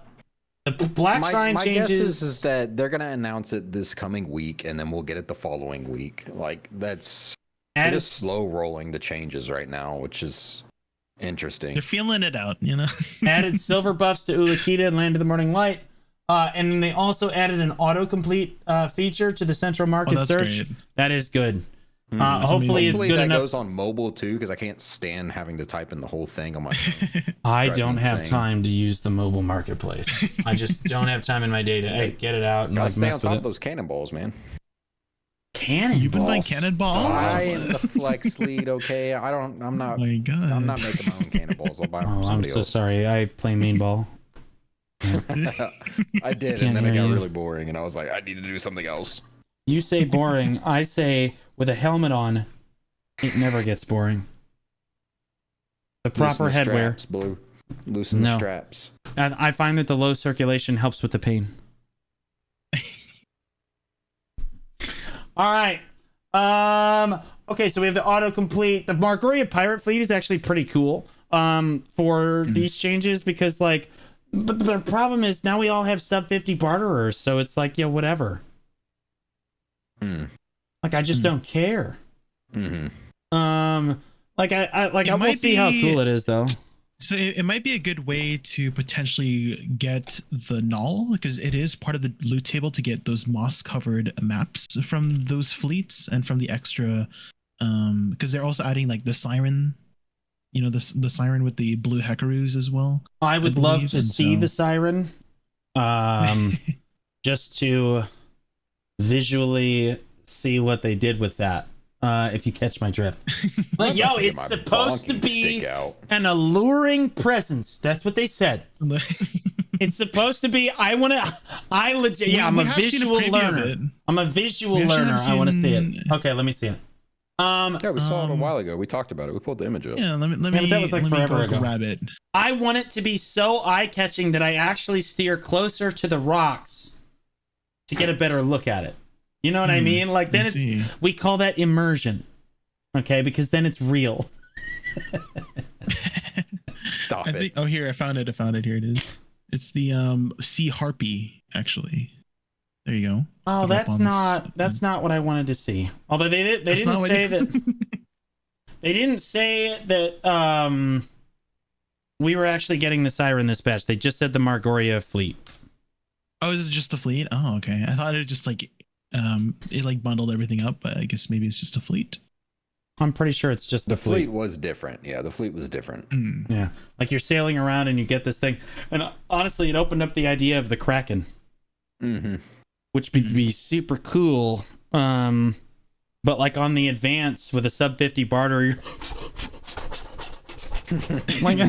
The Black Shrine my changes. guess is that they're gonna announce it this coming week, and then we'll get it the following week. Like they're just slow rolling the changes right now, which is interesting. They're feeling it out, you know. Added silver buffs to Ulakita and Land of the Morning Light. And then they also added an autocomplete feature to the central market search. Great. That is good. amazing. Hopefully it's good that enough. goes on mobile too, because I can't stand having to type in the whole thing on my phone. I Drives me don't have insane. time to use the mobile marketplace. I just don't have time in my day to get it out and Gotta like stay on mess top with of it. those cannonballs, man. Cannonballs. You've been playing cannonballs. I am the flex lead, okay? I'm Oh not my god. I'm not making my own cannonballs. I'll buy them from Oh, I'm somebody so else. sorry. I play main ball. I did, Can't and then it hear got you. really boring, and I was like, I need to do something else. You say boring. I say with a helmet on, it never gets boring. The proper Loosen the headwear. straps, Blue. Loosen No. the straps. I find that the low circulation helps with the pain. All right. Okay, so we have the autocomplete. The Margoria pirate fleet is actually pretty cool. For these changes because like, but the problem is now we all have sub 50 barterers, so it's like, yeah, whatever. Like I just don't care. Mm-hmm. Like I will might see how be- cool it is though. So it might be a good way to potentially get the null, because it is part of the loot table to get those moss covered maps from those fleets and from the extra, because they're also adding like the siren, you know, the siren with the blue hackaroos as well. I would love believe, to and see so- the siren, just to visually see what they did with that. If you catch my drift. Like, yo, Get it's my supposed to bonking be stick out. an alluring presence. That's what they said. It's supposed to be. I legit. Yeah, I'm We a have seen a visual preview of learner. it. I'm a visual We actually learner. have I want to see it. seen- Okay, let me see it. Yeah, we saw it a while ago. We talked about it. We pulled the image up. Yeah, let me but that was like let me forever go ago. grab it. I want it to be so eye-catching that I actually steer closer to the rocks to get a better look at it. You know what I mean? Like then I see. we call that immersion. Okay, because then it's real. Stop I it. think. Oh, here I found it. Here it is. It's the sea harpy, actually. There you go. Oh, Put it up that's on not what I wanted to see. Although they That's didn't not what say you- that they didn't say that we were actually getting the siren this batch. They just said the Margoria fleet. Oh, is it just the fleet? Oh, okay. I thought it just like it like bundled everything up, but I guess maybe it's just a fleet. I'm pretty sure it's just The the fleet was different. Yeah, the fleet was different. Yeah, like you're sailing around and you get this thing, and honestly, it opened up the idea of the Kraken, Mm-hmm. which would be super cool. But like on the advance with a sub 50 barter, you're like, I'm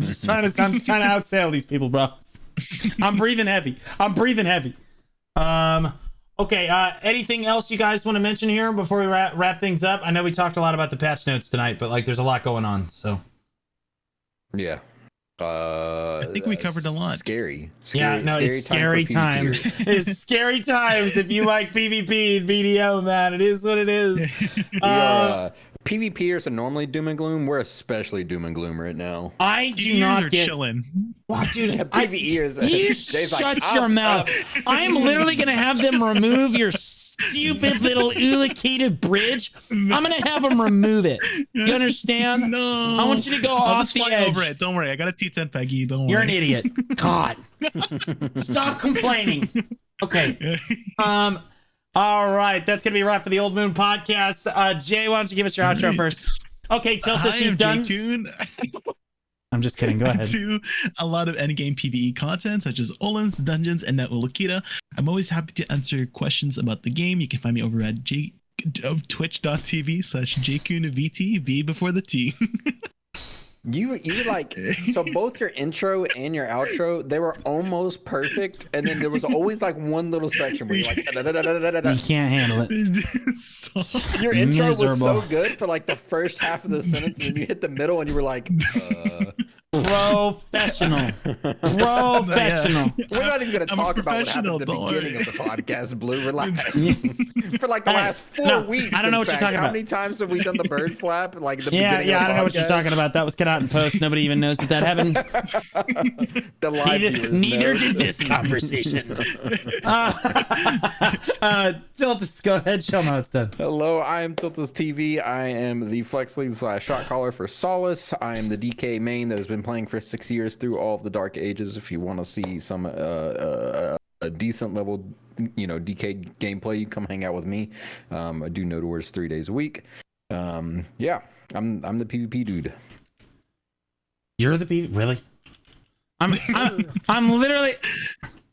just trying to outsail these people, bro. I'm breathing heavy. Okay, anything else you guys want to mention here before we wrap things up? I know we talked a lot about the patch notes tonight, but like there's a lot going on, so. Yeah. I think we covered a lot. Scary. Yeah, no, it's scary time for times. PvPers. It's scary times if you like PvP and BDO, man. It is what it is. PvPers are normally doom and gloom. We're especially doom and gloom right now. I do PvEers not are get. chilling. What, dude? PvEers. You Jay's like, shut "Up, your mouth. up." I am literally gonna have them remove your stupid little Ulakita bridge. I'm gonna have them remove it. You understand? No. I want you to go I'll off just the fly edge. over it. Don't worry. I got a T10 Peggy. Don't worry. You're an idiot. God. Stop complaining. Okay. All right, that's gonna be right for the Old Moon podcast. Jay, why don't you give us your outro first? Okay, Tiltus, he's done. Jay-kun. I'm just kidding. Go I ahead. do a lot of endgame PvE content such as Olin's, Dungeons, and Net Ulukita. I'm always happy to answer questions about the game. You can find me over at twitch.tv/jkunvt, V before the T. You like, so both your intro and your outro, they were almost perfect, and then there was always like one little section where you're like, You can't handle it. So, your intro was Miserable. so good for like the first half of the sentence, and then you hit the middle and you were like, Professional. Professional. We're not even going to I'm a talk about what happened professional, at the don't beginning worry. of the podcast, Blue. Relax. For like the Hey, last 4 no, weeks. I don't know in what you're fact. talking How about. many times have we done the bird flap? Like the Yeah, beginning of the I don't know what you're podcast? talking about. That was cut out in post. Nobody even knows that happened. The live viewers Neither know. did this conversation. Tiltus, go ahead. Show them how it's done. Hello, I am Tiltus TV. I am the flex lead / shot caller for Solace. I am the DK main that has been playing for 6 years through all of the Dark Ages. If you want to see some a decent level, DK gameplay, you come hang out with me. I do Node Wars 3 days a week. Yeah, I'm the PvP dude. You're the beat, really? I'm literally.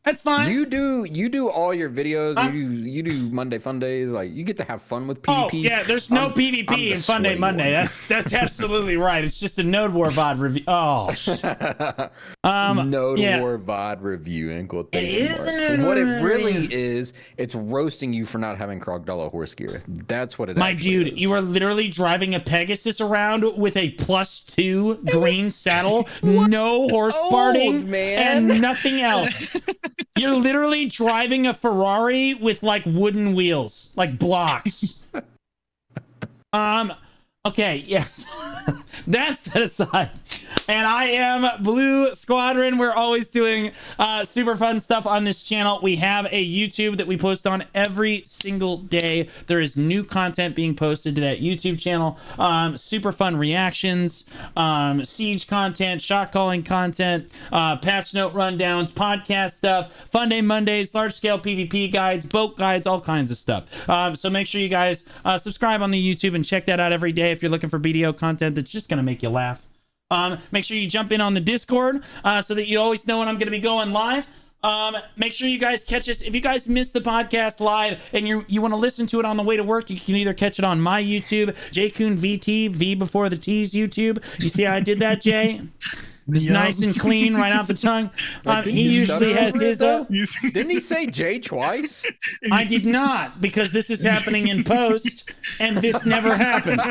That's fine. You do all your videos. You do Monday Fun Days. Like you get to have fun with Oh PvP. yeah, there's no I'm PvP the in Fun Day sweaty Monday. one. That's absolutely right. It's just a Node War VOD review. Oh, shit. Node yeah. War VOD review. It is a Node So what it War really review. is, it's roasting you for not having Krogdala horse gear. That's what it My actually dude, is. you are literally driving a Pegasus around with a +2 green saddle, no horse old, parting, man. and nothing else. You're literally driving a Ferrari with like wooden wheels, like blocks. Okay, yeah. That set aside. And I am Blue Squadron. We're always doing super fun stuff on this channel. We have a YouTube that we post on every single day. There is new content being posted to that YouTube channel. Super fun reactions, siege content, shot calling content, patch note rundowns, podcast stuff, Fun Day Mondays, large scale PvP guides, boat guides, all kinds of stuff. So make sure you guys subscribe on the YouTube and check that out every day if you're looking for BDO content that's just going to make you laugh. Make sure you jump in on the Discord so that you always know when I'm going to be going live. Make sure you guys catch us. If you guys miss the podcast live and you want to listen to it on the way to work, you can either catch it on my YouTube, JKoonVT, V before the T's YouTube. You see how I did that, Jay? It's Yup. nice and clean right off the tongue. Didn't He you usually stutter has over it, his. though? Didn't he say J twice? I did not, because this is happening in post, and this never happened.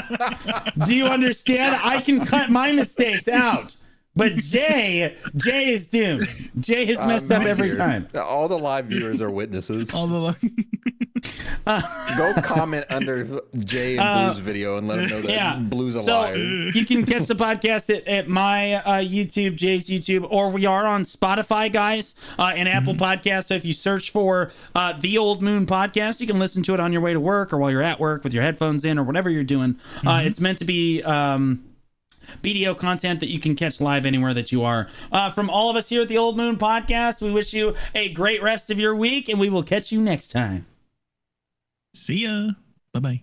Do you understand? I can cut my mistakes out, but Jay is doomed. Jay has messed up I'm every here. time. All the live viewers are witnesses. all the Go comment under Jay and Blue's video and let them know that yeah. Blue's a So liar. you can catch the podcast at my YouTube, Jay's YouTube, or we are on Spotify, guys, and Apple Podcasts. So if you search for the Old Moon Podcast, you can listen to it on your way to work or while you're at work with your headphones in or whatever you're doing. It's meant to be BDO content that you can catch live anywhere that you are. From all of us here at the Old Moon Podcast, we wish you a great rest of your week, and we will catch you next time. See ya. Bye bye.